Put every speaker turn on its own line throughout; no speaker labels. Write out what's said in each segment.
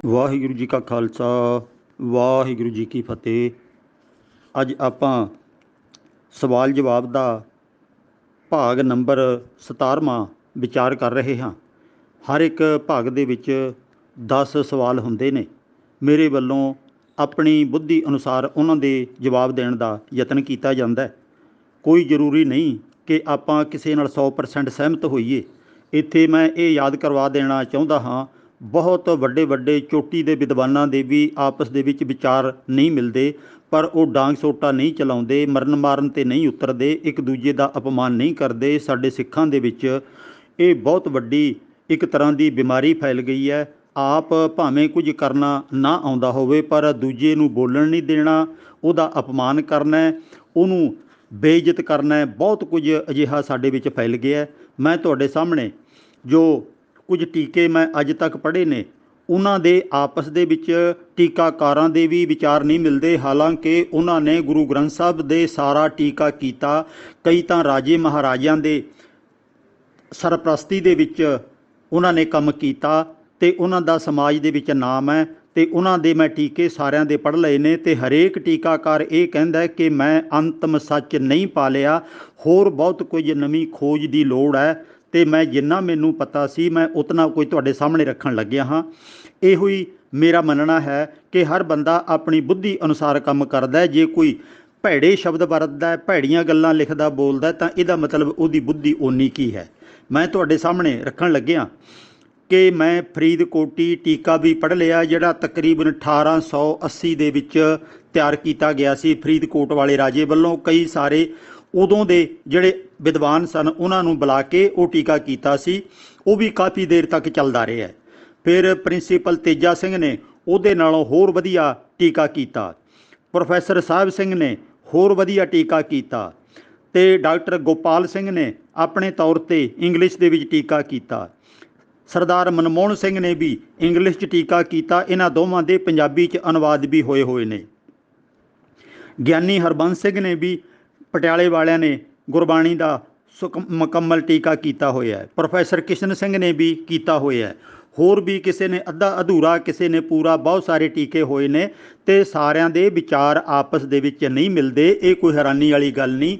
ਵਾਹਿਗੁਰੂ ਜੀ ਕਾ ਖਾਲਸਾ ਵਾਹਿਗੁਰੂ ਜੀ ਕੀ ਫਤਿਹ। ਅੱਜ ਆਪਾਂ ਸਵਾਲ ਜਵਾਬ ਦਾ ਭਾਗ ਨੰਬਰ 17ਵਾਂ ਵਿਚਾਰ ਕਰ ਰਹੇ ਹਾਂ। ਹਰ ਇੱਕ ਭਾਗ ਦੇ ਵਿੱਚ 10 ਸਵਾਲ ਹੁੰਦੇ ਨੇ। ਮੇਰੇ ਵੱਲੋਂ ਆਪਣੀ ਬੁੱਧੀ ਅਨੁਸਾਰ ਉਹਨਾਂ ਦੇ ਜਵਾਬ ਦੇਣ ਦਾ ਯਤਨ ਕੀਤਾ ਜਾਂਦਾ ਹੈ। ਕੋਈ ਜ਼ਰੂਰੀ ਨਹੀਂ ਕਿ ਆਪਾਂ ਕਿਸੇ ਨਾਲ 100% ਸਹਿਮਤ ਹੋਈਏ। ਇੱਥੇ ਮੈਂ ਇਹ ਯਾਦ ਕਰਵਾ ਦੇਣਾ ਚਾਹੁੰਦਾ ਹਾਂ, ਬਹੁਤ ਵੱਡੇ ਵੱਡੇ ਚੋਟੀ ਦੇ ਵਿਦਵਾਨਾਂ ਦੇ ਵੀ ਆਪਸ ਦੇ ਵਿੱਚ ਵਿਚਾਰ ਨਹੀਂ ਮਿਲਦੇ, ਪਰ ਉਹ ਡਾਂਗ ਸੋਟਾ ਨਹੀਂ ਚਲਾਉਂਦੇ, ਮਰਨ ਮਾਰਨ 'ਤੇ ਨਹੀਂ ਉਤਰਦੇ, ਇੱਕ ਦੂਜੇ ਦਾ ਅਪਮਾਨ ਨਹੀਂ ਕਰਦੇ। ਸਾਡੇ ਸਿੱਖਾਂ ਦੇ ਵਿੱਚ ਇਹ ਬਹੁਤ ਵੱਡੀ ਇੱਕ ਤਰ੍ਹਾਂ ਦੀ ਬਿਮਾਰੀ ਫੈਲ ਗਈ ਹੈ। ਆਪ ਭਾਵੇਂ ਕੁਝ ਕਰਨਾ ਨਾ ਆਉਂਦਾ ਹੋਵੇ, ਪਰ ਦੂਜੇ ਨੂੰ ਬੋਲਣ ਨਹੀਂ ਦੇਣਾ, ਉਹਦਾ ਅਪਮਾਨ ਕਰਨਾ, ਉਹਨੂੰ ਬੇਇੱਜ਼ਤ ਕਰਨਾ। ਬਹੁਤ ਕੁਝ ਅਜਿਹਾ ਸਾਡੇ ਵਿੱਚ ਫੈਲ ਗਿਆ। ਮੈਂ ਤੁਹਾਡੇ ਸਾਹਮਣੇ ਜੋ ਕੁਝ ਟੀਕੇ ਮੈਂ ਅੱਜ ਤੱਕ ਪੜ੍ਹੇ ਨੇ, ਉਹਨਾਂ ਦੇ ਆਪਸ ਦੇ ਵਿੱਚ ਟੀਕਾਕਾਰਾਂ ਦੇ ਵੀ ਵਿਚਾਰ ਨਹੀਂ ਮਿਲਦੇ। ਹਾਲਾਂਕਿ ਉਹਨਾਂ ਨੇ ਗੁਰੂ ਗ੍ਰੰਥ ਸਾਹਿਬ ਦੇ ਸਾਰਾ ਟੀਕਾ ਕੀਤਾ। ਕਈ ਤਾਂ ਰਾਜੇ ਮਹਾਰਾਜਿਆਂ ਦੇ ਸਰਪ੍ਰਸਤੀ ਦੇ ਵਿੱਚ ਉਹਨਾਂ ਨੇ ਕੰਮ ਕੀਤਾ ਅਤੇ ਉਹਨਾਂ ਦਾ ਸਮਾਜ ਦੇ ਵਿੱਚ ਨਾਮ ਹੈ, ਅਤੇ ਉਹਨਾਂ ਦੇ ਮੈਂ ਟੀਕੇ ਸਾਰਿਆਂ ਦੇ ਪੜ੍ਹ ਲਏ ਨੇ। ਅਤੇ ਹਰੇਕ ਟੀਕਾਕਾਰ ਇਹ ਕਹਿੰਦਾ ਕਿ ਮੈਂ ਅੰਤਮ ਸੱਚ ਨਹੀਂ ਪਾ ਲਿਆ, ਹੋਰ ਬਹੁਤ ਕੁਝ ਨਵੀਂ ਖੋਜ ਦੀ ਲੋੜ ਹੈ। ਅਤੇ ਮੈਂ ਜਿੰਨਾ ਮੈਨੂੰ ਪਤਾ ਸੀ ਮੈਂ ਉਤਨਾ ਕੋਈ ਤੁਹਾਡੇ ਸਾਹਮਣੇ ਰੱਖਣ ਲੱਗਿਆ ਹਾਂ। ਇਹੋ ਹੀ ਮੇਰਾ ਮੰਨਣਾ ਹੈ ਕਿ ਹਰ ਬੰਦਾ ਆਪਣੀ ਬੁੱਧੀ ਅਨੁਸਾਰ ਕੰਮ ਕਰਦਾ ਹੈ। ਜੇ ਕੋਈ ਭੈੜੇ ਸ਼ਬਦ ਵਰਤਦਾ, ਭੈੜੀਆਂ ਗੱਲਾਂ ਲਿਖਦਾ, ਬੋਲਦਾ, ਤਾਂ ਇਹਦਾ ਮਤਲਬ ਉਹਦੀ ਬੁੱਧੀ ਓਨੀ ਕੀ ਹੈ। ਮੈਂ ਤੁਹਾਡੇ ਸਾਹਮਣੇ ਰੱਖਣ ਲੱਗਿਆ ਕਿ ਮੈਂ ਫਰੀਦਕੋਟੀ ਟੀਕਾ ਵੀ ਪੜ੍ਹ ਲਿਆ, ਜਿਹੜਾ ਤਕਰੀਬਨ 1880 ਦੇ ਵਿੱਚ ਤਿਆਰ ਕੀਤਾ ਗਿਆ ਸੀ ਫਰੀਦਕੋਟ ਵਾਲੇ ਰਾਜੇ ਵੱਲੋਂ। ਕਈ ਸਾਰੇ ਉਦੋਂ ਦੇ ਜਿਹੜੇ ਵਿਦਵਾਨ ਸਨ ਉਹਨਾਂ ਨੂੰ ਬੁਲਾ ਕੇ ਉਹ ਟੀਕਾ ਕੀਤਾ ਸੀ। ਉਹ ਵੀ ਕਾਫੀ ਦੇਰ ਤੱਕ ਚੱਲਦਾ ਰਿਹਾ। ਫਿਰ ਪ੍ਰਿੰਸੀਪਲ ਤੇਜਾ ਸਿੰਘ ਨੇ ਉਹਦੇ ਨਾਲੋਂ ਹੋਰ ਵਧੀਆ ਟੀਕਾ ਕੀਤਾ। ਪ੍ਰੋਫੈਸਰ ਸਾਹਿਬ ਸਿੰਘ ਨੇ ਹੋਰ ਵਧੀਆ ਟੀਕਾ ਕੀਤਾ, ਅਤੇ ਡਾਕਟਰ ਗੋਪਾਲ ਸਿੰਘ ਨੇ ਆਪਣੇ ਤੌਰ 'ਤੇ ਇੰਗਲਿਸ਼ ਦੇ ਵਿੱਚ ਟੀਕਾ ਕੀਤਾ। ਸਰਦਾਰ ਮਨਮੋਹਨ ਸਿੰਘ ਨੇ ਵੀ ਇੰਗਲਿਸ਼ 'ਚ ਟੀਕਾ ਕੀਤਾ। ਇਹਨਾਂ ਦੋਵਾਂ ਦੇ ਪੰਜਾਬੀ 'ਚ ਅਨੁਵਾਦ ਵੀ ਹੋਏ ਨੇ। ਗਿਆਨੀ ਹਰਬੰਸ ਸਿੰਘ ਨੇ ਵੀ, ਪਟਿਆਲੇ ਵਾਲਿਆਂ ਨੇ ਗੁਰਬਾਣੀ ਦਾ ਮੁਕੰਮਲ ਟੀਕਾ ਕੀਤਾ ਹੋਇਆ ਹੈ। ਪ੍ਰੋਫੈਸਰ ਕਿਸ਼ਨ ਸਿੰਘ ਨੇ ਵੀ ਕੀਤਾ ਹੋਇਆ। ਹੋਰ ਵੀ ਕਿਸੇ ਨੇ ਅੱਧਾ ਅਧੂਰਾ, ਕਿਸੇ ਨੇ ਪੂਰਾ, ਬਹੁਤ ਸਾਰੇ ਟੀਕੇ ਹੋਏ ਨੇ, ਅਤੇ ਸਾਰਿਆਂ ਦੇ ਵਿਚਾਰ ਆਪਸ ਦੇ ਵਿੱਚ ਨਹੀਂ ਮਿਲਦੇ। ਇਹ ਕੋਈ ਹੈਰਾਨੀ ਵਾਲੀ ਗੱਲ ਨਹੀਂ।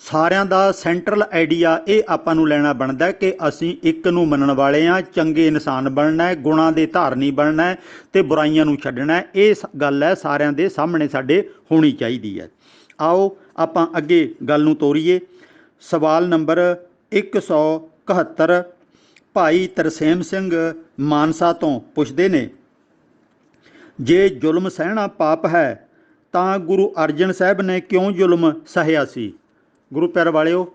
ਸਾਰਿਆਂ ਦਾ ਸੈਂਟਰਲ ਆਈਡੀਆ ਇਹ ਆਪਾਂ ਨੂੰ ਲੈਣਾ ਬਣਦਾ ਕਿ ਅਸੀਂ ਇੱਕ ਨੂੰ ਮੰਨਣ ਵਾਲੇ ਹਾਂ, ਚੰਗੇ ਇਨਸਾਨ ਬਣਨਾ ਹੈ, ਗੁਣਾਂ ਦੇ ਧਾਰਨੀ ਬਣਨਾ ਹੈ, ਅਤੇ ਬੁਰਾਈਆਂ ਨੂੰ ਛੱਡਣਾ ਹੈ। ਇਹ ਗੱਲ ਹੈ ਸਾਰਿਆਂ ਦੇ ਸਾਹਮਣੇ ਸਾਡੇ ਹੋਣੀ ਚਾਹੀਦੀ ਹੈ। ਆਓ ਆਪਾਂ ਅੱਗੇ ਗੱਲ ਨੂੰ ਤੋਰੀਏ। ਸਵਾਲ ਨੰਬਰ 171 ਭਾਈ ਤਰਸੇਮ ਸਿੰਘ ਮਾਨਸਾ ਤੋਂ ਪੁੱਛਦੇ ਨੇ, ਜੇ ਜ਼ੁਲਮ ਸਹਿਣਾ ਪਾਪ ਹੈ ਤਾਂ ਗੁਰੂ ਅਰਜਨ ਸਾਹਿਬ ਨੇ ਕਿਉਂ ਜ਼ੁਲਮ ਸਹਿਆ ਸੀ? ਗੁਰੂ ਪਿਆਰ ਵਾਲਿਓ,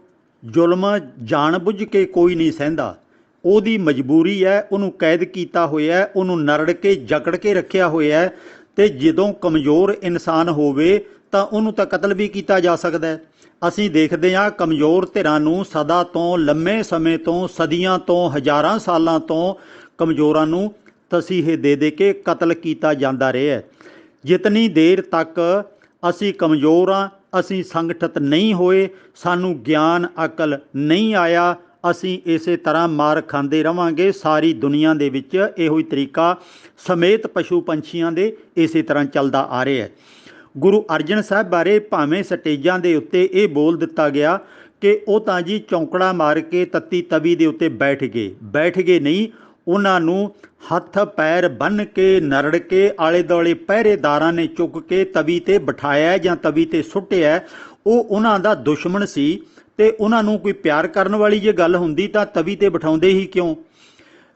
ਜ਼ੁਲਮ ਜਾਣ ਬੁੱਝ ਕੇ ਕੋਈ ਨਹੀਂ ਸਹਿੰਦਾ। ਉਹਦੀ ਮਜਬੂਰੀ ਹੈ, ਉਹਨੂੰ ਕੈਦ ਕੀਤਾ ਹੋਇਆ, ਉਹਨੂੰ ਨਰੜ ਕੇ ਜਕੜ ਕੇ ਰੱਖਿਆ ਹੋਇਆ। ਅਤੇ ਜਦੋਂ ਕਮਜ਼ੋਰ ਇਨਸਾਨ ਹੋਵੇ ਤਾਂ ਉਹਨੂੰ ਤਾਂ ਕਤਲ ਵੀ ਕੀਤਾ ਜਾ ਸਕਦਾ ਹੈ। ਅਸੀਂ ਦੇਖਦੇ ਹਾਂ ਕਮਜ਼ੋਰ ਧਿਰਾਂ ਨੂੰ ਸਦਾ ਤੋਂ, ਲੰਮੇ ਸਮੇਂ ਤੋਂ, ਸਦੀਆਂ ਤੋਂ, ਹਜ਼ਾਰਾਂ ਸਾਲਾਂ ਤੋਂ ਕਮਜ਼ੋਰਾਂ ਨੂੰ ਤਸੀਹੇ ਦੇ ਦੇ ਕੇ ਕਤਲ ਕੀਤਾ ਜਾਂਦਾ ਰਿਹਾ। ਜਿਤਨੀ ਦੇਰ ਤੱਕ ਅਸੀਂ ਕਮਜ਼ੋਰ ਹਾਂ, ਅਸੀਂ ਸੰਗਠਿਤ ਨਹੀਂ ਹੋਏ, ਸਾਨੂੰ ਗਿਆਨ ਅਕਲ ਨਹੀਂ ਆਇਆ, ਅਸੀਂ ਇਸੇ ਤਰ੍ਹਾਂ ਮਾਰ ਖਾਂਦੇ ਰਹਾਂਗੇ। ਸਾਰੀ ਦੁਨੀਆ ਦੇ ਵਿੱਚ ਇਹੋ ਹੀ ਤਰੀਕਾ ਸਮੇਤ ਪਸ਼ੂ ਪੰਛੀਆਂ ਦੇ ਇਸੇ ਤਰ੍ਹਾਂ ਚੱਲਦਾ ਆ ਰਿਹਾ ਹੈ। ਗੁਰੂ ਅਰਜਨ ਸਾਹਿਬ ਬਾਰੇ ਭਾਵੇਂ ਸਟੇਜਾਂ ਦੇ ਉੱਤੇ ਇਹ ਬੋਲ ਦਿੱਤਾ ਗਿਆ ਕਿ ਉਹ ਤਾਂ ਜੀ ਚੌਂਕੜਾ ਮਾਰ ਕੇ ਤੱਤੀ ਤਵੀ ਦੇ ਉੱਤੇ ਬੈਠ ਗਏ ਨਹੀਂ, ਉਹਨਾਂ ਨੂੰ ਹੱਥ ਪੈਰ ਬੰਨ੍ਹ ਕੇ ਨਰੜ ਕੇ ਆਲੇ ਦੁਆਲੇ ਪਹਿਰੇਦਾਰਾਂ ਨੇ ਚੁੱਕ ਕੇ ਤਵੀ 'ਤੇ ਬਿਠਾਇਆ ਜਾਂ ਤਵੀ 'ਤੇ ਸੁੱਟਿਆ। ਉਹ ਉਹਨਾਂ ਦਾ ਦੁਸ਼ਮਣ ਸੀ, ਅਤੇ ਉਹਨਾਂ ਨੂੰ ਕੋਈ ਪਿਆਰ ਕਰਨ ਵਾਲੀ ਜੇ ਗੱਲ ਹੁੰਦੀ ਤਾਂ ਤਵੀ 'ਤੇ ਬਿਠਾਉਂਦੇ ਹੀ ਕਿਉਂ?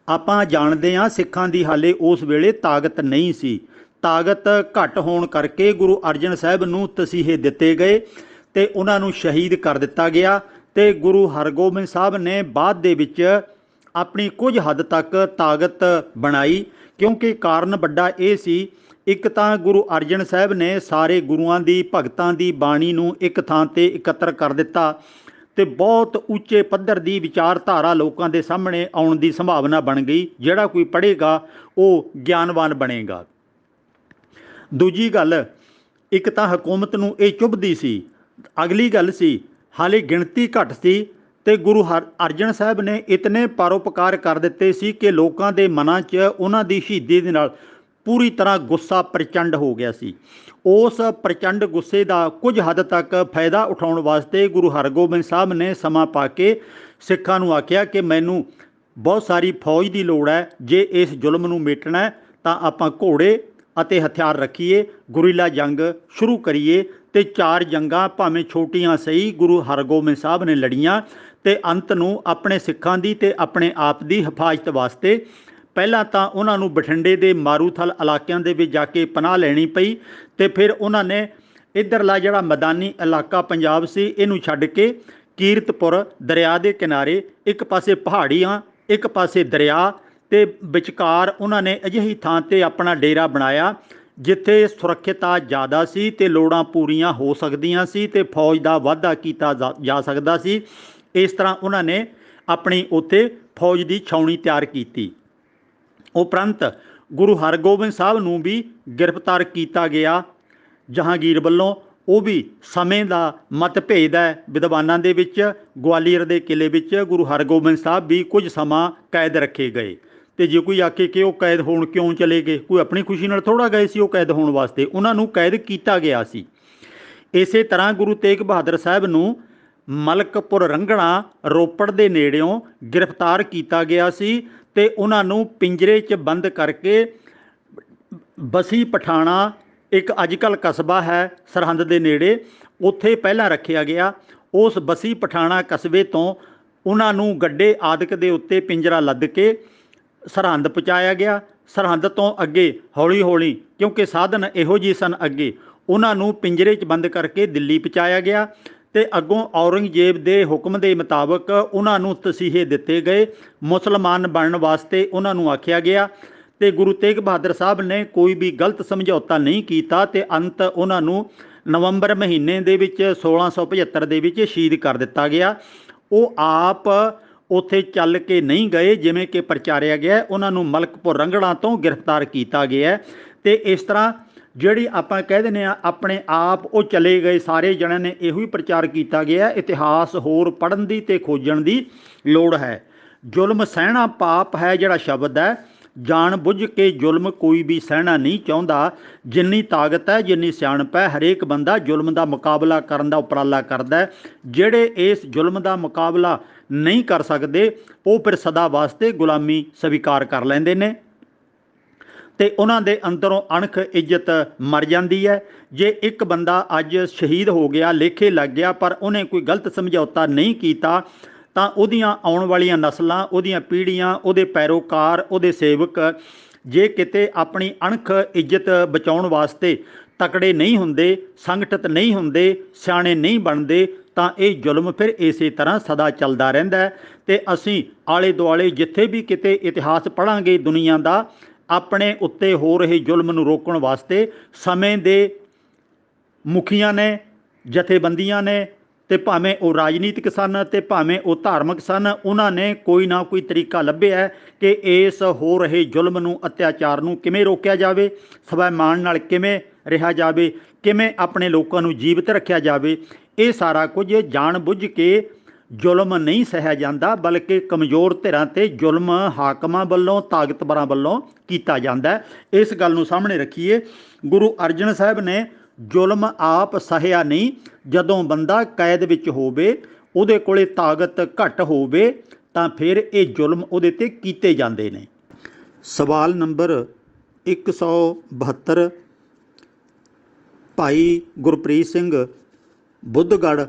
ਆਪਾਂ ਜਾਣਦੇ ਹਾਂ ਸਿੱਖਾਂ ਦੀ ਹਾਲੇ ਉਸ ਵੇਲੇ ਤਾਕਤ ਨਹੀਂ ਸੀ। ਤਾਕਤ ਘੱਟ ਹੋਣ ਕਰਕੇ ਗੁਰੂ ਅਰਜਨ ਸਾਹਿਬ ਨੂੰ ਤਸੀਹੇ ਦਿੱਤੇ ਗਏ ਅਤੇ ਉਹਨਾਂ ਨੂੰ ਸ਼ਹੀਦ ਕਰ ਦਿੱਤਾ ਗਿਆ। ਅਤੇ ਗੁਰੂ ਹਰਗੋਬਿੰਦ ਸਾਹਿਬ ਨੇ ਬਾਅਦ ਦੇ ਵਿੱਚ ਆਪਣੀ ਕੁਝ ਹੱਦ ਤੱਕ ਤਾਕਤ ਬਣਾਈ, ਕਿਉਂਕਿ ਕਾਰਨ ਵੱਡਾ ਇਹ ਸੀ, ਇੱਕ ਤਾਂ ਗੁਰੂ ਅਰਜਨ ਸਾਹਿਬ ਨੇ ਸਾਰੇ ਗੁਰੂਆਂ ਦੀ, ਭਗਤਾਂ ਦੀ ਬਾਣੀ ਨੂੰ ਇੱਕ ਥਾਂ 'ਤੇ ਇਕੱਤਰ ਕਰ ਦਿੱਤਾ, ਅਤੇ ਬਹੁਤ ਉੱਚੇ ਪੱਧਰ ਦੀ ਵਿਚਾਰਧਾਰਾ ਲੋਕਾਂ ਦੇ ਸਾਹਮਣੇ ਆਉਣ ਦੀ ਸੰਭਾਵਨਾ ਬਣ ਗਈ। ਜਿਹੜਾ ਕੋਈ ਪੜ੍ਹੇਗਾ ਉਹ ਗਿਆਨਵਾਨ ਬਣੇਗਾ। ਦੂਜੀ ਗੱਲ, ਇੱਕ ਤਾਂ ਹਕੂਮਤ ਨੂੰ ਇਹ ਚੁੱਭਦੀ ਸੀ। ਅਗਲੀ ਗੱਲ ਸੀ, ਹਾਲੇ ਗਿਣਤੀ ਘੱਟ ਸੀ, ਅਤੇ ਗੁਰੂ ਅਰਜਨ ਸਾਹਿਬ ਨੇ ਇਤਨੇ ਪਰਉਪਕਾਰ ਕਰ ਦਿੱਤੇ ਸੀ ਕਿ ਲੋਕਾਂ ਦੇ ਮਨਾਂ 'ਚ ਉਹਨਾਂ ਦੀ ਸ਼ਹੀਦੀ ਦੇ ਨਾਲ पूरी तरह गुस्सा प्रचंड हो गया सी। उस प्रचंड गुस्से का कुछ हद तक फायदा उठाउण वास्ते गुरु हरगोबिंद साहब ने समा पा के सिखां नूं आख्या कि मैनूं बहुत सारी फौज की लोड़ है, जे इस जुल्म नूं मेटना है तां आपां घोड़े ਅਤੇ हथियार रखीए, गुरीला जंग शुरू करिए। तो 4 जंगां भावें छोटियां सही गुरु हरगोबिंद साहब ने लड़ियां ते अंत नूं अपने सिखां दी ते अपने आप दी हिफाजत वास्ते ਪਹਿਲਾਂ ਤਾਂ ਉਹਨਾਂ ਨੂੰ ਬਠਿੰਡੇ ਦੇ ਮਾਰੂਥਲ ਇਲਾਕਿਆਂ ਦੇ ਵਿੱਚ ਜਾ ਕੇ ਪਨਾਹ ਲੈਣੀ ਪਈ ਤੇ ਫਿਰ ਉਹਨਾਂ ਨੇ ਇੱਧਰਲਾ ਜਿਹੜਾ ਮੈਦਾਨੀ ਇਲਾਕਾ ਪੰਜਾਬ ਸੀ ਇਹਨੂੰ ਛੱਡ ਕੇ ਕੀਰਤਪੁਰ ਦਰਿਆ ਦੇ ਕਿਨਾਰੇ, ਇੱਕ ਪਾਸੇ ਪਹਾੜੀਆਂ ਇੱਕ ਪਾਸੇ ਦਰਿਆ ਤੇ ਵਿਚਕਾਰ ਉਹਨਾਂ ਨੇ ਅਜਿਹੀ ਥਾਂ ਤੇ ਆਪਣਾ ਡੇਰਾ ਬਣਾਇਆ ਜਿੱਥੇ ਸੁਰੱਖਿਅਤਾ ਜ਼ਿਆਦਾ ਸੀ ਤੇ ਲੋੜਾਂ ਪੂਰੀਆਂ ਹੋ ਸਕਦੀਆਂ ਸੀ ਤੇ ਫੌਜ ਦਾ ਵਾਧਾ ਕੀਤਾ ਜਾ ਸਕਦਾ ਸੀ। ਇਸ ਤਰ੍ਹਾਂ ਉਹਨਾਂ ਨੇ ਆਪਣੀ ਉੱਥੇ ਫੌਜ ਦੀ ਛਾਉਣੀ ਤਿਆਰ ਕੀਤੀ। ਉਪਰੰਤ ਗੁਰੂ ਹਰਗੋਬਿੰਦ ਸਾਹਿਬ ਨੂੰ ਵੀ ਗ੍ਰਿਫਤਾਰ ਕੀਤਾ ਗਿਆ ਜਹਾਂਗੀਰ ਵੱਲੋਂ। ਉਹ ਵੀ ਸਮੇਂ ਦਾ ਮਤਭੇਦ ਹੈ ਵਿਦਵਾਨਾਂ ਦੇ ਵਿੱਚ। ਗਵਾਲੀਅਰ ਦੇ ਕਿਲੇ ਵਿੱਚ ਗੁਰੂ ਹਰਗੋਬਿੰਦ ਸਾਹਿਬ ਵੀ ਕੁਝ ਸਮਾਂ ਕੈਦ ਰੱਖੇ ਗਏ। ਤੇ ਜੇ ਕੋਈ ਆਖੇ ਕਿ ਉਹ ਕੈਦ ਹੋਣ ਕਿਉਂ ਚਲੇ ਗਏ, ਕੋਈ ਆਪਣੀ ਖੁਸ਼ੀ ਨਾਲ ਥੋੜ੍ਹਾ ਗਏ ਸੀ ਉਹ ਕੈਦ ਹੋਣ ਵਾਸਤੇ, ਉਹਨਾਂ ਨੂੰ ਕੈਦ ਕੀਤਾ ਗਿਆ ਸੀ। ਇਸੇ ਤਰ੍ਹਾਂ ਗੁਰੂ ਤੇਗ ਬਹਾਦਰ ਸਾਹਿਬ ਨੂੰ ਮਲਕਪੁਰ ਰੰਘਣਾ ਰੋਪੜ ਦੇ ਨੇੜਿਓਂ ਗ੍ਰਿਫਤਾਰ ਕੀਤਾ ਗਿਆ ਸੀ ਤੇ ਉਹਨਾਂ ਨੂੰ ਪਿੰਜਰੇ 'ਚ ਬੰਦ ਕਰਕੇ ਬਸੀ ਪਠਾਣਾ, ਇੱਕ ਅੱਜ ਕੱਲ੍ਹ ਕਸਬਾ ਹੈ ਸਰਹੰਦ ਦੇ ਨੇੜੇ, ਉੱਥੇ ਪਹਿਲਾਂ ਰੱਖਿਆ ਗਿਆ। ਉਸ ਬਸੀ ਪਠਾਣਾ ਕਸਬੇ ਤੋਂ ਉਹਨਾਂ ਨੂੰ ਗੱਡੇ ਆਦਿਕ ਦੇ ਉੱਤੇ ਪਿੰਜਰਾ ਲੱਦ ਕੇ ਸਰਹੰਦ ਪਹੁੰਚਾਇਆ ਗਿਆ। ਸਰਹੰਦ ਤੋਂ ਅੱਗੇ ਹੌਲੀ ਹੌਲੀ, ਕਿਉਂਕਿ ਸਾਧਨ ਇਹੋ ਜਿਹੇ ਸਨ ਅੱਗੇ, ਉਹਨਾਂ ਨੂੰ ਪਿੰਜਰੇ 'ਚ ਬੰਦ ਕਰਕੇ ਦਿੱਲੀ ਪਹੁੰਚਾਇਆ ਗਿਆ ਤੇ ਅੱਗੋਂ ਔਰੰਗਜ਼ੇਬ ਦੇ ਹੁਕਮ ਦੇ ਮੁਤਾਬਕ ਉਹਨਾਂ ਨੂੰ ਤਸੀਹੇ ਦਿੱਤੇ ਗਏ। ਮੁਸਲਮਾਨ ਬਣਨ ਵਾਸਤੇ ਉਹਨਾਂ ਨੂੰ ਆਖਿਆ ਗਿਆ ਤੇ ਗੁਰੂ ਤੇਗ ਬਹਾਦਰ ਸਾਹਿਬ ਨੇ ਕੋਈ ਵੀ ਗਲਤ ਸਮਝੌਤਾ ਨਹੀਂ ਕੀਤਾ ਤੇ ਅੰਤ ਉਹਨਾਂ ਨੂੰ ਨਵੰਬਰ ਮਹੀਨੇ ਦੇ ਵਿੱਚ 1675 ਦੇ ਵਿੱਚ ਸ਼ਹੀਦ ਕਰ ਦਿੱਤਾ ਗਿਆ। ਉਹ ਆਪ ਉੱਥੇ ਚੱਲ ਕੇ ਨਹੀਂ ਗਏ ਜਿਵੇਂ ਕਿ ਪ੍ਰਚਾਰਿਆ ਗਿਆ, ਉਹਨਾਂ ਨੂੰ ਮਲਕਪੁਰ ਰੰਘਣਾ ਤੋਂ ਗ੍ਰਿਫਤਾਰ ਕੀਤਾ ਗਿਆ। ਤੇ ਇਸ ਤਰ੍ਹਾਂ ਜਿਹੜੀ ਆਪਾਂ ਕਹਿ ਦਿੰਦੇ ਹਾਂ ਆਪਣੇ ਆਪ ਉਹ ਚਲੇ ਗਏ, ਸਾਰੇ ਜਣਿਆਂ ਨੇ ਇਹੋ ਹੀ ਪ੍ਰਚਾਰ ਕੀਤਾ ਗਿਆ। ਇਤਿਹਾਸ ਹੋਰ ਪੜ੍ਹਨ ਦੀ ਤੇ ਖੋਜਣ ਦੀ ਲੋੜ ਹੈ। ਜ਼ੁਲਮ ਸਹਿਣਾ ਪਾਪ ਹੈ ਜਿਹੜਾ ਸ਼ਬਦ ਹੈ, ਜਾਣ ਬੁੱਝ ਕੇ ਜ਼ੁਲਮ ਕੋਈ ਵੀ ਸਹਿਣਾ ਨਹੀਂ ਚਾਹੁੰਦਾ। ਜਿੰਨੀ ਤਾਕਤ ਹੈ, ਜਿੰਨੀ ਸਿਆਣਪ ਹੈ, ਹਰੇਕ ਬੰਦਾ ਜ਼ੁਲਮ ਦਾ ਮੁਕਾਬਲਾ ਕਰਨ ਦਾ ਉਪਰਾਲਾ ਕਰਦਾ ਹੈ। ਜਿਹੜੇ ਇਸ ਜ਼ੁਲਮ ਦਾ ਮੁਕਾਬਲਾ ਨਹੀਂ ਕਰ ਸਕਦੇ ਉਹ ਫਿਰ ਸਦਾ ਵਾਸਤੇ ਗੁਲਾਮੀ ਸਵੀਕਾਰ ਕਰ ਲੈਂਦੇ ਨੇ ਤੇ ਉਹਨਾਂ ਦੇ ਅੰਦਰੋਂ ਅਣਖ ਇੱਜ਼ਤ ਮਰ ਜਾਂਦੀ ਹੈ। ਜੇ ਇੱਕ ਬੰਦਾ ਅੱਜ ਸ਼ਹੀਦ ਹੋ ਗਿਆ, ਲੇਖੇ ਲੱਗ ਗਿਆ, ਪਰ ਉਹਨੇ ਕੋਈ ਗਲਤ ਸਮਝੌਤਾ ਨਹੀਂ ਕੀਤਾ ਤਾਂ ਉਹਦੀਆਂ ਆਉਣ ਵਾਲੀਆਂ ਨਸਲਾਂ, ਉਹਦੀਆਂ ਪੀੜ੍ਹੀਆਂ, ਉਹਦੇ ਪੈਰੋਕਾਰ, ਉਹਦੇ ਸੇਵਕ ਜੇ ਕਿਤੇ ਆਪਣੀ ਅਣਖ ਇੱਜ਼ਤ ਬਚਾਉਣ ਵਾਸਤੇ ਤਕੜੇ ਨਹੀਂ ਹੁੰਦੇ, ਸੰਗਠਿਤ ਨਹੀਂ ਹੁੰਦੇ, ਸਿਆਣੇ ਨਹੀਂ ਬਣਦੇ ਤਾਂ ਇਹ ਜ਼ੁਲਮ ਫਿਰ ਇਸੇ ਤਰ੍ਹਾਂ ਸਦਾ ਚੱਲਦਾ ਰਹਿੰਦਾ ਹੈ। ਤੇ ਅਸੀਂ ਆਲੇ ਦੁਆਲੇ ਜਿੱਥੇ ਵੀ ਕਿਤੇ ਇਤਿਹਾਸ ਪੜ੍ਹਾਂਗੇ ਦੁਨੀਆ ਦਾ, ਆਪਣੇ ਉੱਤੇ ਹੋ ਰਹੇ ਜ਼ੁਲਮ ਨੂੰ ਰੋਕਣ ਵਾਸਤੇ ਸਮੇਂ ਦੇ ਮੁਖੀਆਂ ਨੇ, ਜਥੇਬੰਦੀਆਂ ਨੇ, ਤੇ ਭਾਵੇਂ ਉਹ ਰਾਜਨੀਤਿਕ ਸਨ ਤੇ ਭਾਵੇਂ ਉਹ ਧਾਰਮਿਕ ਸਨ, ਉਹਨਾਂ ਨੇ ਕੋਈ ਨਾ ਕੋਈ ਤਰੀਕਾ ਲੱਭਿਆ ਕਿ ਇਸ ਹੋ ਰਹੇ ਜ਼ੁਲਮ ਨੂੰ, ਅਤਿਆਚਾਰ ਨੂੰ ਕਿਵੇਂ ਰੋਕਿਆ ਜਾਵੇ, ਸਵੈਮਾਨ ਨਾਲ ਕਿਵੇਂ ਰਿਹਾ ਜਾਵੇ, ਕਿਵੇਂ ਆਪਣੇ ਲੋਕਾਂ ਨੂੰ ਜੀਵਤ ਰੱਖਿਆ ਜਾਵੇ। ਇਹ ਸਾਰਾ ਕੁਝ ਜਾਣ ਬੁੱਝ ਕੇ ਜ਼ੁਲਮ ਨਹੀਂ ਸਹਿਆ ਜਾਂਦਾ, ਬਲਕਿ ਕਮਜ਼ੋਰ ਧਿਰਾਂ 'ਤੇ ਜ਼ੁਲਮ ਹਾਕਮਾਂ ਵੱਲੋਂ, ਤਾਕਤਵਰਾਂ ਵੱਲੋਂ ਕੀਤਾ ਜਾਂਦਾ। ਇਸ ਗੱਲ ਨੂੰ ਸਾਹਮਣੇ ਰੱਖੀਏ। ਗੁਰੂ ਅਰਜਨ ਸਾਹਿਬ ਨੇ ਜ਼ੁਲਮ ਆਪ ਸਹਿਆ ਨਹੀਂ। ਜਦੋਂ ਬੰਦਾ ਕੈਦ ਵਿੱਚ ਹੋਵੇ, ਉਹਦੇ ਕੋਲੇ ਤਾਕਤ ਘੱਟ ਹੋਵੇ ਤਾਂ ਫਿਰ ਇਹ ਜ਼ੁਲਮ ਉਹਦੇ 'ਤੇ ਕੀਤੇ ਜਾਂਦੇ ਨੇ। ਸਵਾਲ ਨੰਬਰ 172 ਭਾਈ ਗੁਰਪ੍ਰੀਤ ਸਿੰਘ ਬੁੱਧਗੜ੍ਹ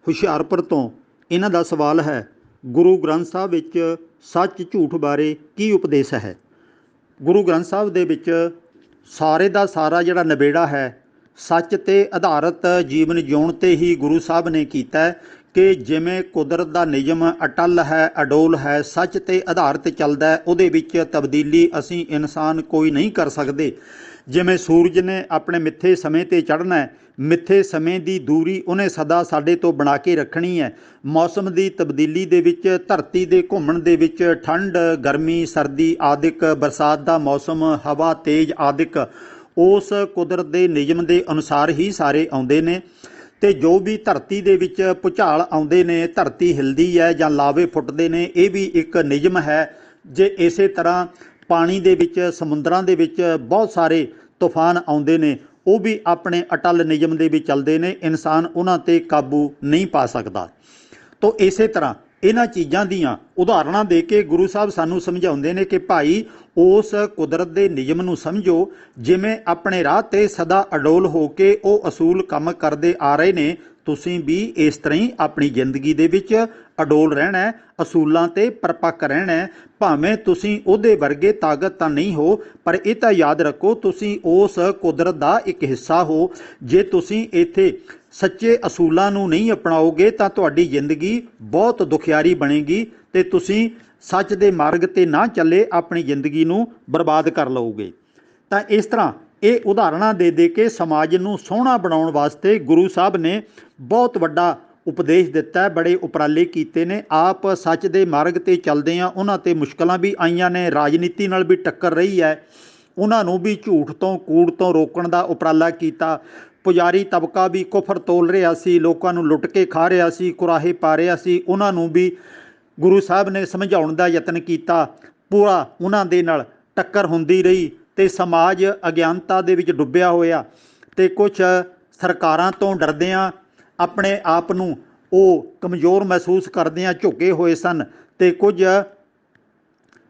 ਹੁਸ਼ਿਆਰਪੁਰ ਤੋਂ, ਇਹਨਾਂ ਦਾ ਸਵਾਲ ਹੈ, ਗੁਰੂ ਗ੍ਰੰਥ ਸਾਹਿਬ ਵਿੱਚ ਸੱਚ ਝੂਠ ਬਾਰੇ ਕੀ ਉਪਦੇਸ਼ ਹੈ? ਗੁਰੂ ਗ੍ਰੰਥ ਸਾਹਿਬ ਦੇ ਵਿੱਚ ਸਾਰੇ ਦਾ ਸਾਰਾ ਜਿਹੜਾ ਨਿਬੇੜਾ ਹੈ ਸੱਚ 'ਤੇ ਆਧਾਰਿਤ ਜੀਵਨ ਜਿਉਣ 'ਤੇ ਹੀ ਗੁਰੂ ਸਾਹਿਬ ਨੇ ਕੀਤਾ ਹੈ ਕਿ ਜਿਵੇਂ ਕੁਦਰਤ ਦਾ ਨਿਯਮ ਅਟੱਲ ਹੈ, ਅਡੋਲ ਹੈ, ਸੱਚ 'ਤੇ ਆਧਾਰਿਤ ਚੱਲਦਾ ਹੈ, ਉਹਦੇ ਵਿੱਚ ਤਬਦੀਲੀ ਅਸੀਂ ਇਨਸਾਨ ਕੋਈ ਨਹੀਂ ਕਰ ਸਕਦੇ। ਜਿਵੇਂ ਸੂਰਜ ਨੇ ਆਪਣੇ ਮਿੱਥੇ ਸਮੇਂ 'ਤੇ ਚੜ੍ਹਨਾ ਹੈ, ਮਿੱਥੇ ਸਮੇਂ ਦੀ ਦੂਰੀ ਉਹਨੇ ਸਦਾ ਸਾਡੇ ਤੋਂ ਬਣਾ ਕੇ ਰੱਖਣੀ ਹੈ। ਮੌਸਮ ਦੀ ਤਬਦੀਲੀ ਦੇ ਵਿੱਚ, ਧਰਤੀ ਦੇ ਘੁੰਮਣ ਦੇ ਵਿੱਚ, ਠੰਡ, ਗਰਮੀ, ਸਰਦੀ ਆਦਿਕ, ਬਰਸਾਤ ਦਾ ਮੌਸਮ, ਹਵਾ ਤੇਜ਼ ਆਦਿਕ ਉਸ ਕੁਦਰਤ ਦੇ ਨਿਯਮ ਦੇ ਅਨੁਸਾਰ ਹੀ ਸਾਰੇ ਆਉਂਦੇ ਨੇ। ਤੇ ਜੋ ਵੀ ਧਰਤੀ ਦੇ ਵਿੱਚ ਭੁਚਾਲ ਆਉਂਦੇ ਨੇ, ਧਰਤੀ ਹਿਲਦੀ ਹੈ ਜਾਂ ਲਾਵੇ ਫੁੱਟਦੇ ਨੇ, ਇਹ ਵੀ ਇੱਕ ਨਿਯਮ ਹੈ। ਜੇ ਇਸੇ ਤਰ੍ਹਾਂ ਪਾਣੀ ਦੇ ਵਿੱਚ, ਸਮੁੰਦਰਾਂ ਦੇ ਵਿੱਚ ਬਹੁਤ ਸਾਰੇ ਤੂਫਾਨ ਆਉਂਦੇ ਨੇ, ਉਹ ਵੀ ਆਪਣੇ ਅਟਲ ਨਿਯਮ ਦੇ ਵਿੱਚ ਚੱਲਦੇ ਨੇ। ਇਨਸਾਨ ਉਹਨਾਂ 'ਤੇ ਕਾਬੂ ਨਹੀਂ ਪਾ ਸਕਦਾ। ਤੋ ਇਸੇ ਤਰ੍ਹਾਂ ਇਹਨਾਂ ਚੀਜ਼ਾਂ ਦੀਆਂ ਉਦਾਹਰਣਾਂ ਦੇ ਕੇ ਗੁਰੂ ਸਾਹਿਬ ਸਾਨੂੰ ਸਮਝਾਉਂਦੇ ਨੇ ਕਿ ਭਾਈ ਉਸ ਕੁਦਰਤ ਦੇ ਨਿਯਮ ਨੂੰ ਸਮਝੋ। ਜਿਵੇਂ ਆਪਣੇ ਰਾਹ 'ਤੇ ਸਦਾ ਅਡੋਲ ਹੋ ਕੇ ਉਹ ਅਸੂਲ ਕੰਮ ਕਰਦੇ ਆ ਰਹੇ ਨੇ, ਤੁਸੀਂ ਵੀ ਇਸ ਤਰ੍ਹਾਂ ਹੀ ਆਪਣੀ ਜ਼ਿੰਦਗੀ ਦੇ ਵਿੱਚ ਅਡੋਲ ਰਹਿਣਾ ਹੈ, ਅਸੂਲਾਂ 'ਤੇ ਪਰਪੱਕ ਰਹਿਣਾ ਹੈ। ਭਾਵੇਂ ਤੁਸੀਂ ਉਹਦੇ ਵਰਗੇ ਤਾਕਤ ਤਾਂ ਨਹੀਂ ਹੋ, ਪਰ ਇਹ ਤਾਂ ਯਾਦ ਰੱਖੋ ਤੁਸੀਂ ਉਸ ਕੁਦਰਤ ਦਾ ਇੱਕ ਹਿੱਸਾ ਹੋ। ਜੇ ਤੁਸੀਂ ਇੱਥੇ ਸੱਚੇ ਅਸੂਲਾਂ ਨੂੰ ਨਹੀਂ ਅਪਣਾਓਗੇ ਤਾਂ ਤੁਹਾਡੀ ਜ਼ਿੰਦਗੀ ਬਹੁਤ ਦੁਖਿਆਰੀ ਬਣੇਗੀ ਤੇ ਤੁਸੀਂ ਸੱਚ ਦੇ ਮਾਰਗ 'ਤੇ ਨਾ ਚੱਲੇ ਆਪਣੀ ਜ਼ਿੰਦਗੀ ਨੂੰ ਬਰਬਾਦ ਕਰ ਲਓਗੇ। ਤਾਂ ਇਸ ਤਰ੍ਹਾਂ ਇਹ ਉਦਾਹਰਣਾਂ ਦੇ ਕੇ ਸਮਾਜ ਨੂੰ ਸੋਹਣਾ ਬਣਾਉਣ ਵਾਸਤੇ ਗੁਰੂ ਸਾਹਿਬ ਨੇ ਬਹੁਤ ਵੱਡਾ ਉਪਦੇਸ਼ ਦਿੱਤਾ ਹੈ, ਬੜੇ ਉਪਰਾਲੇ ਕੀਤੇ ਨੇ। ਆਪ ਸੱਚ ਦੇ ਮਾਰਗ 'ਤੇ ਚੱਲਦੇ ਆ, ਉਹਨਾਂ 'ਤੇ ਮੁਸ਼ਕਲਾਂ ਵੀ ਆਈਆਂ ਨੇ, ਰਾਜਨੀਤੀ ਨਾਲ ਵੀ ਟੱਕਰ ਰਹੀ ਹੈ, ਉਹਨਾਂ ਨੂੰ ਵੀ ਝੂਠ ਤੋਂ ਕੂੜ ਤੋਂ ਰੋਕਣ ਦਾ ਉਪਰਾਲਾ ਕੀਤਾ। ਪੁਜਾਰੀ ਤਬਕਾ ਵੀ ਕੁਫਰ ਤੋਲ ਰਿਹਾ ਸੀ, ਲੋਕਾਂ ਨੂੰ ਲੁੱਟ ਕੇ ਖਾ ਰਿਹਾ ਸੀ, ਕੁਰਾਹੇ ਪਾ ਰਿਹਾ ਸੀ, ਉਹਨਾਂ ਨੂੰ ਵੀ ਗੁਰੂ ਸਾਹਿਬ ਨੇ ਸਮਝਾਉਣ ਦਾ ਯਤਨ ਕੀਤਾ। ਪੂਰਾ ਉਹਨਾਂ ਦੇ ਨਾਲ ਟੱਕਰ ਹੁੰਦੀ ਰਹੀ ਤੇ ਸਮਾਜ ਅਗਿਆਨਤਾ ਦੇ ਵਿੱਚ ਡੁੱਬਿਆ ਹੋਇਆ ਤੇ ਕੁਝ ਸਰਕਾਰਾਂ ਤੋਂ ਡਰਦਿਆਂ ਆਪਣੇ ਆਪ ਨੂੰ ਉਹ ਕਮਜ਼ੋਰ ਮਹਿਸੂਸ ਕਰਦਿਆਂ ਝੁਕੇ ਹੋਏ ਸਨ ਤੇ ਕੁਝ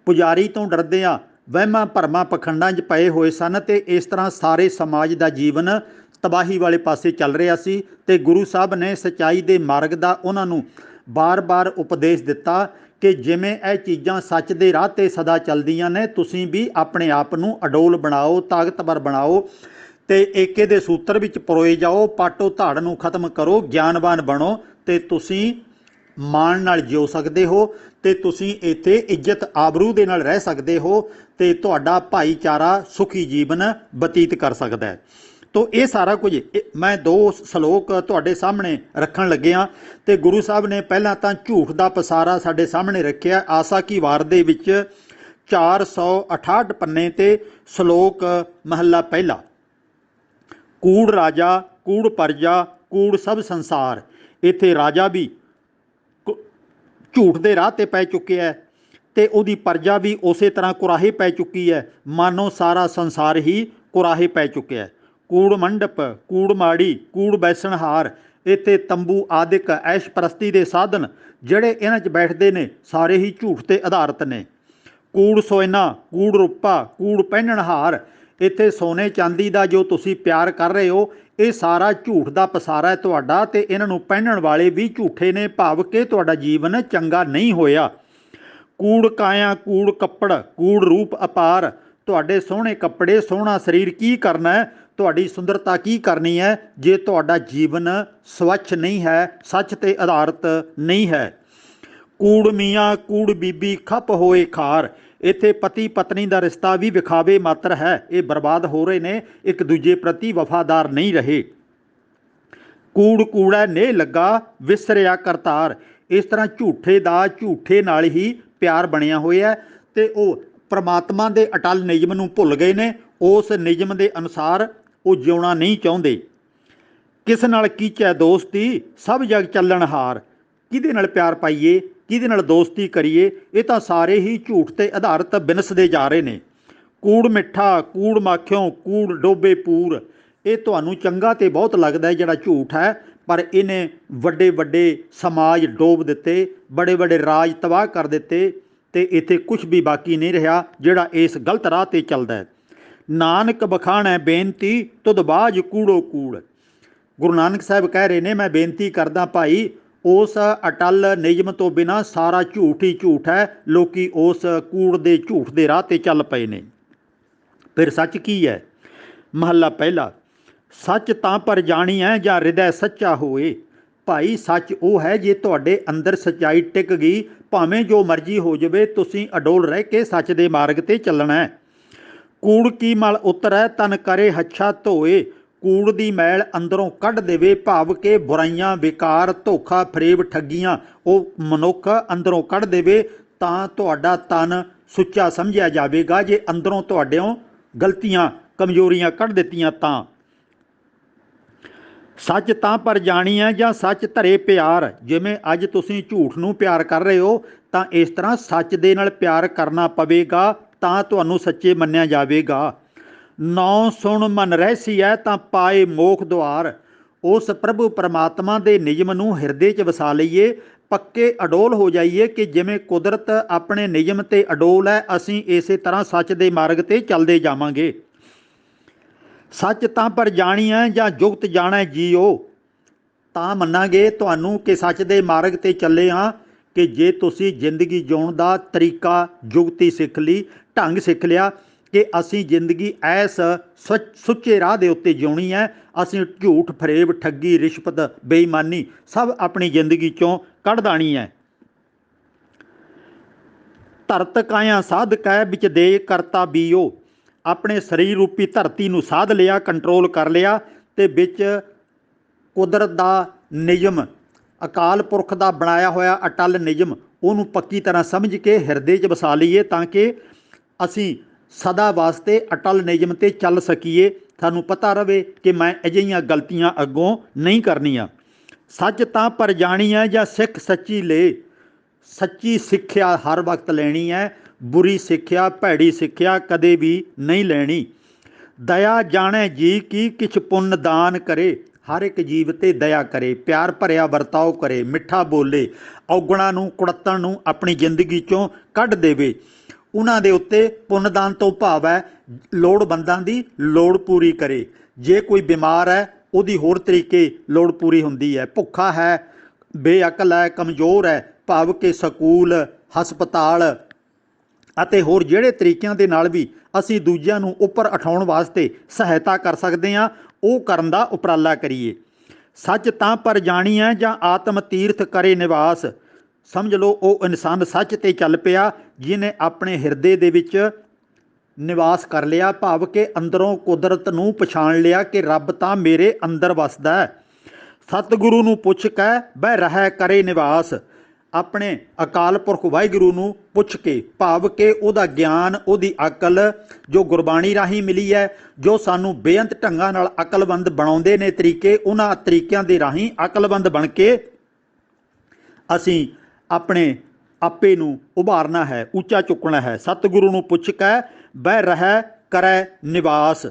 ਪੁਜਾਰੀ ਤੋਂ ਡਰਦਿਆਂ ਵਹਿਮਾਂ ਭਰਮਾਂ ਪਖੰਡਾਂ 'ਚ ਪਏ ਹੋਏ ਸਨ ਤੇ ਇਸ ਤਰ੍ਹਾਂ ਸਾਰੇ ਸਮਾਜ ਦਾ ਜੀਵਨ ਤਬਾਹੀ ਵਾਲੇ ਪਾਸੇ ਚੱਲ ਰਿਹਾ ਸੀ। ਤੇ ਗੁਰੂ ਸਾਹਿਬ ਨੇ ਸੱਚਾਈ ਦੇ ਮਾਰਗ ਦਾ ਉਹਨਾਂ ਨੂੰ ਬਾਰ-ਬਾਰ ਉਪਦੇਸ਼ ਦਿੱਤਾ ਕਿ ਜਿਵੇਂ ਇਹ ਚੀਜ਼ਾਂ ਸੱਚ ਦੇ ਰਾਹ 'ਤੇ ਸਦਾ ਚੱਲਦੀਆਂ ਨੇ, ਤੁਸੀਂ ਵੀ ਆਪਣੇ ਆਪ ਨੂੰ ਅਡੋਲ ਬਣਾਓ, ਤਾਕਤਵਰ ਬਣਾਓ ਤੇ ਏਕੇ ਦੇ ਸੂਤਰ ਵਿੱਚ ਪਰੋਏ ਜਾਓ, ਪਾਟੋ ਧਾੜ ਨੂੰ ਖਤਮ ਕਰੋ, ਗਿਆਨਵਾਨ ਬਣੋ ਤੇ ਤੁਸੀਂ ਮਾਣ ਨਾਲ ਜਿਉ ਸਕਦੇ ਹੋ ਤੇ ਤੁਸੀਂ ਇੱਥੇ ਇੱਜ਼ਤ ਆਬਰੂ ਦੇ ਨਾਲ ਰਹਿ ਸਕਦੇ ਹੋ ਤੇ ਤੁਹਾਡਾ ਭਾਈਚਾਰਾ ਸੁਖੀ ਜੀਵਨ ਬਤੀਤ ਕਰ ਸਕਦਾ ਹੈ। ਤੋ ਇਹ ਸਾਰਾ ਕੁਝ ਮੈਂ 2 ਸ਼ਲੋਕ ਤੁਹਾਡੇ ਸਾਹਮਣੇ ਰੱਖਣ ਲੱਗਿਆ ਤੇ ਗੁਰੂ ਸਾਹਿਬ ਨੇ ਪਹਿਲਾਂ ਤਾਂ ਝੂਠ ਦਾ ਪਸਾਰਾ ਸਾਡੇ ਸਾਹਮਣੇ ਰੱਖਿਆ। ਆਸਾ ਕੀ ਵਾਰ ਦੇ ਵਿੱਚ 468 ਪੰਨੇ ਤੇ ਸ਼ਲੋਕ ਮਹੱਲਾ ਪਹਿਲਾ। ਕੂੜ ਰਾਜਾ, ਕੂੜ ਪਰਜਾ, ਕੂੜ ਸਭ ਸੰਸਾਰ। ਇੱਥੇ ਰਾਜਾ ਵੀ ਝੂਠ ਦੇ ਰਾਹ 'ਤੇ ਪੈ ਚੁੱਕਿਆ ਹੈ ਤੇ ਉਹਦੀ ਪਰਜਾ ਵੀ ਉਸੇ ਤਰ੍ਹਾਂ ਕੁਰਾਹੇ ਪੈ ਚੁੱਕੀ ਹੈ, ਮਾਨੋ ਸਾਰਾ ਸੰਸਾਰ ਹੀ ਕੁਰਾਹੇ ਪੈ ਚੁੱਕਿਆ ਹੈ। ਕੂੜ ਮੰਡਪ, ਕੂੜ ਮਾੜੀ, ਕੂੜ ਬੈਸਣਹਾਰ। ਇੱਥੇ ਤੰਬੂ ਆਦਿਕ ਐਸ਼ ਪ੍ਰਸਤੀ ਦੇ ਸਾਧਨ ਜਿਹੜੇ ਇਹਨਾਂ 'ਚ ਬੈਠਦੇ ਨੇ ਸਾਰੇ ਹੀ ਝੂਠ 'ਤੇ ਆਧਾਰਿਤ ਨੇ। ਕੂੜ ਸੋਇਨਾ, ਕੂੜ ਰੂਪਾ, ਕੂੜ ਪਹਿਨਣਹਾਰ। ਇੱਥੇ ਸੋਨੇ ਚਾਂਦੀ ਦਾ ਜੋ ਤੁਸੀਂ ਪਿਆਰ ਕਰ ਰਹੇ ਹੋ ਇਹ ਸਾਰਾ ਝੂਠ ਦਾ ਪਸਾਰਾ ਹੈ ਤੁਹਾਡਾ ਤੇ ਇਹਨਾਂ ਨੂੰ ਪਹਿਨਣ ਵਾਲੇ ਵੀ ਝੂਠੇ ਨੇ, ਭਾਵ ਕਿ ਤੁਹਾਡਾ ਜੀਵਨ ਚੰਗਾ ਨਹੀਂ ਹੋਇਆ। ਕੂੜ ਕਾਇਆ, ਕੂੜ ਕੱਪੜ, ਕੂੜ ਰੂਪ ਅਪਾਰ। ਤੁਹਾਡੇ ਸੋਹਣੇ ਕੱਪੜੇ, ਸੋਹਣਾ ਸਰੀਰ ਕੀ ਕਰਨਾ ਹੈ, ਤੁਹਾਡੀ ਸੁੰਦਰਤਾ ਕੀ ਕਰਨੀ ਹੈ ਜੇ ਤੁਹਾਡਾ ਜੀਵਨ ਸਵੱਛ ਨਹੀਂ ਹੈ, ਸੱਚ 'ਤੇ ਆਧਾਰਿਤ ਨਹੀਂ ਹੈ। ਕੂੜ ਮੀਆਂ, ਕੂੜ ਬੀਬੀ, ਖੱਪ ਹੋਏ ਖਾਰ। ਇੱਥੇ ਪਤੀ ਪਤਨੀ ਦਾ ਰਿਸ਼ਤਾ ਵੀ ਵਿਖਾਵੇ ਮਾਤਰ ਹੈ, ਇਹ ਬਰਬਾਦ ਹੋ ਰਹੇ ਨੇ, ਇੱਕ ਦੂਜੇ ਪ੍ਰਤੀ ਵਫਾਦਾਰ ਨਹੀਂ ਰਹੇ। ਕੂੜ ਕੂੜਾ ਨੇ ਲੱਗਾ, ਵਿਸਰਿਆ ਕਰਤਾਰ। ਇਸ ਤਰ੍ਹਾਂ ਝੂਠੇ ਦਾ ਝੂਠੇ ਨਾਲ ਹੀ ਪਿਆਰ ਬਣਿਆ ਹੋਇਆ ਤੇ ਉਹ ਪ੍ਰਮਾਤਮਾ ਦੇ ਅਟਲ ਨਿਯਮ ਨੂੰ ਭੁੱਲ ਗਏ ਨੇ, ਉਸ ਨਿਯਮ ਦੇ ਅਨੁਸਾਰ ਉਹ ਜਿਉਣਾ ਨਹੀਂ ਚਾਹੁੰਦੇ। ਕਿਸ ਨਾਲ ਕੀਚੈ ਦੋਸਤੀ, ਸਭ ਜਗ ਚੱਲਣ ਹਾਰ। ਕਿਹਦੇ ਨਾਲ ਪਿਆਰ ਪਾਈਏ, ਕਿਹਦੇ ਨਾਲ ਦੋਸਤੀ ਕਰੀਏ, ਇਹ ਤਾਂ ਸਾਰੇ ਹੀ ਝੂਠ 'ਤੇ ਆਧਾਰਿਤ ਬਿਨਸਦੇ ਜਾ ਰਹੇ ਨੇ। ਕੂੜ ਮਿੱਠਾ, ਕੂੜ ਮਾਖਿਓ, ਕੂੜ ਡੋਬੇ ਪੂਰ। ਇਹ ਤੁਹਾਨੂੰ ਚੰਗਾ ਤੇ ਬਹੁਤ ਲੱਗਦਾ ਜਿਹੜਾ ਝੂਠ ਹੈ, ਪਰ ਇਹਨੇ ਵੱਡੇ ਵੱਡੇ ਸਮਾਜ ਡੋਬ ਦਿੱਤੇ, ਬੜੇ ਵੱਡੇ ਰਾਜ ਤਬਾਹ ਕਰ ਦਿੱਤੇ ਤੇ ਇੱਥੇ ਕੁਝ ਵੀ ਬਾਕੀ ਨਹੀਂ ਰਿਹਾ ਜਿਹੜਾ ਇਸ ਗਲਤ ਰਾਹ 'ਤੇ ਚੱਲਦਾ ਹੈ। ਨਾਨਕ ਬਖਾਣੈ ਬੇਨਤੀ, ਤੁਧ ਬਾਝ ਕੂੜੋ ਕੂੜ। ਗੁਰੂ ਨਾਨਕ ਸਾਹਿਬ ਕਹਿ ਰਹੇ ਨੇ, ਮੈਂ ਬੇਨਤੀ ਕਰਦਾ ਭਾਈ ਉਸ ਅਟਲ ਨਿਯਮ ਤੋਂ ਬਿਨਾਂ ਸਾਰਾ ਝੂਠ ਹੀ ਝੂਠ ਹੈ, ਲੋਕੀ ਉਸ ਕੂੜ ਦੇ ਝੂਠ ਦੇ ਰਾਹ 'ਤੇ ਚੱਲ ਪਏ ਨੇ। ਫਿਰ ਸੱਚ ਕੀ ਹੈ? ਮਹੱਲਾ ਪਹਿਲਾ। ਸੱਚ ਤਾਂ ਪਰ ਜਾਣੀਐ ਜਾਂ ਹਿਰਦੈ ਸੱਚਾ ਹੋਏ। ਭਾਈ ਸੱਚ ਉਹ ਹੈ ਜੇ ਤੁਹਾਡੇ ਅੰਦਰ ਸੱਚਾਈ ਟਿਕ ਗਈ, ਭਾਵੇਂ ਜੋ ਮਰਜ਼ੀ ਹੋ ਜਾਵੇ, ਤੁਸੀਂ ਅਡੋਲ ਰਹਿ ਕੇ ਸੱਚ ਦੇ ਮਾਰਗ 'ਤੇ ਚੱਲਣਾ ਹੈ। ਕੂੜ ਕੀ ਮਲ ਉਤਰੈ, ਤਨ ਕਰੇ ਹੱਛਾ ਧੋਏ। ਕੂੜ ਦੀ ਮੈਲ ਅੰਦਰੋਂ ਕੱਢ ਦੇਵੇ, ਭਾਵ ਕਿ ਬੁਰਾਈਆਂ, ਵਿਕਾਰ, ਧੋਖਾ ਫਰੇਬ, ਠੱਗੀਆਂ ਉਹ ਮਨੁੱਖ ਅੰਦਰੋਂ ਕੱਢ ਦੇਵੇ ਤਾਂ ਤੁਹਾਡਾ ਤਨ ਸੁੱਚਾ ਸਮਝਿਆ ਜਾਵੇਗਾ। ਜੇ ਅੰਦਰੋਂ ਤੁਹਾਡਿਓਂ ਗਲਤੀਆਂ, ਕਮਜ਼ੋਰੀਆਂ ਕੱਢ ਦਿੱਤੀਆਂ ਤਾਂ। ਸੱਚ ਤਾਂ ਪਰ ਜਾਣੀ ਹੈ ਜਾਂ ਸੱਚ ਧਰੇ ਪਿਆਰ। ਜਿਵੇਂ ਅੱਜ ਤੁਸੀਂ ਝੂਠ ਨੂੰ ਪਿਆਰ ਕਰ ਰਹੇ ਹੋ ਤਾਂ ਇਸ ਤਰ੍ਹਾਂ ਸੱਚ ਦੇ ਨਾਲ ਪਿਆਰ ਕਰਨਾ ਪਵੇਗਾ ਤਾਂ ਤੁਹਾਨੂੰ ਸੱਚੇ ਮੰਨਿਆ ਜਾਵੇਗਾ। ਨੌ ਸੁਣ ਮਨ ਰਹਿਸੀ ਹੈ ਤਾਂ ਪਾਏ ਮੋਖ ਦੁਆਰ। ਉਸ ਪ੍ਰਭੂ ਪਰਮਾਤਮਾ ਦੇ ਨਿਯਮ ਨੂੰ ਹਿਰਦੇ 'ਚ ਵਸਾ ਲਈਏ, ਪੱਕੇ ਅਡੋਲ ਹੋ ਜਾਈਏ ਕਿ ਜਿਵੇਂ ਕੁਦਰਤ ਆਪਣੇ ਨਿਯਮ ਤੇ ਅਡੋਲ ਹੈ, ਅਸੀਂ ਇਸੇ ਤਰ੍ਹਾਂ ਸੱਚ ਦੇ ਮਾਰਗ ਤੇ ਚੱਲਦੇ ਜਾਵਾਂਗੇ। ਸੱਚ ਤਾਂ ਪਰ ਜਾਣੀਐ ਜਾਂ ਜੁਗਤ ਜਾਣੈ ਜੀਓ। ਤਾਂ ਮੰਨਾਂਗੇ ਤੁਹਾਨੂੰ ਕਿ ਸੱਚ ਦੇ ਮਾਰਗ ਤੇ ਚੱਲੇ ਹਾਂ ਕਿ ਜੇ ਤੁਸੀਂ ਜ਼ਿੰਦਗੀ ਜਿਉਣ ਦਾ ਤਰੀਕਾ ਜੁਗਤੀ ਸਿੱਖ ਲਈ, ਢੰਗ ਸਿੱਖ ਲਿਆ ਕਿ ਅਸੀਂ ਜ਼ਿੰਦਗੀ ਐਸ ਸੁੱਚੇ ਰਾਹ ਦੇ ਉੱਤੇ ਜਿਉਣੀ ਹੈ। ਅਸੀਂ ਝੂਠ, ਫਰੇਬ, ਠੱਗੀ, ਰਿਸ਼ਵਤ, ਬੇਈਮਾਨੀ ਸਭ ਆਪਣੀ ਜ਼ਿੰਦਗੀ 'ਚੋਂ ਕੱਢ ਦੇਣੀ ਹੈ। ਧਰਤ ਕਾਇਆ ਸਾਧਕ ਹੈ ਵਿੱਚ ਦੇ ਕਰਤਾ ਬੀਓ। ਆਪਣੇ ਸਰੀਰ ਰੂਪੀ ਧਰਤੀ ਨੂੰ ਸਾਧ ਲਿਆ, ਕੰਟਰੋਲ ਕਰ ਲਿਆ ਅਤੇ ਵਿੱਚ ਕੁਦਰਤ ਦਾ ਨਿਯਮ, ਅਕਾਲ ਪੁਰਖ ਦਾ ਬਣਾਇਆ ਹੋਇਆ ਅਟੱਲ ਨਿਯਮ, ਉਹਨੂੰ ਪੱਕੀ ਤਰ੍ਹਾਂ ਸਮਝ ਕੇ ਹਿਰਦੇ 'ਚ ਵਸਾ ਲਈਏ ਤਾਂ ਕਿ ਅਸੀਂ ਸਦਾ ਵਾਸਤੇ ਅਟੱਲ ਨਿਯਮ 'ਤੇ ਚੱਲ ਸਕੀਏ। ਸਾਨੂੰ ਪਤਾ ਰਵੇ ਕਿ ਮੈਂ ਅਜਿਹੀਆਂ ਗਲਤੀਆਂ ਅੱਗੋਂ ਨਹੀਂ ਕਰਨੀਆਂ। ਸੱਚ ਤਾਂ ਪਰ ਜਾਣੀਐ ਜਾਂ ਸਿੱਖ ਸੱਚੀ ਲੈ। ਸੱਚੀ ਸਿੱਖਿਆ ਹਰ ਵਕਤ ਲੈਣੀ ਹੈ, ਬੁਰੀ ਸਿੱਖਿਆ, ਭੈੜੀ ਸਿੱਖਿਆ ਕਦੇ ਵੀ ਨਹੀਂ ਲੈਣੀ। ਦਇਆ ਜਾਣੈ ਜੀ ਕੀ ਕਿਛ ਪੁੰਨ ਦਾਨ ਕਰੇ। ਹਰ ਇੱਕ ਜੀਵ 'ਤੇ ਦਇਆ ਕਰੇ, ਪਿਆਰ ਭਰਿਆ ਵਰਤਾਓ ਕਰੇ, ਮਿੱਠਾ ਬੋਲੇ, ਔਗਣਾਂ ਨੂੰ, ਕੁੜੱਤਣ ਨੂੰ ਆਪਣੀ ਜ਼ਿੰਦਗੀ 'ਚੋਂ ਕੱਢ ਦੇਵੇ। ਉਹਨਾਂ ਦੇ ਉੱਤੇ ਪੁੰਨਦਾਨ ਤੋਂ ਭਾਵ ਹੈ ਲੋੜਵੰਦਾਂ ਦੀ ਲੋੜ ਪੂਰੀ ਕਰੇ। ਜੇ ਕੋਈ ਬਿਮਾਰ ਹੈ ਉਹਦੀ ਹੋਰ ਤਰੀਕੇ ਲੋੜ ਪੂਰੀ ਹੁੰਦੀ ਹੈ। ਭੁੱਖਾ ਹੈ, ਬੇਅਕਲ ਹੈ, ਕਮਜ਼ੋਰ ਹੈ, ਭਾਵ ਕਿ ਸਕੂਲ, ਹਸਪਤਾਲ ਅਤੇ ਹੋਰ ਜਿਹੜੇ ਤਰੀਕਿਆਂ ਦੇ ਨਾਲ ਵੀ ਅਸੀਂ ਦੂਜਿਆਂ ਨੂੰ ਉੱਪਰ ਉਠਾਉਣ ਵਾਸਤੇ ਸਹਾਇਤਾ ਕਰ ਸਕਦੇ ਹਾਂ, ਉਹ ਕਰਨ ਦਾ ਉਪਰਾਲਾ ਕਰੀਏ। ਸੱਚ ਤਾਂ ਪਰ ਜਾਣੀਐ ਜਾਂ ਆਤਮ ਤੀਰਥ ਕਰੇ ਨਿਵਾਸ। ਸਮਝ ਲਓ ਉਹ ਇਨਸਾਨ ਸੱਚ 'ਤੇ ਚੱਲ ਪਿਆ ਜਿਹਨੇ ਆਪਣੇ ਹਿਰਦੇ ਦੇ ਵਿੱਚ ਨਿਵਾਸ ਕਰ ਲਿਆ, ਭਾਵ ਕਿ ਅੰਦਰੋਂ ਕੁਦਰਤ ਨੂੰ ਪਛਾਣ ਲਿਆ ਕਿ ਰੱਬ ਤਾਂ ਮੇਰੇ ਅੰਦਰ ਵਸਦਾ ਹੈ। ਸਤਿਗੁਰੂ ਨੂੰ ਪੁੱਛ ਕੇ ਬਹਿ ਰਹਿ ਕਰੇ ਨਿਵਾਸ। ਆਪਣੇ ਅਕਾਲ ਪੁਰਖ ਵਾਹਿਗੁਰੂ ਨੂੰ ਪੁੱਛ ਕੇ, ਭਾਵ ਕਿ ਉਹਦਾ ਗਿਆਨ, ਉਹਦੀ ਅਕਲ ਜੋ ਗੁਰਬਾਣੀ ਰਾਹੀਂ ਮਿਲੀ ਹੈ, ਜੋ ਸਾਨੂੰ ਬੇਅੰਤ ਢੰਗਾਂ ਨਾਲ ਅਕਲਬੰਦ ਬਣਾਉਂਦੇ ਨੇ ਤਰੀਕੇ, ਉਹਨਾਂ ਤਰੀਕਿਆਂ ਦੇ ਰਾਹੀਂ ਅਕਲਬੰਦ ਬਣ ਕੇ ਅਸੀਂ ਆਪਣੇ ਆਪੇ ਨੂੰ ਉਭਾਰਨਾ ਹੈ, ਉੱਚਾ ਚੁੱਕਣਾ ਹੈ। ਸਤਿਗੁਰੂ ਨੂੰ ਪੁੱਛ ਕੇ ਬਹਿ ਰਹਿ ਕਰੈ ਨਿਵਾਸ।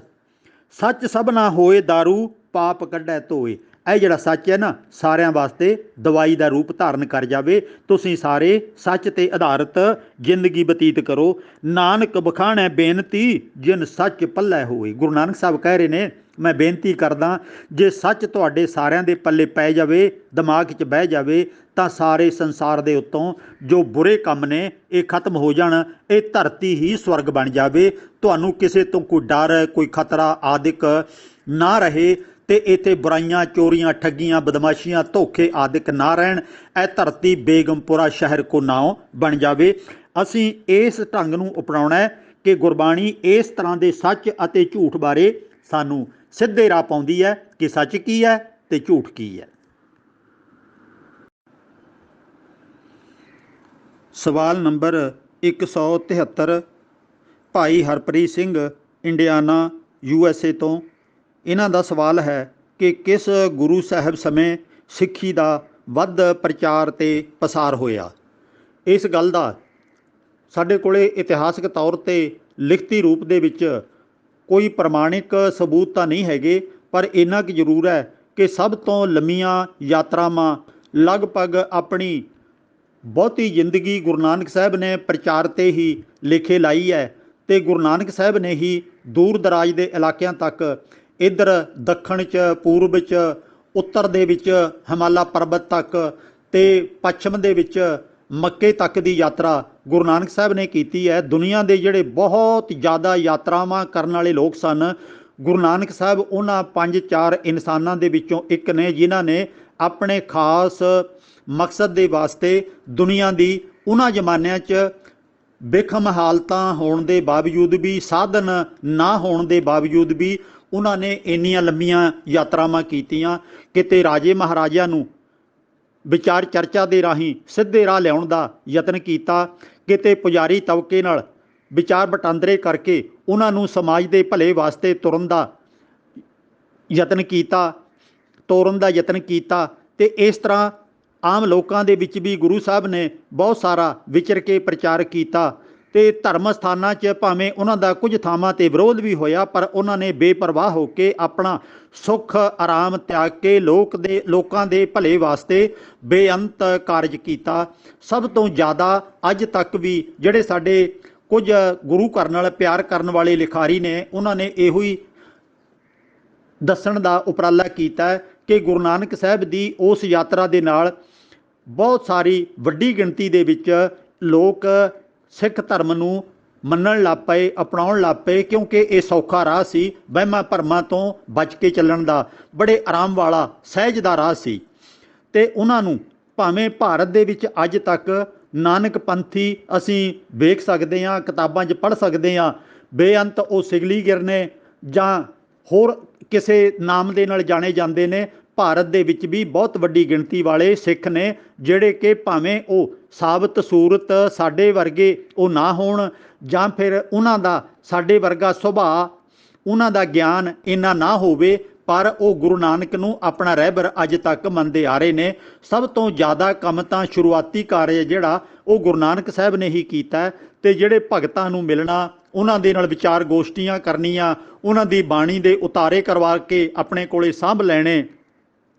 ਸੱਚ ਸਭਨਾ ਹੋਏ ਦਾਰੂ ਪਾਪ ਕੱਢੈ ਧੋਏ। ਇਹ ਜਿਹੜਾ ਸੱਚ ਹੈ ਨਾ, ਸਾਰਿਆਂ ਵਾਸਤੇ ਦਵਾਈ ਦਾ ਰੂਪ ਧਾਰਨ ਕਰ ਜਾਵੇ। ਤੁਸੀਂ ਸਾਰੇ ਸੱਚ 'ਤੇ ਆਧਾਰਿਤ ਜ਼ਿੰਦਗੀ ਬਤੀਤ ਕਰੋ। ਨਾਨਕ ਬਖਾਣੈ ਬੇਨਤੀ ਜਿਨ ਸੱਚ ਪੱਲੇ ਹੋਏ। ਗੁਰੂ ਨਾਨਕ ਸਾਹਿਬ ਕਹਿ ਰਹੇ ਨੇ, ਮੈਂ ਬੇਨਤੀ ਕਰਦਾ ਜੇ ਸੱਚ ਤੁਹਾਡੇ ਸਾਰਿਆਂ ਦੇ ਪੱਲੇ ਪੈ ਜਾਵੇ, ਦਿਮਾਗ 'ਚ ਬਹਿ ਜਾਵੇ, ਤਾਂ ਸਾਰੇ ਸੰਸਾਰ ਦੇ ਉੱਤੋਂ ਜੋ ਬੁਰੇ ਕੰਮ ਨੇ ਇਹ ਖਤਮ ਹੋ ਜਾਣ। ਇਹ ਧਰਤੀ ਹੀ ਸਵਰਗ ਬਣ ਜਾਵੇ। ਤੁਹਾਨੂੰ ਕਿਸੇ ਤੋਂ ਕੋਈ ਡਰ, ਕੋਈ ਖਤਰਾ ਆਦਿਕ ਨਾ ਰਹੇ ਅਤੇ ਇੱਥੇ ਬੁਰਾਈਆਂ, ਚੋਰੀਆਂ, ਠੱਗੀਆਂ, ਬਦਮਾਸ਼ੀਆਂ, ਧੋਖੇ ਆਦਿਕ ਨਾ ਰਹਿਣ। ਇਹ ਧਰਤੀ ਬੇਗਮਪੁਰਾ ਸ਼ਹਿਰ ਕੋ ਨਾਉ ਬਣ ਜਾਵੇ। ਅਸੀਂ ਇਸ ਢੰਗ ਨੂੰ ਅਪਣਾਉਣਾ ਕਿ ਗੁਰਬਾਣੀ ਇਸ ਤਰ੍ਹਾਂ ਦੇ ਸੱਚ ਅਤੇ ਝੂਠ ਬਾਰੇ ਸਾਨੂੰ ਸਿੱਧੇ ਰਾਹ ਪਾਉਂਦੀ ਹੈ ਕਿ ਸੱਚ ਕੀ ਹੈ ਅਤੇ ਝੂਠ ਕੀ ਹੈ। ਸਵਾਲ ਨੰਬਰ 173 ਭਾਈ ਹਰਪ੍ਰੀਤ ਸਿੰਘ, ਇੰਡੀਆਨਾ, USA ਤੋਂ। ਇਹਨਾਂ ਦਾ ਸਵਾਲ ਹੈ ਕਿ ਕਿਸ ਗੁਰੂ ਸਾਹਿਬ ਸਮੇਂ ਸਿੱਖੀ ਦਾ ਵੱਧ ਪ੍ਰਚਾਰ ਅਤੇ ਪਸਾਰ ਹੋਇਆ। ਇਸ ਗੱਲ ਦਾ ਸਾਡੇ ਕੋਲ ਇਤਿਹਾਸਕ ਤੌਰ 'ਤੇ ਲਿਖਤੀ ਰੂਪ ਦੇ ਵਿੱਚ ਕੋਈ ਪ੍ਰਮਾਣਿਕ ਸਬੂਤ ਤਾਂ ਨਹੀਂ ਹੈਗੇ, ਪਰ ਇੰਨਾ ਕੁ ਜ਼ਰੂਰ ਹੈ ਕਿ ਸਭ ਤੋਂ ਲੰਮੀਆਂ ਯਾਤਰਾਵਾਂ, ਲਗਭਗ ਆਪਣੀ ਬਹੁਤੀ ਜ਼ਿੰਦਗੀ ਗੁਰੂ ਨਾਨਕ ਸਾਹਿਬ ਨੇ ਪ੍ਰਚਾਰ 'ਤੇ ਹੀ ਲੇਖੇ ਲਾਈ ਹੈ ਅਤੇ ਗੁਰੂ ਨਾਨਕ ਸਾਹਿਬ ਨੇ ਹੀ ਦੂਰ ਦਰਾਜ ਦੇ ਇਲਾਕਿਆਂ ਤੱਕ, ਇੱਧਰ ਦੱਖਣ 'ਚ, ਪੂਰਬ 'ਚ, ਉੱਤਰ ਦੇ ਵਿੱਚ ਹਿਮਾਲਾ ਪਰਬਤ ਤੱਕ ਅਤੇ ਪੱਛਮ ਦੇ ਵਿੱਚ ਮੱਕੇ ਤੱਕ ਦੀ ਯਾਤਰਾ ਗੁਰੂ ਨਾਨਕ ਸਾਹਿਬ ਨੇ ਕੀਤੀ ਹੈ। ਦੁਨੀਆ ਦੇ ਜਿਹੜੇ ਬਹੁਤ ਜ਼ਿਆਦਾ ਯਾਤਰਾਵਾਂ ਕਰਨ ਵਾਲੇ ਲੋਕ ਸਨ, ਗੁਰੂ ਨਾਨਕ ਸਾਹਿਬ ਉਹਨਾਂ 5-4 ਇਨਸਾਨਾਂ ਦੇ ਵਿੱਚੋਂ ਇੱਕ ਨੇ ਜਿਨ੍ਹਾਂ ਨੇ ਆਪਣੇ ਖਾਸ ਮਕਸਦ ਦੇ ਵਾਸਤੇ ਦੁਨੀਆ ਦੀ ਉਹਨਾਂ ਜ਼ਮਾਨਿਆਂ 'ਚ ਬੇਖਮ ਹਾਲਤਾਂ ਹੋਣ ਦੇ ਬਾਵਜੂਦ ਵੀ, ਸਾਧਨ ਨਾ ਹੋਣ ਦੇ ਬਾਵਜੂਦ ਵੀ ਉਹਨਾਂ ਨੇ ਇੰਨੀਆਂ ਲੰਮੀਆਂ ਯਾਤਰਾਵਾਂ ਕੀਤੀਆਂ। ਕਿਤੇ ਰਾਜੇ ਮਹਾਰਾਜਿਆਂ ਨੂੰ ਵਿਚਾਰ ਚਰਚਾ ਦੇ ਰਾਹੀਂ ਸਿੱਧੇ ਰਾਹ ਲਿਆਉਣ ਦਾ ਯਤਨ ਕੀਤਾ, ਕਿਤੇ ਪੁਜਾਰੀ ਤਬਕੇ ਨਾਲ ਵਿਚਾਰ ਵਟਾਂਦਰੇ ਕਰਕੇ ਉਹਨਾਂ ਨੂੰ ਸਮਾਜ ਦੇ ਭਲੇ ਵਾਸਤੇ ਤੋਰਨ ਦਾ ਯਤਨ ਕੀਤਾ ਅਤੇ ਇਸ ਤਰ੍ਹਾਂ ਆਮ ਲੋਕਾਂ ਦੇ ਵਿੱਚ ਵੀ ਗੁਰੂ ਸਾਹਿਬ ਨੇ ਬਹੁਤ ਸਾਰਾ ਵਿਚਰ ਕੇ ਪ੍ਰਚਾਰ ਕੀਤਾ ਤੇ ਧਰਮ ਸਥਾਨਾਂ 'ਚ ਭਾਵੇਂ ਉਹਨਾਂ ਦਾ ਕੁਝ ਥਾਵਾਂ 'ਤੇ ਵਿਰੋਧ ਵੀ ਹੋਇਆ, ਪਰ ਉਹਨਾਂ ਨੇ ਬੇਪਰਵਾਹ ਹੋ ਕੇ ਆਪਣਾ ਸੁੱਖ ਆਰਾਮ ਤਿਆਗ ਕੇ ਲੋਕਾਂ ਦੇ ਭਲੇ ਵਾਸਤੇ ਬੇਅੰਤ ਕਾਰਜ ਕੀਤਾ। ਸਭ ਤੋਂ ਜ਼ਿਆਦਾ ਅੱਜ ਤੱਕ ਵੀ ਜਿਹੜੇ ਸਾਡੇ ਕੁਝ ਗੁਰੂ ਘਰ ਨਾਲ ਪਿਆਰ ਕਰਨ ਵਾਲੇ ਲਿਖਾਰੀ ਨੇ, ਉਹਨਾਂ ਨੇ ਇਹੋ ਹੀ ਦੱਸਣ ਦਾ ਉਪਰਾਲਾ ਕੀਤਾ ਕਿ ਗੁਰੂ ਨਾਨਕ ਸਾਹਿਬ ਦੀ ਉਸ ਯਾਤਰਾ ਦੇ ਨਾਲ ਬਹੁਤ ਸਾਰੀ ਵੱਡੀ ਗਿਣਤੀ ਦੇ ਵਿੱਚ ਲੋਕ ਸਿੱਖ ਧਰਮ ਨੂੰ ਮੰਨਣ ਲੱਗ ਪਏ, ਅਪਣਾਉਣ ਲੱਗ ਪਏ, ਕਿਉਂਕਿ ਇਹ ਸੌਖਾ ਰਾਹ ਸੀ, ਵਹਿਮਾਂ ਭਰਮਾਂ ਤੋਂ ਬਚ ਕੇ ਚੱਲਣ ਦਾ, ਬੜੇ ਆਰਾਮ ਵਾਲਾ ਸਹਿਜ ਦਾ ਰਾਹ ਸੀ। ਤੇ ਉਹਨਾਂ ਨੂੰ ਭਾਵੇਂ ਭਾਰਤ ਦੇ ਵਿੱਚ ਅੱਜ ਤੱਕ ਨਾਨਕ ਪੰਥੀ ਅਸੀਂ ਵੇਖ ਸਕਦੇ ਹਾਂ, ਕਿਤਾਬਾਂ 'ਚ ਪੜ੍ਹ ਸਕਦੇ ਹਾਂ, ਬੇਅੰਤ ਉਹ ਸਿਗਲੀਗਰ ਨੇ ਜਾਂ ਹੋਰ ਕਿਸੇ ਨਾਮ ਦੇ ਨਾਲ ਜਾਣੇ ਜਾਂਦੇ ਨੇ। ਭਾਰਤ ਦੇ ਵਿੱਚ ਵੀ ਬਹੁਤ ਵੱਡੀ ਗਿਣਤੀ ਵਾਲੇ ਸਿੱਖ ਨੇ ਜਿਹੜੇ ਕਿ ਭਾਵੇਂ ਉਹ ਸਾਬਤ ਸੂਰਤ ਸਾਡੇ ਵਰਗੇ ਉਹ ਨਾ ਹੋਣ, ਜਾਂ ਫਿਰ ਉਹਨਾਂ ਦਾ ਸਾਡੇ ਵਰਗਾ ਸੁਭਾਅ, ਉਹਨਾਂ ਦਾ ਗਿਆਨ ਇੰਨਾ ਨਾ ਹੋਵੇ, ਪਰ ਉਹ ਗੁਰੂ ਨਾਨਕ ਨੂੰ ਆਪਣਾ ਰਹਿਬਰ ਅੱਜ ਤੱਕ ਮੰਨਦੇ ਆ ਰਹੇ ਨੇ। ਸਭ ਤੋਂ ਜ਼ਿਆਦਾ ਕੰਮ ਤਾਂ ਸ਼ੁਰੂਆਤੀ ਕਾਰਜ ਜਿਹੜਾ ਉਹ ਗੁਰੂ ਨਾਨਕ ਸਾਹਿਬ ਨੇ ਹੀ ਕੀਤਾ, ਤੇ ਜਿਹੜੇ ਭਗਤਾਂ ਨੂੰ ਮਿਲਣਾ, ਉਹਨਾਂ ਦੇ ਨਾਲ ਵਿਚਾਰ ਗੋਸ਼ਟੀਆਂ ਕਰਨੀਆਂ, ਉਹਨਾਂ ਦੀ ਬਾਣੀ ਦੇ ਉਤਾਰੇ ਕਰਵਾ ਕੇ ਆਪਣੇ ਕੋਲੇ ਸਾਂਭ ਲੈਣੇ,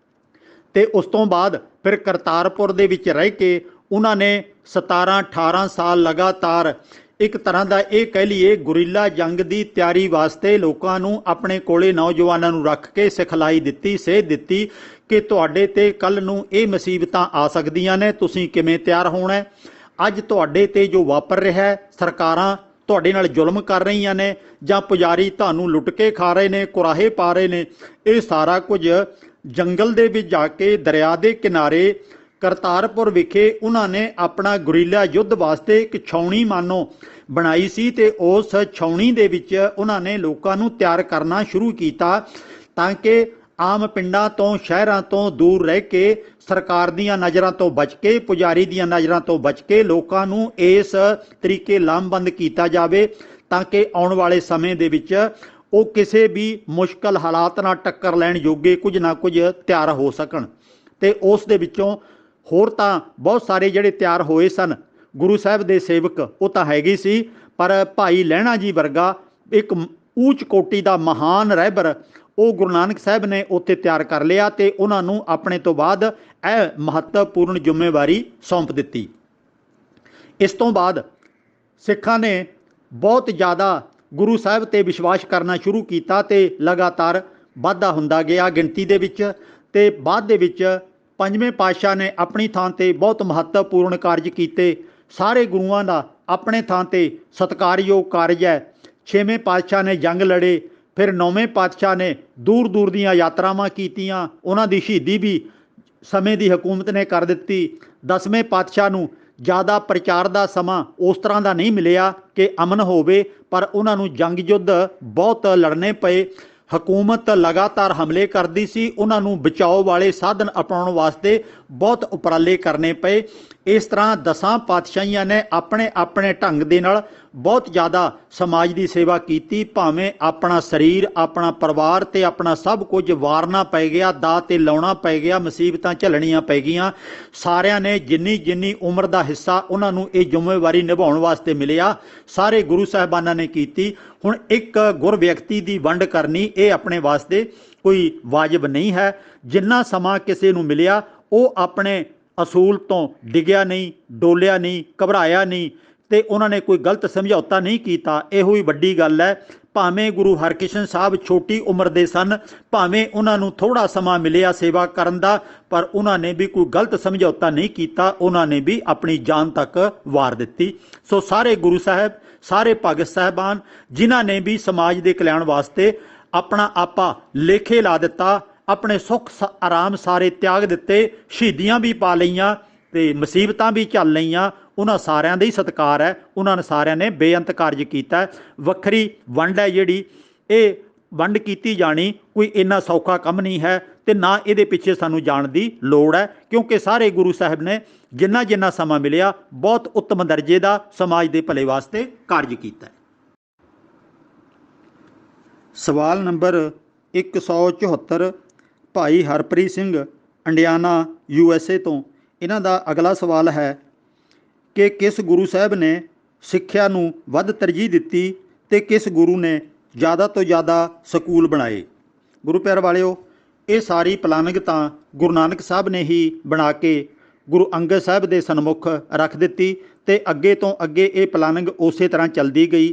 ਤੇ ਉਸ ਤੋਂ ਬਾਅਦ ਫਿਰ ਕਰਤਾਰਪੁਰ ਦੇ ਵਿੱਚ ਰਹਿ ਕੇ ਉਹਨਾਂ ਨੇ 17-18 ਸਾਲ ਲਗਾਤਾਰ ਇੱਕ ਤਰ੍ਹਾਂ ਦਾ ਇਹ ਕਹਿ ਲਈਏ ਗੁਰੀਲਾ ਜੰਗ ਦੀ ਤਿਆਰੀ ਵਾਸਤੇ ਲੋਕਾਂ ਨੂੰ ਆਪਣੇ ਕੋਲੇ, ਨੌਜਵਾਨਾਂ ਨੂੰ ਰੱਖ ਕੇ ਸਿਖਲਾਈ ਦਿੱਤੀ, ਸੇਧ ਦਿੱਤੀ ਕਿ ਤੁਹਾਡੇ ਤੇ ਕੱਲ੍ਹ ਨੂੰ ਇਹ ਮੁਸੀਬਤਾਂ ਆ ਸਕਦੀਆਂ ਨੇ, ਤੁਸੀਂ ਕਿਵੇਂ ਤਿਆਰ ਹੋਣਾ। ਅੱਜ ਤੁਹਾਡੇ ਤੇ ਜੋ ਵਾਪਰ ਰਿਹਾ, ਸਰਕਾਰਾਂ ਤੁਹਾਡੇ ਨਾਲ ਜ਼ੁਲਮ ਕਰ ਰਹੀਆਂ ਨੇ ਜਾਂ ਪੁਜਾਰੀ ਤੁਹਾਨੂੰ ਲੁੱਟ ਕੇ ਖਾ ਰਹੇ ਨੇ, ਕੁਰਾਹੇ ਪਾ ਰਹੇ ਨੇ, ਇਹ ਸਾਰਾ ਕੁਝ ਜੰਗਲ ਦੇ ਵਿੱਚ ਜਾ ਕੇ ਦਰਿਆ ਦੇ ਕਿਨਾਰੇ ਕਰਤਾਰਪੁਰ ਵਿਖੇ ਉਹਨਾਂ ਨੇ ਆਪਣਾ ਗੁਰੀਲਾ ਯੁੱਧ ਵਾਸਤੇ ਇੱਕ ਛਾਉਣੀ ਮਾਨੋ ਬਣਾਈ ਸੀ, ਤੇ ਉਸ ਛਾਉਣੀ ਦੇ ਵਿੱਚ ਉਹਨਾਂ ਨੇ ਲੋਕਾਂ ਨੂੰ ਤਿਆਰ ਕਰਨਾ ਸ਼ੁਰੂ ਕੀਤਾ ਤਾਂ ਕਿ ਆਮ ਪਿੰਡਾਂ ਤੋਂ, ਸ਼ਹਿਰਾਂ ਤੋਂ ਦੂਰ ਰਹਿ ਕੇ, ਸਰਕਾਰ ਦੀਆਂ ਨਜ਼ਰਾਂ ਤੋਂ ਬਚ ਕੇ, ਪੁਜਾਰੀ ਦੀਆਂ ਨਜ਼ਰਾਂ ਤੋਂ ਬਚ ਕੇ ਲੋਕਾਂ ਨੂੰ ਇਸ ਤਰੀਕੇ ਲਾਮਬੰਦ ਕੀਤਾ ਜਾਵੇ ਤਾਂ ਕਿ ਆਉਣ ਵਾਲੇ ਸਮੇਂ ਦੇ ਵਿੱਚ ਉਹ ਕਿਸੇ ਵੀ ਮੁਸ਼ਕਲ ਹਾਲਾਤ ਨਾਲ ਟੱਕਰ ਲੈਣ ਜੋਗੇ ਕੁਝ ਨਾ ਕੁਝ ਤਿਆਰ ਹੋ ਸਕਣ। ਤੇ ਉਸ ਦੇ ਵਿੱਚੋਂ ਹੋਰ ਤਾਂ ਬਹੁਤ ਸਾਰੇ ਜਿਹੜੇ ਤਿਆਰ ਹੋਏ ਸਨ ਗੁਰੂ ਸਾਹਿਬ ਦੇ ਸੇਵਕ, ਉਹ ਤਾਂ ਹੈਗੇ ਸੀ, ਪਰ ਭਾਈ ਲਹਿਣਾ ਜੀ ਵਰਗਾ ਇੱਕ ਉੱਚ ਕੋਟੀ ਦਾ ਮਹਾਨ ਰਹਿਬਰ ਉਹ ਗੁਰੂ ਨਾਨਕ ਸਾਹਿਬ ਨੇ ਉੱਥੇ ਤਿਆਰ ਕਰ ਲਿਆ, ਤੇ ਉਹਨਾਂ ਨੂੰ ਆਪਣੇ ਤੋਂ ਬਾਅਦ ਇਹ ਮਹੱਤਵਪੂਰਨ ਜ਼ਿੰਮੇਵਾਰੀ ਸੌਂਪ ਦਿੱਤੀ। ਇਸ ਤੋਂ ਬਾਅਦ ਸਿੱਖਾਂ ਨੇ ਬਹੁਤ ਜ਼ਿਆਦਾ ਗੁਰੂ ਸਾਹਿਬ 'ਤੇ ਵਿਸ਼ਵਾਸ ਕਰਨਾ ਸ਼ੁਰੂ ਕੀਤਾ, ਤੇ ਲਗਾਤਾਰ ਵਾਧਾ ਹੁੰਦਾ ਗਿਆ ਗਿਣਤੀ ਦੇ ਵਿੱਚ। ਤੇ ਬਾਅਦ ਦੇ ਵਿੱਚ ਪੰਜਵੇਂ ਪਾਤਸ਼ਾਹ ਨੇ ਆਪਣੀ ਥਾਂ 'ਤੇ ਬਹੁਤ ਮਹੱਤਵਪੂਰਨ ਕਾਰਜ ਕੀਤੇ। ਸਾਰੇ ਗੁਰੂਆਂ ਦਾ ਆਪਣੇ ਥਾਂ 'ਤੇ ਸਤਿਕਾਰਯੋਗ ਕਾਰਜ ਹੈ। ਛੇਵੇਂ ਪਾਤਸ਼ਾਹ ਨੇ ਜੰਗ ਲੜੇ, ਫਿਰ ਨੌਵੇਂ ਪਾਤਸ਼ਾਹ ਨੇ ਦੂਰ ਦੂਰ ਦੀਆਂ ਯਾਤਰਾਵਾਂ ਕੀਤੀਆਂ, ਉਹਨਾਂ ਦੀ ਸ਼ਹੀਦੀ ਵੀ ਸਮੇਂ ਦੀ ਹਕੂਮਤ ਨੇ ਕਰ ਦਿੱਤੀ। 10ਵੇਂ ਪਾਤਸ਼ਾਹ ਨੂੰ ਜ਼ਿਆਦਾ ਪ੍ਰਚਾਰ ਦਾ ਸਮਾਂ ਉਸ ਤਰ੍ਹਾਂ ਦਾ ਨਹੀਂ ਮਿਲਿਆ ਕਿ ਅਮਨ ਹੋਵੇ, ਪਰ ਉਹਨਾਂ ਨੂੰ ਜੰਗ ਯੁੱਧ ਬਹੁਤ ਲੜਨੇ ਪਏ। ਹਕੂਮਤ ਲਗਾਤਾਰ ਹਮਲੇ ਕਰਦੀ ਸੀ, ਉਹਨਾਂ ਨੂੰ ਬਚਾਓ ਵਾਲੇ ਸਾਧਨ ਅਪਣਾਉਣ ਵਾਸਤੇ ਬਹੁਤ ਉਪਰਾਲੇ ਕਰਨੇ ਪਏ। ਇਸ ਤਰ੍ਹਾਂ 10 ਪਾਤਸ਼ਾਹੀਆਂ ਨੇ ਆਪਣੇ ਆਪਣੇ ਢੰਗ ਦੇ ਨਾਲ ਬਹੁਤ ਜ਼ਿਆਦਾ ਸਮਾਜ ਦੀ ਸੇਵਾ ਕੀਤੀ, ਭਾਵੇਂ ਆਪਣਾ ਸਰੀਰ, ਆਪਣਾ ਪਰਿਵਾਰ ਤੇ ਆਪਣਾ ਸਭ ਕੁਝ ਵਾਰਨਾ ਪੈ ਗਿਆ, ਦਾਅ ਤੇ ਲਾਉਣਾ ਪੈ ਗਿਆ, ਮੁਸੀਬਤਾਂ ਝੱਲਣੀਆਂ ਪੈ ਗਈਆਂ। ਸਾਰਿਆਂ ਨੇ ਜਿੰਨੀ ਉਮਰ ਦਾ ਹਿੱਸਾ ਉਹਨਾਂ ਨੂੰ ਇਹ ਜ਼ਿੰਮੇਵਾਰੀ ਨਿਭਾਉਣ ਵਾਸਤੇ ਮਿਲਿਆ, ਸਾਰੇ ਗੁਰੂ ਸਾਹਿਬਾਨਾਂ ਨੇ ਕੀਤੀ। ਹੁਣ ਇੱਕ ਗੁਰ ਵਿਅਕਤੀ ਦੀ ਵੰਡ ਕਰਨੀ ਇਹ ਆਪਣੇ ਵਾਸਤੇ ਕੋਈ ਵਾਜਬ ਨਹੀਂ ਹੈ। ਜਿੰਨਾ ਸਮਾਂ ਕਿਸੇ ਨੂੰ ਮਿਲਿਆ ਉਹ ਆਪਣੇ ਅਸੂਲ ਤੋਂ ਡਿੱਗਿਆ ਨਹੀਂ, ਡੋਲਿਆ ਨਹੀਂ, ਘਬਰਾਇਆ ਨਹੀਂ, ਤੇ ਉਹਨਾਂ ਨੇ ਕੋਈ ਗਲਤ ਸਮਝੌਤਾ ਨਹੀਂ ਕੀਤਾ। ਇਹੋ ਹੀ ਵੱਡੀ ਗੱਲ ਹੈ। ਭਾਵੇਂ ਗੁਰੂ ਹਰਕ੍ਰਿਸ਼ਨ ਸਾਹਿਬ ਛੋਟੀ ਉਮਰ ਦੇ ਸਨ, ਭਾਵੇਂ ਉਹਨਾਂ ਨੂੰ ਥੋੜ੍ਹਾ ਸਮਾਂ ਮਿਲਿਆ ਸੇਵਾ ਕਰਨ ਦਾ, ਪਰ ਉਹਨਾਂ ਨੇ ਵੀ ਕੋਈ ਗਲਤ ਸਮਝੌਤਾ ਨਹੀਂ ਕੀਤਾ, ਉਹਨਾਂ ਨੇ ਵੀ ਆਪਣੀ ਜਾਨ ਤੱਕ ਵਾਰ ਦਿੱਤੀ। ਸੋ ਸਾਰੇ ਗੁਰੂ ਸਾਹਿਬ, ਸਾਰੇ ਭਗਤ ਸਾਹਿਬਾਨ ਜਿਨ੍ਹਾਂ ਨੇ ਵੀ ਸਮਾਜ ਦੇ ਕਲਿਆਣ ਵਾਸਤੇ ਆਪਣਾ ਆਪਾ ਲੇਖੇ ਲਾ ਦਿੱਤਾ, ਆਪਣੇ ਸੁੱਖ ਆਰਾਮ ਸਾਰੇ ਤਿਆਗ ਦਿੱਤੇ, ਸ਼ਹੀਦੀਆਂ ਵੀ ਪਾ ਲਈਆਂ ਤੇ ਮੁਸੀਬਤਾਂ ਵੀ ਝੱਲ ਲਈਆਂ, ਉਹਨਾਂ ਸਾਰਿਆਂ ਦਾ ਹੀ ਸਤਿਕਾਰ ਹੈ। ਉਹਨਾਂ ਨੇ ਸਾਰਿਆਂ ਨੇ ਬੇਅੰਤ ਕਾਰਜ ਕੀਤਾ। ਵੱਖਰੀ ਵੰਡ ਹੈ ਜਿਹੜੀ, ਇਹ ਵੰਡ ਕੀਤੀ ਜਾਣੀ ਕੋਈ ਇੰਨਾ ਸੌਖਾ ਕੰਮ ਨਹੀਂ ਹੈ, ਤੇ ਨਾ ਇਹਦੇ ਪਿੱਛੇ ਸਾਨੂੰ ਜਾਣ ਦੀ ਲੋੜ ਹੈ, ਕਿਉਂਕਿ ਸਾਰੇ ਗੁਰੂ ਸਾਹਿਬ ਨੇ ਜਿੰਨਾ ਸਮਾਂ ਮਿਲਿਆ ਬਹੁਤ ਉੱਤਮ ਦਰਜੇ ਦਾ ਸਮਾਜ ਦੇ ਭਲੇ ਵਾਸਤੇ ਕਾਰਜ ਕੀਤਾ। ਸਵਾਲ ਨੰਬਰ 174 ਭਾਈ ਹਰਪ੍ਰੀਤ ਸਿੰਘ ਇੰਡੀਆਨਾ USA ਤੋਂ। ਇਹਨਾਂ ਦਾ ਅਗਲਾ ਸਵਾਲ ਹੈ ਕਿ ਕਿਸ ਗੁਰੂ ਸਾਹਿਬ ਨੇ ਸਿੱਖਿਆ ਨੂੰ ਵੱਧ ਤਰਜੀਹ ਦਿੱਤੀ ਤੇ ਕਿਸ ਗੁਰੂ ਨੇ ਜ਼ਿਆਦਾ ਤੋਂ ਜ਼ਿਆਦਾ ਸਕੂਲ ਬਣਾਏ। ਗੁਰੂ ਪਿਆਰ ਵਾਲਿਓ, ਇਹ ਸਾਰੀ ਪਲਾਨਿੰਗ ਤਾਂ ਗੁਰੂ ਨਾਨਕ ਸਾਹਿਬ ਨੇ ਹੀ ਬਣਾ ਕੇ ਗੁਰੂ ਅੰਗਦ ਸਾਹਿਬ ਦੇ ਸਨਮੁਖ ਰੱਖ ਦਿੱਤੀ ਤੇ ਅੱਗੇ ਤੋਂ ਅੱਗੇ ਇਹ ਪਲਾਨਿੰਗ ਉਸੇ ਤਰ੍ਹਾਂ ਚੱਲਦੀ ਗਈ।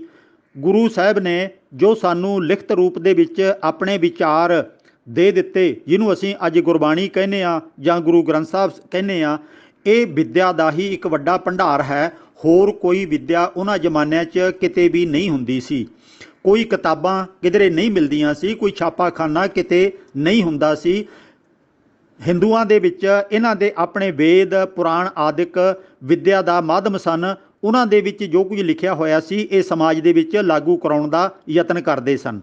ਗੁਰੂ ਸਾਹਿਬ ਨੇ ਜੋ ਸਾਨੂੰ ਲਿਖਤ ਰੂਪ ਦੇ ਵਿੱਚ ਆਪਣੇ ਵਿਚਾਰ ਦੇ ਦਿੱਤੇ, ਜਿਹਨੂੰ ਅਸੀਂ ਅੱਜ ਗੁਰਬਾਣੀ ਕਹਿੰਦੇ ਆ ਜਾਂ ਗੁਰੂ ਗ੍ਰੰਥ ਸਾਹਿਬ ਕਹਿੰਦੇ ਆ, ਇਹ ਵਿੱਦਿਆ ਦਾ ਹੀ ਇੱਕ ਵੱਡਾ ਭੰਡਾਰ ਹੈ। ਹੋਰ ਕੋਈ ਵਿੱਦਿਆ ਉਹਨਾਂ ਜ਼ਮਾਨਿਆਂ 'ਚ ਕਿਤੇ ਵੀ ਨਹੀਂ ਹੁੰਦੀ ਸੀ। ਕੋਈ ਕਿਤਾਬਾਂ ਕਿਧਰੇ ਨਹੀਂ ਮਿਲਦੀਆਂ ਸੀ, ਕੋਈ ਛਾਪਾਖਾਨਾ ਕਿਤੇ ਨਹੀਂ ਹੁੰਦਾ ਸੀ। ਹਿੰਦੂਆਂ ਦੇ ਵਿੱਚ ਇਹਨਾਂ ਦੇ ਆਪਣੇ ਵੇਦ ਪੁਰਾਣ ਆਦਿਕ ਵਿੱਦਿਆ ਦਾ ਮਾਧਿਅਮ ਸਨ। ਉਹਨਾਂ ਦੇ ਵਿੱਚ ਜੋ ਕੁਝ ਲਿਖਿਆ ਹੋਇਆ ਸੀ ਇਹ ਸਮਾਜ ਦੇ ਵਿੱਚ ਲਾਗੂ ਕਰਾਉਣ ਦਾ ਯਤਨ ਕਰਦੇ ਸਨ।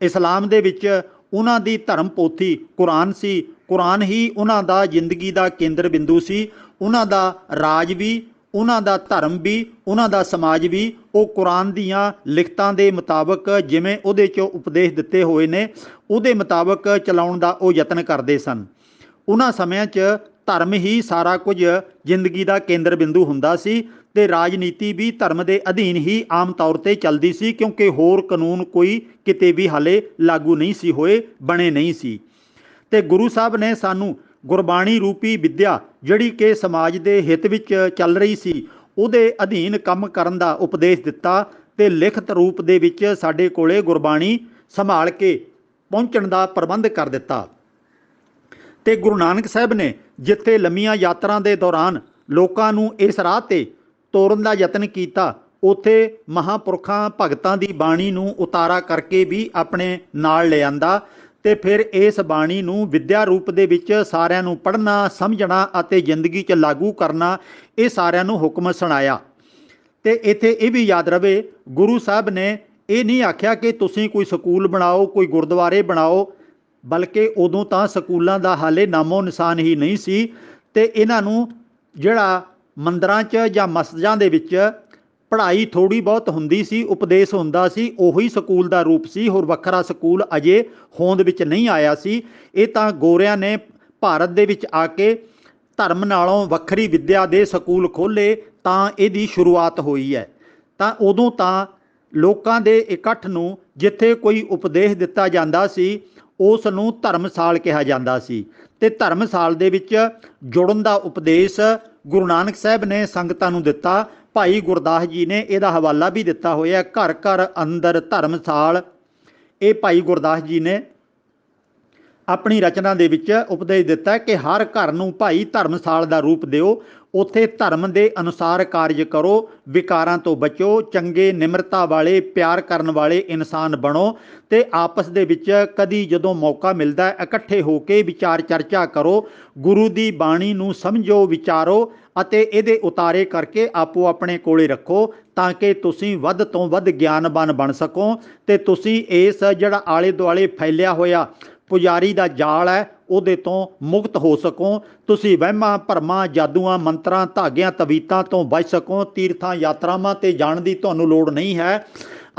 ਇਸਲਾਮ ਦੇ ਵਿੱਚ ਉਹਨਾਂ ਦੀ ਧਰਮ ਪੋਥੀ ਕੁਰਾਨ ਸੀ। ਕੁਰਾਨ ਹੀ ਉਹਨਾਂ ਦਾ ਜ਼ਿੰਦਗੀ ਦਾ ਕੇਂਦਰ ਬਿੰਦੂ ਸੀ। ਉਹਨਾਂ ਦਾ ਰਾਜ ਵੀ, ਉਹਨਾਂ ਦਾ ਧਰਮ ਵੀ, ਉਹਨਾਂ ਦਾ ਸਮਾਜ ਵੀ ਉਹ ਕੁਰਾਨ ਦੀਆਂ ਲਿਖਤਾਂ ਦੇ ਮੁਤਾਬਕ, ਜਿਵੇਂ ਉਹਦੇ 'ਚੋਂ ਉਪਦੇਸ਼ ਦਿੱਤੇ ਹੋਏ ਨੇ, ਉਹਦੇ ਮੁਤਾਬਕ ਚਲਾਉਣ ਦਾ ਉਹ ਯਤਨ ਕਰਦੇ ਸਨ। ਉਹਨਾਂ ਸਮਿਆਂ 'ਚ ਧਰਮ ਹੀ ਸਾਰਾ ਕੁਝ ਜ਼ਿੰਦਗੀ ਦਾ ਕੇਂਦਰ ਬਿੰਦੂ ਹੁੰਦਾ ਸੀ ਤੇ ਰਾਜਨੀਤੀ ਵੀ ਧਰਮ ਦੇ ਅਧੀਨ ਹੀ ਆਮ ਤੌਰ 'ਤੇ ਚੱਲਦੀ ਸੀ, ਕਿਉਂਕਿ ਹੋਰ ਕਾਨੂੰਨ ਕੋਈ ਕਿਤੇ ਵੀ ਹਾਲੇ ਲਾਗੂ ਨਹੀਂ ਸੀ ਹੋਏ, ਬਣੇ ਨਹੀਂ ਸੀ। ਤੇ ਗੁਰੂ ਸਾਹਿਬ ਨੇ ਸਾਨੂੰ ਗੁਰਬਾਣੀ ਰੂਪੀ ਵਿੱਦਿਆ, ਜਿਹੜੀ ਕਿ ਸਮਾਜ ਦੇ ਹਿੱਤ ਵਿੱਚ ਚੱਲ ਰਹੀ ਸੀ, ਉਹਦੇ ਅਧੀਨ ਕੰਮ ਕਰਨ ਦਾ ਉਪਦੇਸ਼ ਦਿੱਤਾ ਤੇ ਲਿਖਤ ਰੂਪ ਦੇ ਵਿੱਚ ਸਾਡੇ ਕੋਲੇ ਗੁਰਬਾਣੀ ਸੰਭਾਲ ਕੇ ਪਹੁੰਚਣ ਦਾ ਪ੍ਰਬੰਧ ਕਰ ਦਿੱਤਾ। ਤੇ ਗੁਰੂ ਨਾਨਕ ਸਾਹਿਬ ਨੇ ਜਿੱਥੇ ਲੰਮੀਆਂ ਯਾਤਰਾ ਦੇ ਦੌਰਾਨ ਲੋਕਾਂ ਨੂੰ ਇਸ ਰਾਹ ਤੇ ਤੋਰਨ ਦਾ ਯਤਨ ਕੀਤਾ, ਉੱਥੇ ਮਹਾਂਪੁਰਖਾਂ ਭਗਤਾਂ ਦੀ ਬਾਣੀ ਨੂੰ ਉਤਾਰਾ ਕਰਕੇ ਵੀ ਆਪਣੇ ਨਾਲ ਲੈ ਆਂਦਾ ਤੇ ਫਿਰ ਇਸ ਬਾਣੀ ਨੂੰ ਵਿੱਦਿਆ ਰੂਪ ਦੇ ਵਿੱਚ ਸਾਰਿਆਂ ਨੂੰ ਪੜ੍ਹਨਾ, ਸਮਝਣਾ ਅਤੇ ਜ਼ਿੰਦਗੀ 'ਚ ਲਾਗੂ ਕਰਨਾ, ਇਹ ਸਾਰਿਆਂ ਨੂੰ ਹੁਕਮ ਸੁਣਾਇਆ। ਤੇ ਇੱਥੇ ਇਹ ਵੀ ਯਾਦ ਰਵੇ, ਗੁਰੂ ਸਾਹਿਬ ਨੇ ਇਹ ਨਹੀਂ ਆਖਿਆ ਕਿ ਤੁਸੀਂ ਕੋਈ ਸਕੂਲ ਬਣਾਓ, ਕੋਈ ਗੁਰਦੁਆਰੇ ਬਣਾਓ, ਬਲਕਿ ਉਦੋਂ ਤਾਂ ਸਕੂਲਾਂ ਦਾ ਹਾਲੇ ਨਾਮੋ ਨਿਸ਼ਾਨ ਹੀ ਨਹੀਂ ਸੀ। ਤੇ ਇਹਨਾਂ ਨੂੰ ਜਿਹੜਾ ਮੰਦਰਾਂ 'ਚ ਜਾਂ ਮਸਜਿਦਾਂ ਦੇ ਵਿੱਚ ਪੜ੍ਹਾਈ ਥੋੜ੍ਹੀ ਬਹੁਤ ਹੁੰਦੀ ਸੀ, ਉਪਦੇਸ਼ ਹੁੰਦਾ ਸੀ, ਉਹੀ ਸਕੂਲ ਦਾ ਰੂਪ ਸੀ। ਹੋਰ ਵੱਖਰਾ ਸਕੂਲ ਅਜੇ ਹੋਂਦ ਵਿੱਚ ਨਹੀਂ ਆਇਆ ਸੀ। ਇਹ ਤਾਂ ਗੋਰਿਆਂ ਨੇ ਭਾਰਤ ਦੇ ਵਿੱਚ ਆ ਕੇ ਧਰਮ ਨਾਲੋਂ ਵੱਖਰੀ ਵਿੱਦਿਆ ਦੇ ਸਕੂਲ ਖੋਲ੍ਹੇ ਤਾਂ ਇਹਦੀ ਸ਼ੁਰੂਆਤ ਹੋਈ ਹੈ। ਤਾਂ ਉਦੋਂ ਤਾਂ ਲੋਕਾਂ ਦੇ ਇਕੱਠ ਨੂੰ ਜਿੱਥੇ ਕੋਈ ਉਪਦੇਸ਼ ਦਿੱਤਾ ਜਾਂਦਾ ਸੀ ਉਸ ਨੂੰ ਧਰਮਸਾਲ ਕਿਹਾ ਜਾਂਦਾ ਸੀ ਤੇ ਧਰਮਸਾਲ ਦੇ ਵਿੱਚ ਜੁੜਨ ਦਾ ਉਪਦੇਸ਼ ਗੁਰੂ ਨਾਨਕ ਸਾਹਿਬ ਨੇ ਸੰਗਤਾਂ ਨੂੰ ਦਿੱਤਾ। ਭਾਈ ਗੁਰਦਾਸ ਜੀ ਨੇ ਇਹਦਾ ਹਵਾਲਾ ਵੀ ਦਿੱਤਾ ਹੋਇਆ, ਘਰ ਘਰ ਅੰਦਰ ਧਰਮਸਾਲ। ਇਹ ਭਾਈ ਗੁਰਦਾਸ ਜੀ ਨੇ ਆਪਣੀ ਰਚਨਾ ਦੇ ਵਿੱਚ ਉਪਦੇਸ਼ ਦਿੱਤਾ ਕਿ ਹਰ ਘਰ ਨੂੰ ਭਾਈ ਧਰਮਸਾਲ ਦਾ ਰੂਪ ਦਿਓ, ਉੱਥੇ ਧਰਮ ਦੇ ਅਨੁਸਾਰ ਕਾਰਜ ਕਰੋ, ਵਿਕਾਰਾਂ ਤੋਂ ਬਚੋ, ਚੰਗੇ ਨਿਮਰਤਾ ਵਾਲੇ ਪਿਆਰ ਕਰਨ ਵਾਲੇ ਇਨਸਾਨ ਬਣੋ ਤੇ ਆਪਸ ਦੇ ਵਿੱਚ ਕਦੀ ਜਦੋਂ ਮੌਕਾ ਮਿਲਦਾ ਇਕੱਠੇ ਹੋ ਕੇ ਵਿਚਾਰ ਚਰਚਾ ਕਰੋ, ਗੁਰੂ ਦੀ ਬਾਣੀ ਨੂੰ ਸਮਝੋ, ਵਿਚਾਰੋ ਅਤੇ ਇਹਦੇ ਉਤਾਰੇ ਕਰਕੇ ਆਪੋ ਆਪਣੇ ਕੋਲੇ ਰੱਖੋ ਤਾਂ ਕਿ ਤੁਸੀਂ ਵੱਧ ਤੋਂ ਵੱਧ ਗਿਆਨਵਾਨ ਬਣ ਸਕੋ ਤੇ ਤੁਸੀਂ ਇਸ ਜਿਹੜਾ ਆਲੇ ਦੁਆਲੇ ਫੈਲਿਆ ਹੋਇਆ ਪੁਜਾਰੀ ਦਾ ਜਾਲ ਹੈ ਉਹਦੇ ਤੋਂ ਮੁਕਤ ਹੋ ਸਕੋ। ਤੁਸੀਂ ਵਹਿਮਾਂ ਭਰਮਾਂ, ਜਾਦੂਆਂ, ਮੰਤਰਾਂ, ਧਾਗਿਆਂ, ਤਵੀਤਾਂ ਤੋਂ ਬਚ ਸਕੋ। ਤੀਰਥਾਂ ਯਾਤਰਾਵਾਂ ਤੇ ਜਾਣ ਦੀ ਤੁਹਾਨੂੰ ਲੋੜ ਨਹੀਂ ਹੈ।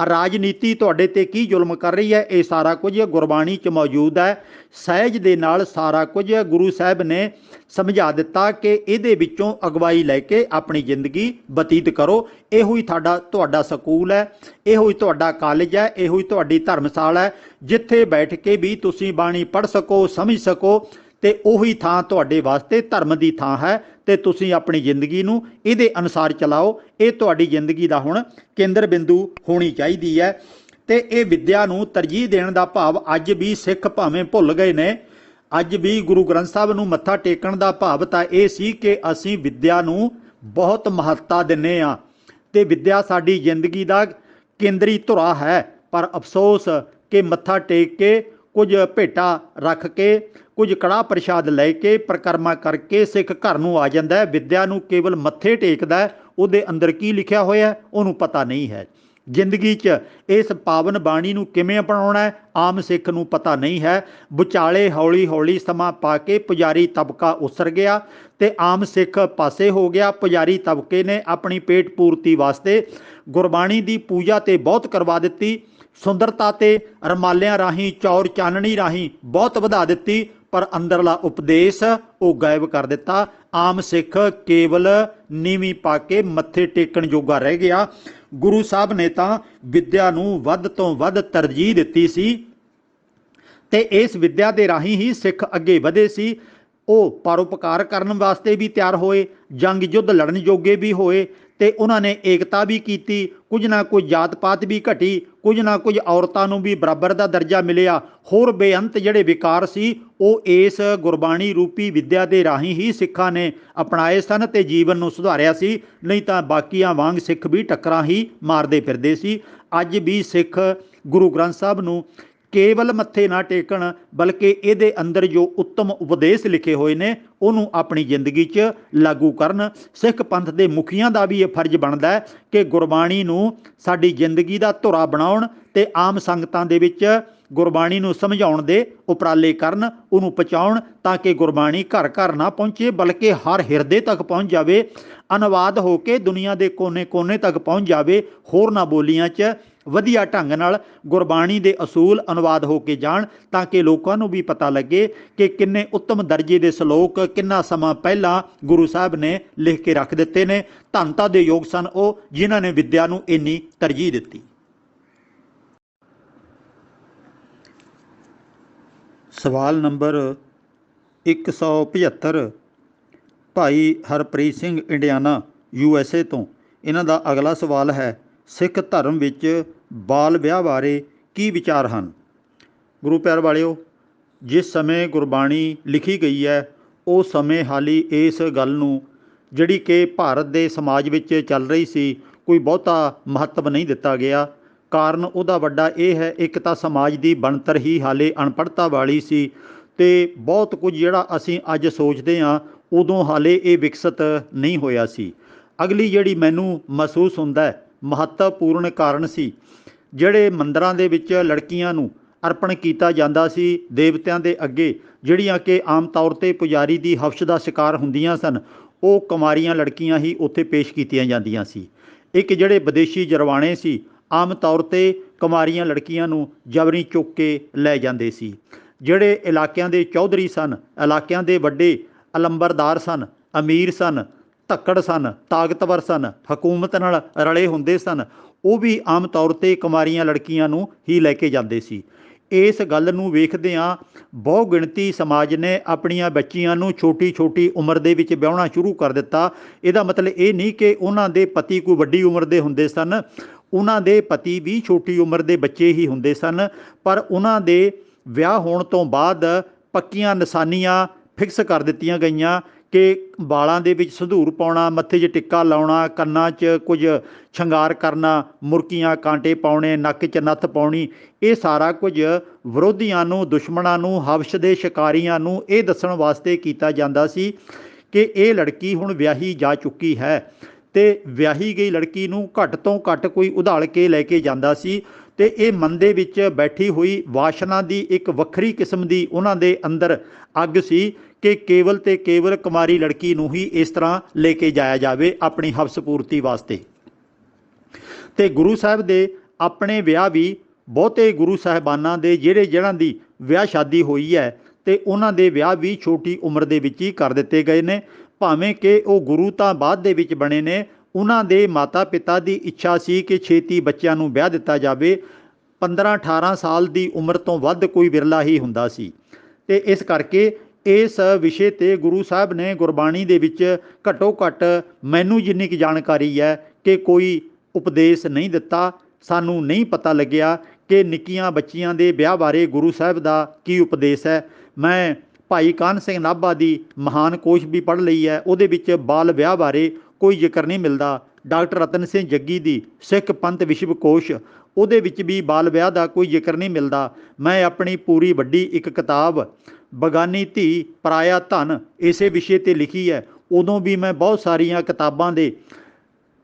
ਰਾਜਨੀਤੀ ਤੁਹਾਡੇ ਤੇ ਕੀ ਜ਼ੁਲਮ ਕਰ ਰਹੀ ਹੈ, ਇਹ ਸਾਰਾ ਕੁਝ ਗੁਰਬਾਣੀ 'ਚ ਮੌਜੂਦ ਹੈ। ਸਹਿਜ ਦੇ ਨਾਲ ਸਾਰਾ ਕੁਝ ਗੁਰੂ ਸਾਹਿਬ ਨੇ ਸਮਝਾ ਦਿੱਤਾ ਕਿ ਇਹਦੇ ਵਿੱਚੋਂ ਅਗਵਾਈ ਲੈ ਕੇ ਆਪਣੀ ਜ਼ਿੰਦਗੀ ਬਤੀਤ ਕਰੋ। ਇਹੋ ਹੀ ਤੁਹਾਡਾ ਸਕੂਲ ਹੈ, ਇਹੋ ਹੀ ਤੁਹਾਡਾ ਕਾਲਜ ਹੈ, ਇਹੋ ਹੀ ਤੁਹਾਡੀ ਧਰਮਸਾਲਾ ਹੈ, ਜਿੱਥੇ ਬੈਠ ਕੇ ਵੀ ਤੁਸੀਂ ਬਾਣੀ ਪੜ੍ਹ ਸਕੋ, ਸਮਝ ਸਕੋ ਤੇ ਉਹੀ ਥਾਂ ਤੁਹਾਡੇ ਵਾਸਤੇ ਧਰਮ ਦੀ ਥਾਂ ਹੈ ਤੇ ਤੁਸੀਂ ਆਪਣੀ ਜ਼ਿੰਦਗੀ ਨੂੰ ਇਹਦੇ ਅਨੁਸਾਰ ਚਲਾਓ। ਇਹ ਤੁਹਾਡੀ ਜ਼ਿੰਦਗੀ ਦਾ ਹੁਣ ਕੇਂਦਰ ਬਿੰਦੂ ਹੋਣੀ ਚਾਹੀਦੀ ਹੈ। ਤੇ ਇਹ ਵਿੱਦਿਆ ਨੂੰ ਤਰਜੀਹ ਦੇਣ ਦਾ ਭਾਵ ਅੱਜ ਵੀ ਸਿੱਖ ਭਾਵੇਂ ਭੁੱਲ ਗਏ ਨੇ, ਅੱਜ ਵੀ ਗੁਰੂ ਗ੍ਰੰਥ ਸਾਹਿਬ ਨੂੰ ਮੱਥਾ ਟੇਕਣ ਦਾ ਭਾਵ ਤਾਂ ਇਹ ਸੀ ਕਿ ਅਸੀਂ ਵਿੱਦਿਆ ਨੂੰ ਬਹੁਤ ਮਹੱਤਤਾ ਦਿੰਦੇ ਹਾਂ ਤੇ ਵਿੱਦਿਆ ਸਾਡੀ ਜ਼ਿੰਦਗੀ ਦਾ ਕੇਂਦਰੀ ਧੁਰਾ ਹੈ। ਪਰ ਅਫਸੋਸ ਕਿ ਮੱਥਾ ਟੇਕ ਕੇ, ਕੁਝ ਭੇਟਾ ਰੱਖ ਕੇ, ਕੁਝ ਕੜਾਹ ਪ੍ਰਸ਼ਾਦ ਲੈ ਕੇ, ਪਰਿਕਰਮਾ ਕਰਕੇ ਸਿੱਖ ਘਰ ਨੂੰ ਆ ਜਾਂਦਾ ਹੈ। ਵਿੱਦਿਆ ਨੂੰ ਕੇਵਲ ਮੱਥੇ ਟੇਕਦਾ, ਉਹਦੇ ਅੰਦਰ ਕੀ ਲਿਖਿਆ ਹੋਇਆ ਉਹਨੂੰ ਪਤਾ ਨਹੀਂ ਹੈ। ਜ਼ਿੰਦਗੀ 'ਚ ਇਸ ਪਾਵਨ ਬਾਣੀ ਨੂੰ ਕਿਵੇਂ ਅਪਣਾਉਣਾ ਆਮ ਸਿੱਖ ਨੂੰ ਪਤਾ ਨਹੀਂ ਹੈ। ਵਿਚਾਲੇ ਹੌਲੀ ਹੌਲੀ ਸਮਾਂ ਪਾ ਕੇ ਪੁਜਾਰੀ ਤਬਕਾ ਉਸਰ ਗਿਆ ਤੇ ਆਮ ਸਿੱਖ ਪਾਸੇ ਹੋ ਗਿਆ। ਪੁਜਾਰੀ ਤਬਕੇ ਨੇ ਆਪਣੀ ਪੇਟ ਪੂਰਤੀ ਵਾਸਤੇ ਗੁਰਬਾਣੀ ਦੀ ਪੂਜਾ ਤੇ ਬਹੁਤ ਕਰਵਾ ਦਿੱਤੀ, ਸੁੰਦਰਤਾ ਤੇ ਰਮਾਲਿਆਂ ਰਾਹੀਂ, ਚੌਰ ਚਾਨਣੀ ਰਾਹੀਂ ਬਹੁਤ ਵਧਾ ਦਿੱਤੀ, पर अंदरला उपदेश वो गायब कर दिता। आम सिख केवल नीवी पा के मत्थे टेकण जोगा रह गया। गुरु साहब ने तां विद्या नूं वध तों वध तरजीह दित्ती सी ते इस विद्या के राही ही सिख अगे वधे सी। ਉਹ ਪਰਉਪਕਾਰ ਕਰਨ ਵਾਸਤੇ ਵੀ ਤਿਆਰ ਹੋਏ, ਜੰਗ ਯੁੱਧ ਲੜਨ ਜੋਗੇ ਵੀ ਹੋਏ ਤੇ ਉਹਨਾਂ ਨੇ ਏਕਤਾ ਵੀ ਕੀਤੀ। ਕੁਝ ਨਾ ਕੁਝ ਜਾਤ ਪਾਤ ਵੀ ਘਟੀ, ਕੁਝ ਨਾ ਕੁਝ ਔਰਤਾਂ ਨੂੰ ਵੀ ਬਰਾਬਰ ਦਾ ਦਰਜਾ ਮਿਲਿਆ। ਹੋਰ ਬੇਅੰਤ ਜਿਹੜੇ ਵਿਕਾਰ ਸੀ ਉਹ ਇਸ ਗੁਰਬਾਣੀ ਰੂਪੀ ਵਿਦਿਆ ਦੇ ਰਾਹੀਂ ਹੀ ਸਿੱਖਾਂ ਨੇ ਅਪਣਾਏ ਸਨ ਤੇ ਜੀਵਨ ਨੂੰ ਸੁਧਾਰਿਆ ਸੀ। ਨਹੀਂ ਤਾਂ ਬਾਕੀਆਂ ਵਾਂਗ ਸਿੱਖ ਵੀ ਟੱਕਰਾਂ ਹੀ ਮਾਰਦੇ ਫਿਰਦੇ ਸੀ। ਅੱਜ ਵੀ ਸਿੱਖ ਗੁਰੂ ਗ੍ਰੰਥ ਸਾਹਿਬ ਨੂੰ केवल मत्थे ना टेकण बल्कि ये अंदर जो उत्तम उपदेश लिखे हुए ने उन्होंने अपनी जिंदगी च लागू करन। सिख पंथ के मुखियां का भी ये फर्ज बनता है कि गुरबाणी नूं साडी जिंदगी का धुरा बनाउण ते आम संगतां दे विच गुरबाणी नूं समझाउण दे उपराले करन, उहनूं पहुँचाउण ताकि गुरबाणी घर घर ना पहुँचे बल्कि हर हिरदे तक पहुँच जाए, अनुवाद होके दुनिया के कोने कोने तक पहुँच जाए। होरना बोलियां च ਵਧੀਆ ਢੰਗ ਨਾਲ ਗੁਰਬਾਣੀ ਦੇ ਅਸੂਲ ਅਨੁਵਾਦ ਹੋ ਕੇ ਜਾਣ ਤਾਂ ਕਿ ਲੋਕਾਂ ਨੂੰ ਵੀ ਪਤਾ ਲੱਗੇ ਕਿ ਕਿੰਨੇ ਉੱਤਮ ਦਰਜੇ ਦੇ ਸ਼ਲੋਕ ਕਿੰਨਾ ਸਮਾਂ ਪਹਿਲਾਂ ਗੁਰੂ ਸਾਹਿਬ ਨੇ ਲਿਖ ਕੇ ਰੱਖ ਦਿੱਤੇ ਨੇ। ਧੰਨਤਾ ਦੇ ਯੋਗ ਸਨ ਉਹ ਜਿਨ੍ਹਾਂ ਨੇ ਵਿਦਿਆ ਨੂੰ ਇੰਨੀ ਤਰਜੀਹ ਦਿੱਤੀ। ਸਵਾਲ ਨੰਬਰ 175 ਭਾਈ ਹਰਪ੍ਰੀਤ ਸਿੰਘ ਇੰਡੀਆਨਾ USA ਤੋਂ। ਇਹਨਾਂ ਦਾ ਅਗਲਾ ਸਵਾਲ ਹੈ, ਸਿੱਖ ਧਰਮ ਵਿੱਚ ਬਾਲ ਵਿਆਹ ਬਾਰੇ ਕੀ ਵਿਚਾਰ ਹਨ? ਗੁਰੂ ਪਿਆਰ ਵਾਲਿਓ, ਜਿਸ ਸਮੇਂ ਗੁਰਬਾਣੀ ਲਿਖੀ ਗਈ ਹੈ ਉਸ ਸਮੇਂ ਹਾਲੀ ਇਸ ਗੱਲ ਨੂੰ ਜਿਹੜੀ ਕਿ ਭਾਰਤ ਦੇ ਸਮਾਜ ਵਿੱਚ ਚੱਲ ਰਹੀ ਸੀ ਕੋਈ ਬਹੁਤਾ ਮਹੱਤਵ ਨਹੀਂ ਦਿੱਤਾ ਗਿਆ। ਕਾਰਨ ਉਹਦਾ ਵੱਡਾ ਇਹ ਹੈ, ਇੱਕ ਤਾਂ ਸਮਾਜ ਦੀ ਬਣਤਰ ਹੀ ਹਾਲੇ ਅਨਪੜ੍ਹਤਾ ਵਾਲੀ ਸੀ ਤੇ ਬਹੁਤ ਕੁਝ ਜਿਹੜਾ ਅਸੀਂ ਅੱਜ ਸੋਚਦੇ ਹਾਂ ਉਦੋਂ ਹਾਲੇ ਇਹ ਵਿਕਸਿਤ ਨਹੀਂ ਹੋਇਆ ਸੀ। ਅਗਲੀ ਜਿਹੜੀ ਮੈਨੂੰ ਮਹਿਸੂਸ ਹੁੰਦਾ ਮਹੱਤਵਪੂਰਨ ਕਾਰਨ ਸੀ, ਜਿਹੜੇ ਮੰਦਰਾਂ ਦੇ ਵਿੱਚ ਲੜਕੀਆਂ ਨੂੰ ਅਰਪਣ ਕੀਤਾ ਜਾਂਦਾ ਸੀ ਦੇਵਤਿਆਂ ਦੇ ਅੱਗੇ, ਜਿਹੜੀਆਂ ਕਿ ਆਮ ਤੌਰ 'ਤੇ ਪੁਜਾਰੀ ਦੀ ਹਵਸ ਦਾ ਸ਼ਿਕਾਰ ਹੁੰਦੀਆਂ ਸਨ, ਉਹ ਕੁਮਾਰੀਆਂ ਲੜਕੀਆਂ ਹੀ ਉੱਥੇ ਪੇਸ਼ ਕੀਤੀਆਂ ਜਾਂਦੀਆਂ ਸੀ। ਇੱਕ ਜਿਹੜੇ ਵਿਦੇਸ਼ੀ ਜਰਵਾਣੇ ਸੀ ਆਮ ਤੌਰ 'ਤੇ ਕੁਮਾਰੀਆਂ ਲੜਕੀਆਂ ਨੂੰ ਜਬਰੀ ਚੁੱਕ ਕੇ ਲੈ ਜਾਂਦੇ ਸੀ। ਜਿਹੜੇ ਇਲਾਕਿਆਂ ਦੇ ਚੌਧਰੀ ਸਨ, ਇਲਾਕਿਆਂ ਦੇ ਵੱਡੇ ਅਲੰਬਰਦਾਰ ਸਨ, ਅਮੀਰ ਸਨ, ਧੱਕੜ ਸਨ, ਤਾਕਤਵਰ ਸਨ, ਹਕੂਮਤ ਨਾਲ ਰਲੇ ਹੁੰਦੇ ਸਨ, ਉਹ ਵੀ ਆਮ ਤੌਰ 'ਤੇ ਕੁਮਾਰੀਆਂ ਲੜਕੀਆਂ ਨੂੰ ਹੀ ਲੈ ਕੇ ਜਾਂਦੇ ਸੀ। ਇਸ ਗੱਲ ਨੂੰ ਵੇਖਦਿਆਂ ਬਹੁ ਗਿਣਤੀ ਸਮਾਜ ਨੇ ਆਪਣੀਆਂ ਬੱਚੀਆਂ ਨੂੰ ਛੋਟੀ ਛੋਟੀ ਉਮਰ ਦੇ ਵਿੱਚ ਵਿਆਹੁਣਾ ਸ਼ੁਰੂ ਕਰ ਦਿੱਤਾ। ਇਹਦਾ ਮਤਲਬ ਇਹ ਨਹੀਂ ਕਿ ਉਹਨਾਂ ਦੇ ਪਤੀ ਕੋਈ ਵੱਡੀ ਉਮਰ ਦੇ ਹੁੰਦੇ ਸਨ, ਉਹਨਾਂ ਦੇ ਪਤੀ ਵੀ ਛੋਟੀ ਉਮਰ ਦੇ ਬੱਚੇ ਹੀ ਹੁੰਦੇ ਸਨ, ਪਰ ਉਹਨਾਂ ਦੇ ਵਿਆਹ ਹੋਣ ਤੋਂ ਬਾਅਦ ਪੱਕੀਆਂ ਨਿਸ਼ਾਨੀਆਂ ਫਿਕਸ ਕਰ ਦਿੱਤੀਆਂ ਗਈਆਂ ਕਿ ਵਾਲਾਂ ਦੇ ਵਿੱਚ ਸੰਧੂਰ ਪਾਉਣਾ, ਮੱਥੇ 'ਚ ਟਿੱਕਾ ਲਾਉਣਾ, ਕੰਨਾਂ 'ਚ ਕੁਝ ਸ਼ਿੰਗਾਰ ਕਰਨਾ, ਮੁਰਕੀਆਂ ਕਾਂਟੇ ਪਾਉਣੇ, ਨੱਕ 'ਚ ਨੱਥ ਪਾਉਣੀ, ਇਹ ਸਾਰਾ ਕੁਝ ਵਿਰੋਧੀਆਂ ਨੂੰ, ਦੁਸ਼ਮਣਾਂ ਨੂੰ, ਹਵਸ ਦੇ ਸ਼ਿਕਾਰੀਆਂ ਨੂੰ ਇਹ ਦੱਸਣ ਵਾਸਤੇ ਕੀਤਾ ਜਾਂਦਾ ਸੀ ਕਿ ਇਹ ਲੜਕੀ ਹੁਣ ਵਿਆਹੀ ਜਾ ਚੁੱਕੀ ਹੈ। ਤੇ ਵਿਆਹੀ ਗਈ ਲੜਕੀ ਨੂੰ ਘੱਟ ਤੋਂ ਘੱਟ ਕੋਈ ਉਧਾਲ ਕੇ ਲੈ ਕੇ ਜਾਂਦਾ ਸੀ ਤੇ ਇਹ ਮਨ ਦੇ ਵਿੱਚ ਬੈਠੀ ਹੋਈ ਵਾਸ਼ਨਾ ਦੀ ਇੱਕ ਵੱਖਰੀ ਕਿਸਮ ਦੀ ਉਹਨਾਂ ਦੇ ਅੰਦਰ ਅੱਗ ਸੀ ਕਿ ਕੇਵਲ ਤੇ ਕੇਵਲ ਕੁਮਾਰੀ ਲੜਕੀ ਨੂੰ ਹੀ ਇਸ ਤਰ੍ਹਾਂ ਲੈ ਕੇ ਜਾਇਆ ਜਾਵੇ ਆਪਣੀ ਹਵਸ ਪੂਰਤੀ ਵਾਸਤੇ। ਤੇ ਗੁਰੂ ਸਾਹਿਬ ਦੇ ਆਪਣੇ ਵਿਆਹ ਵੀ ਬਹੁਤੇ ਗੁਰੂ ਸਾਹਿਬਾਨਾਂ ਦੇ ਜਿਹਨਾਂ ਦੀ ਵਿਆਹ ਸ਼ਾਦੀ ਹੋਈ ਹੈ ਤੇ ਉਹਨਾਂ ਦੇ ਵਿਆਹ ਵੀ ਛੋਟੀ ਉਮਰ ਦੇ ਵਿੱਚ ਹੀ ਕਰ ਦਿੱਤੇ ਗਏ ਨੇ। ਭਾਵੇਂ ਕਿ ਉਹ ਗੁਰੂ ਤਾਂ ਬਾਅਦ ਦੇ ਵਿੱਚ ਬਣੇ ਨੇ, ਉਹਨਾਂ ਦੇ ਮਾਤਾ ਪਿਤਾ ਦੀ ਇੱਛਾ ਸੀ ਕਿ ਛੇਤੀ ਬੱਚਿਆਂ ਨੂੰ ਵਿਆਹ ਦਿੱਤਾ ਜਾਵੇ। 15-18 ਸਾਲ ਦੀ ਉਮਰ ਤੋਂ ਵੱਧ ਕੋਈ ਵਿਰਲਾ ਹੀ ਹੁੰਦਾ ਸੀ ਤੇ ਇਸ ਕਰਕੇ ਇਸ ਵਿਸ਼ੇ 'ਤੇ ਗੁਰੂ ਸਾਹਿਬ ਨੇ ਗੁਰਬਾਣੀ ਦੇ ਵਿੱਚ ਘੱਟੋ ਘੱਟ ਮੈਨੂੰ ਜਿੰਨੀ ਕੁ ਜਾਣਕਾਰੀ ਹੈ ਕਿ ਕੋਈ ਉਪਦੇਸ਼ ਨਹੀਂ ਦਿੱਤਾ। ਸਾਨੂੰ ਨਹੀਂ ਪਤਾ ਲੱਗਿਆ ਕਿ ਨਿੱਕੀਆਂ ਬੱਚੀਆਂ ਦੇ ਵਿਆਹ ਬਾਰੇ ਗੁਰੂ ਸਾਹਿਬ ਦਾ ਕੀ ਉਪਦੇਸ਼ ਹੈ। ਮੈਂ ਭਾਈ ਕਾਨ੍ਹ ਸਿੰਘ ਨਾਭਾ ਦੀ ਮਹਾਨ ਕੋਸ਼ ਵੀ ਪੜ੍ਹ ਲਈ ਹੈ, ਉਹਦੇ ਵਿੱਚ ਬਾਲ ਵਿਆਹ ਬਾਰੇ ਕੋਈ ਜ਼ਿਕਰ ਨਹੀਂ ਮਿਲਦਾ। ਡਾਕਟਰ ਰਤਨ ਸਿੰਘ ਜੱਗੀ ਦੀ ਸਿੱਖ ਪੰਥ ਵਿਸ਼ਵ ਕੋਸ਼, ਉਹਦੇ ਵਿੱਚ ਵੀ ਬਾਲ ਵਿਆਹ ਦਾ ਕੋਈ ਜ਼ਿਕਰ ਨਹੀਂ ਮਿਲਦਾ। ਮੈਂ ਆਪਣੀ ਪੂਰੀ ਵੱਡੀ ਇੱਕ ਕਿਤਾਬ ਬਗਾਨੀ ਧੀ ਪਰਾਇਆ ਧਨ ਇਸੇ ਵਿਸ਼ੇ 'ਤੇ ਲਿਖੀ ਹੈ। ਉਦੋਂ ਵੀ ਮੈਂ ਬਹੁਤ ਸਾਰੀਆਂ ਕਿਤਾਬਾਂ ਦੇ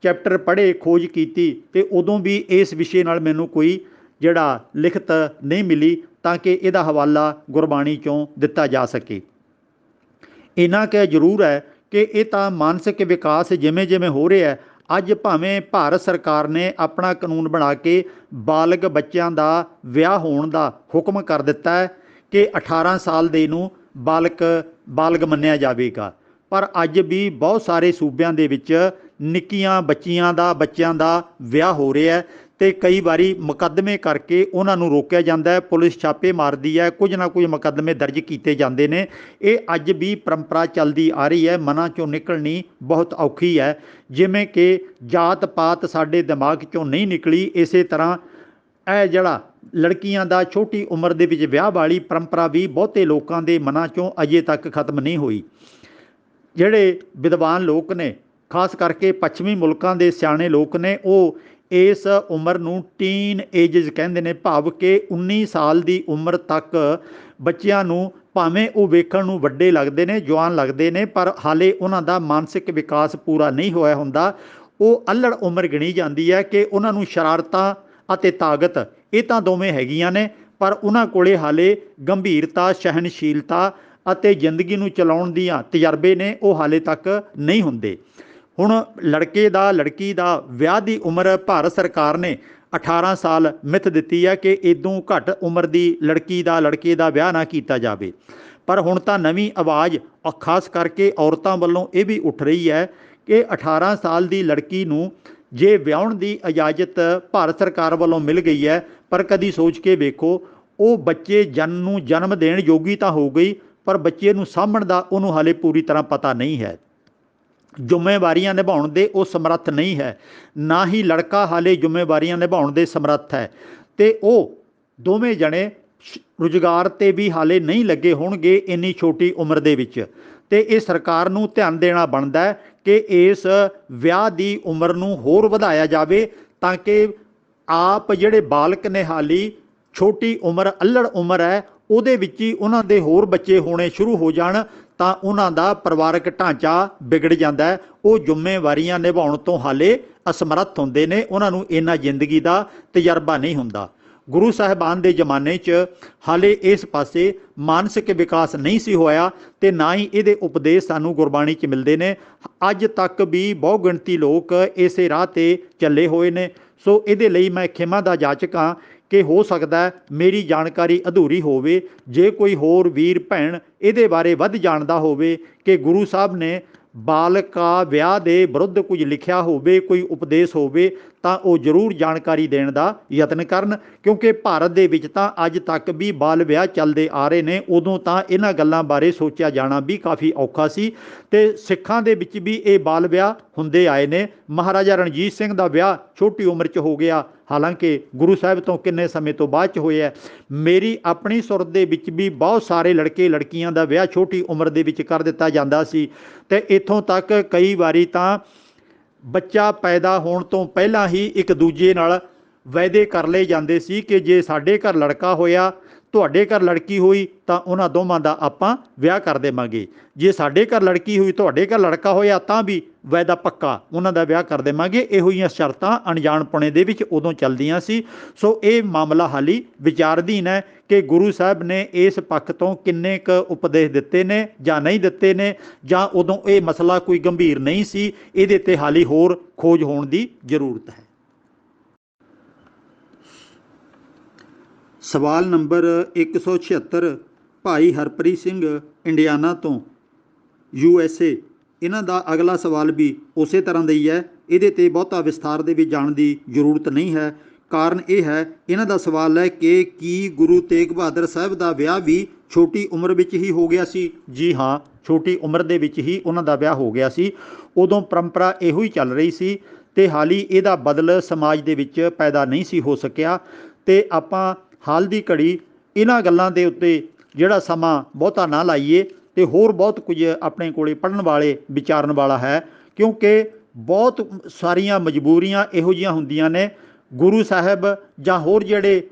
ਚੈਪਟਰ ਪੜ੍ਹੇ, ਖੋਜ ਕੀਤੀ ਤੇ ਉਦੋਂ ਵੀ ਇਸ ਵਿਸ਼ੇ ਨਾਲ ਮੈਨੂੰ ਕੋਈ ਜਿਹੜਾ ਲਿਖਤ ਨਹੀਂ ਮਿਲੀ ਤਾਂ ਕਿ ਇਹਦਾ ਹਵਾਲਾ ਗੁਰਬਾਣੀ 'ਚੋਂ ਦਿੱਤਾ ਜਾ ਸਕੇ। ਇੰਨਾ ਕੁ ਜ਼ਰੂਰ ਹੈ ਕਿ ਇਹ ਤਾਂ ਮਾਨਸਿਕ ਵਿਕਾਸ ਜਿਵੇਂ ਜਿਵੇਂ ਹੋ ਰਿਹਾ, ਅੱਜ ਭਾਵੇਂ ਭਾਰਤ ਸਰਕਾਰ ਨੇ ਆਪਣਾ ਕਾਨੂੰਨ ਬਣਾ ਕੇ ਬਾਲਗ ਬੱਚਿਆਂ ਦਾ ਵਿਆਹ ਹੋਣ ਦਾ ਹੁਕਮ ਕਰ ਦਿੱਤਾ ਹੈ ਕਿ 18 ਸਾਲ ਦੇ ਨੂੰ ਬਾਲਗ ਮੰਨਿਆ ਜਾਵੇਗਾ। ਪਰ ਅੱਜ ਵੀ ਬਹੁਤ ਸਾਰੇ ਸੂਬਿਆਂ ਦੇ ਵਿੱਚ ਨਿੱਕੀਆਂ ਬੱਚੀਆਂ ਦਾ ਬੱਚਿਆਂ ਦਾ ਵਿਆਹ ਹੋ ਰਿਹਾ ਹੈ ਤੇ ਕਈ ਵਾਰੀ ਮੁਕੱਦਮੇ ਕਰਕੇ ਉਹਨਾਂ ਨੂੰ ਰੋਕਿਆ ਜਾਂਦਾ ਹੈ, ਪੁਲਿਸ ਛਾਪੇ ਮਾਰਦੀ ਹੈ, ਕੁਝ ਨਾ ਕੁਝ ਮੁਕੱਦਮੇ ਦਰਜ ਕੀਤੇ ਜਾਂਦੇ ਨੇ। ਇਹ ਅੱਜ ਵੀ ਪਰੰਪਰਾ ਚੱਲਦੀ ਆ ਰਹੀ ਹੈ, ਮਨਾਂ 'ਚੋਂ ਨਿਕਲਣੀ ਬਹੁਤ ਔਖੀ ਹੈ। ਜਿਵੇਂ ਕਿ ਜਾਤ ਪਾਤ ਸਾਡੇ ਦਿਮਾਗ 'ਚੋਂ ਨਹੀਂ ਨਿਕਲੀ, ਇਸੇ ਤਰ੍ਹਾਂ ਇਹ ਜਿਹੜਾ ਲੜਕੀਆਂ ਦਾ ਛੋਟੀ ਉਮਰ ਦੇ ਵਿੱਚ ਵਿਆਹ ਵਾਲੀ ਪਰੰਪਰਾ ਵੀ ਬਹੁਤੇ ਲੋਕਾਂ ਦੇ ਮਨਾਂ 'ਚੋਂ ਅਜੇ ਤੱਕ ਖਤਮ ਨਹੀਂ ਹੋਈ। ਜਿਹੜੇ ਵਿਦਵਾਨ ਲੋਕ ਨੇ, ਖਾਸ ਕਰਕੇ ਪੱਛਮੀ ਮੁਲਕਾਂ ਦੇ ਸਿਆਣੇ ਲੋਕ ਨੇ, ਉਹ ਇਸ ਉਮਰ ਨੂੰ ਟੀਨ ਏਜਜ਼ ਕਹਿੰਦੇ ਨੇ, ਭਾਵ ਕਿ 19 ਸਾਲ ਦੀ ਉਮਰ ਤੱਕ ਬੱਚਿਆਂ ਨੂੰ ਭਾਵੇਂ ਉਹ ਵੇਖਣ ਨੂੰ ਵੱਡੇ ਲੱਗਦੇ ਨੇ, ਜਵਾਨ ਲੱਗਦੇ ਨੇ, ਪਰ ਹਾਲੇ ਉਹਨਾਂ ਦਾ ਮਾਨਸਿਕ ਵਿਕਾਸ ਪੂਰਾ ਨਹੀਂ ਹੋਇਆ ਹੁੰਦਾ। ਉਹ ਅਲੜ ਉਮਰ ਗਿਣੀ ਜਾਂਦੀ ਹੈ ਕਿ ਉਹਨਾਂ ਨੂੰ ਸ਼ਰਾਰਤਾਂ ਅਤੇ ਤਾਕਤ ਇਹ ਤਾਂ ਦੋਵੇਂ ਹੈਗੀਆਂ ਨੇ, ਪਰ ਉਹਨਾਂ ਕੋਲੇ ਹਾਲੇ ਗੰਭੀਰਤਾ, ਸਹਿਣਸ਼ੀਲਤਾ ਅਤੇ ਜ਼ਿੰਦਗੀ ਨੂੰ ਚਲਾਉਣ ਦੀਆਂ ਤਜਰਬੇ ਨੇ, ਉਹ ਹਾਲੇ ਤੱਕ ਨਹੀਂ ਹੁੰਦੇ। ਹੁਣ ਲੜਕੇ ਦਾ ਲੜਕੀ ਦਾ ਵਿਆਹ ਦੀ ਉਮਰ ਭਾਰਤ ਸਰਕਾਰ ਨੇ 18 ਸਾਲ ਮਿੱਥ ਦਿੱਤੀ ਹੈ ਕਿ ਇਦੋਂ ਘੱਟ ਉਮਰ ਦੀ ਲੜਕੀ ਦਾ ਲੜਕੇ ਦਾ ਵਿਆਹ ਨਾ ਕੀਤਾ ਜਾਵੇ। ਪਰ ਹੁਣ ਤਾਂ ਨਵੀਂ ਆਵਾਜ਼ ਖਾਸ ਕਰਕੇ ਔਰਤਾਂ ਵੱਲੋਂ ਇਹ ਵੀ ਉੱਠ ਰਹੀ ਹੈ ਕਿ 18 ਸਾਲ ਦੀ ਲੜਕੀ ਨੂੰ ਜੇ ਵਿਆਹੁਣ ਦੀ ਇਜਾਜ਼ਤ ਭਾਰਤ ਸਰਕਾਰ ਵੱਲੋਂ ਮਿਲ ਗਈ ਹੈ, ਪਰ ਕਦੀ ਸੋਚ ਕੇ ਵੇਖੋ, ਉਹ ਬੱਚੇ ਨੂੰ ਜਨਮ ਦੇਣ ਯੋਗੀ ਤਾਂ ਹੋ ਗਈ, ਪਰ ਬੱਚੇ ਨੂੰ ਸਾਂਭਣ ਦਾ ਉਹਨੂੰ ਹਾਲੇ ਪੂਰੀ ਤਰ੍ਹਾਂ ਪਤਾ ਨਹੀਂ ਹੈ, ਜ਼ਿੰਮੇਵਾਰੀਆਂ ਨਿਭਾਉਣ ਦੇ ਉਹ ਸਮਰੱਥ ਨਹੀਂ ਹੈ। ਨਾ ਹੀ ਲੜਕਾ ਹਾਲੇ ਜ਼ਿੰਮੇਵਾਰੀਆਂ ਨਿਭਾਉਣ ਦੇ ਸਮਰੱਥ ਹੈ, ਅਤੇ ਉਹ ਦੋਵੇਂ ਜਣੇ ਰੁਜ਼ਗਾਰ 'ਤੇ ਵੀ ਹਾਲੇ ਨਹੀਂ ਲੱਗੇ ਹੋਣਗੇ ਇੰਨੀ ਛੋਟੀ ਉਮਰ ਦੇ ਵਿੱਚ। ਅਤੇ ਇਹ ਸਰਕਾਰ ਨੂੰ ਧਿਆਨ ਦੇਣਾ ਬਣਦਾ ਹੈ ਕਿ ਇਸ ਵਿਆਹ ਦੀ ਉਮਰ ਨੂੰ ਹੋਰ ਵਧਾਇਆ ਜਾਵੇ, ਤਾਂ ਕਿ ਆਪ ਜਿਹੜੇ ਬਾਲਕ ਨੇ ਹਾਲੀ ਛੋਟੀ ਉਮਰ, ਅਲੜ ਉਮਰ ਹੈ, ਉਹਦੇ ਵਿੱਚ ਹੀ ਉਹਨਾਂ ਦੇ ਹੋਰ ਬੱਚੇ ਹੋਣੇ ਸ਼ੁਰੂ ਹੋ ਜਾਣ, ਤਾਂ ਉਹਨਾਂ ਦਾ ਪਰਿਵਾਰਕ ਢਾਂਚਾ ਵਿਗੜ ਜਾਂਦਾ ਹੈ। ਉਹ ਜ਼ਿੰਮੇਵਾਰੀਆਂ ਨਿਭਾਉਣ ਤੋਂ ਹਾਲੇ ਅਸਮਰੱਥ ਹੁੰਦੇ ਨੇ, ਉਹਨਾਂ ਨੂੰ ਇੰਨਾ ਜ਼ਿੰਦਗੀ ਦਾ ਤਜਰਬਾ ਨਹੀਂ ਹੁੰਦਾ। ਗੁਰੂ ਸਾਹਿਬਾਨ ਦੇ ਜ਼ਮਾਨੇ 'ਚ ਹਾਲੇ ਇਸ ਪਾਸੇ ਮਾਨਸਿਕ ਵਿਕਾਸ ਨਹੀਂ ਸੀ ਹੋਇਆ, ਅਤੇ ਨਾ ਹੀ ਇਹਦੇ ਉਪਦੇਸ਼ ਸਾਨੂੰ ਗੁਰਬਾਣੀ 'ਚ ਮਿਲਦੇ ਨੇ। ਅੱਜ ਤੱਕ ਵੀ ਬਹੁ ਗਿਣਤੀ ਲੋਕ ਇਸੇ ਰਾਹ 'ਤੇ ਚੱਲੇ ਹੋਏ ਨੇ। ਸੋ ਇਹਦੇ ਲਈ ਮੈਂ ਖਿਮਾ ਦਾ ਜਾਚਕ ਹਾਂ ਕਿ ਹੋ ਸਕਦਾ ਮੇਰੀ ਜਾਣਕਾਰੀ ਅਧੂਰੀ ਹੋਵੇ। ਜੇ ਕੋਈ ਹੋਰ ਵੀਰ ਭੈਣ ਇਹਦੇ ਬਾਰੇ ਵੱਧ ਜਾਣਦਾ ਹੋਵੇ ਕਿ ਗੁਰੂ ਸਾਹਿਬ ਨੇ ਬਾਲਕਾ ਵਿਆਹ ਦੇ ਵਿਰੁੱਧ ਕੁਝ ਲਿਖਿਆ ਹੋਵੇ, ਕੋਈ ਉਪਦੇਸ਼ ਹੋਵੇ, ਤਾਂ ਉਹ ਜ਼ਰੂਰ ਜਾਣਕਾਰੀ ਦੇਣ ਦਾ ਯਤਨ ਕਰਨ, ਕਿਉਂਕਿ ਭਾਰਤ ਦੇ ਵਿੱਚ ਤਾਂ ਅੱਜ ਤੱਕ ਵੀ ਬਾਲ ਵਿਆਹ ਚੱਲਦੇ ਆ ਰਹੇ ਨੇ। ਉਦੋਂ ਤਾਂ ਇਹਨਾਂ ਗੱਲਾਂ ਬਾਰੇ ਸੋਚਿਆ ਜਾਣਾ ਵੀ ਕਾਫੀ ਔਖਾ ਸੀ, ਅਤੇ ਸਿੱਖਾਂ ਦੇ ਵਿੱਚ ਵੀ ਇਹ ਬਾਲ ਵਿਆਹ ਹੁੰਦੇ ਆਏ ਨੇ। ਮਹਾਰਾਜਾ ਰਣਜੀਤ ਸਿੰਘ ਦਾ ਵਿਆਹ ਛੋਟੀ ਉਮਰ 'ਚ ਹੋ ਗਿਆ, ਹਾਲਾਂਕਿ ਗੁਰੂ ਸਾਹਿਬ ਤੋਂ ਕਿੰਨੇ ਸਮੇਂ ਤੋਂ ਬਾਅਦ 'ਚ ਹੋਇਆ। ਮੇਰੀ ਆਪਣੀ ਸੁਰਤ ਦੇ ਵਿੱਚ ਵੀ ਬਹੁਤ ਸਾਰੇ ਲੜਕੇ ਲੜਕੀਆਂ ਦਾ ਵਿਆਹ ਛੋਟੀ ਉਮਰ ਦੇ ਵਿੱਚ ਕਰ ਦਿੱਤਾ ਜਾਂਦਾ ਸੀ, ਅਤੇ ਇੱਥੋਂ ਤੱਕ ਕਈ ਵਾਰੀ ਤਾਂ ਬੱਚਾ ਪੈਦਾ ਹੋਣ ਤੋਂ ਪਹਿਲਾਂ ਹੀ ਇੱਕ ਦੂਜੇ ਨਾਲ ਵਾਅਦੇ ਕਰ ਲਏ ਜਾਂਦੇ ਸੀ ਕਿ ਜੇ ਸਾਡੇ ਘਰ ਲੜਕਾ ਹੋਇਆ, ਤੁਹਾਡੇ ਘਰ ਲੜਕੀ ਹੋਈ, ਤਾਂ ਉਹਨਾਂ ਦੋਵਾਂ ਦਾ ਆਪਾਂ ਵਿਆਹ ਕਰ ਦੇਵਾਂਗੇ। ਜੇ ਸਾਡੇ ਘਰ ਲੜਕੀ ਹੋਈ, ਤੁਹਾਡੇ ਘਰ ਲੜਕਾ ਹੋਇਆ, ਤਾਂ ਵੀ ਵਾਅਦਾ ਪੱਕਾ, ਉਹਨਾਂ ਦਾ ਵਿਆਹ ਕਰ ਦੇਵਾਂਗੇ। ਇਹੋ ਜਿਹੀਆਂ ਸ਼ਰਤਾਂ ਅਣਜਾਣਪੁਣੇ ਦੇ ਵਿੱਚ ਉਦੋਂ ਚੱਲਦੀਆਂ ਸੀ। ਸੋ ਇਹ ਮਾਮਲਾ ਹਾਲੀ ਵਿਚਾਰਧੀਨ ਹੈ ਕਿ ਗੁਰੂ ਸਾਹਿਬ ਨੇ ਇਸ ਪੱਖ ਤੋਂ ਕਿੰਨੇ ਕੁ ਉਪਦੇਸ਼ ਦਿੱਤੇ ਨੇ ਜਾਂ ਨਹੀਂ ਦਿੱਤੇ ਨੇ, ਜਾਂ ਉਦੋਂ ਇਹ ਮਸਲਾ ਕੋਈ ਗੰਭੀਰ ਨਹੀਂ ਸੀ। ਇਹਦੇ 'ਤੇ ਹਾਲੀ ਹੋਰ ਖੋਜ ਹੋਣ ਦੀ ਜ਼ਰੂਰਤ ਹੈ। ਸਵਾਲ ਨੰਬਰ 176 ਭਾਈ ਹਰਪ੍ਰੀਤ ਸਿੰਘ ਇੰਡੀਆਨਾ ਤੋਂ USA। ਇਹਨਾਂ ਦਾ ਅਗਲਾ ਸਵਾਲ ਵੀ ਉਸੇ ਤਰ੍ਹਾਂ ਦਾ ਹੀ ਹੈ। ਇਹਦੇ 'ਤੇ ਬਹੁਤਾ ਵਿਸਥਾਰ ਦੇ ਵਿੱਚ ਜਾਣ ਦੀ ਜ਼ਰੂਰਤ ਨਹੀਂ ਹੈ। ਕਾਰਨ ਇਹ ਹੈ, ਇਹਨਾਂ ਦਾ ਸਵਾਲ ਹੈ ਕਿ ਕੀ ਗੁਰੂ ਤੇਗ ਬਹਾਦਰ ਸਾਹਿਬ ਦਾ ਵਿਆਹ ਵੀ ਛੋਟੀ ਉਮਰ ਵਿੱਚ ਹੀ ਹੋ ਗਿਆ ਸੀ? ਜੀ ਹਾਂ, ਛੋਟੀ ਉਮਰ ਦੇ ਵਿੱਚ ਹੀ ਉਹਨਾਂ ਦਾ ਵਿਆਹ ਹੋ ਗਿਆ ਸੀ। ਉਦੋਂ ਪਰੰਪਰਾ ਇਹੋ ਹੀ ਚੱਲ ਰਹੀ ਸੀ, ਅਤੇ ਹਾਲੀ ਇਹਦਾ ਬਦਲ ਸਮਾਜ ਦੇ ਵਿੱਚ ਪੈਦਾ ਨਹੀਂ ਸੀ ਹੋ ਸਕਿਆ। ਅਤੇ ਆਪਾਂ ਹਾਲ ਦੀ ਘੜੀ ਇਹਨਾਂ ਗੱਲਾਂ ਦੇ ਉੱਤੇ ਜਿਹੜਾ ਸਮਾਂ ਬਹੁਤਾ ਨਾ ਲਾਈਏ, ਅਤੇ ਹੋਰ ਬਹੁਤ ਕੁਝ ਆਪਣੇ ਕੋਲੇ ਪੜ੍ਹਨ ਵਾਲੇ, ਵਿਚਾਰਨ ਵਾਲਾ ਹੈ, ਕਿਉਂਕਿ ਬਹੁਤ ਸਾਰੀਆਂ ਮਜਬੂਰੀਆਂ ਇਹੋ ਜਿਹੀਆਂ ਹੁੰਦੀਆਂ ਨੇ। ਗੁਰੂ ਸਾਹਿਬ ਜਾਂ ਹੋਰ ਜਿਹੜੇ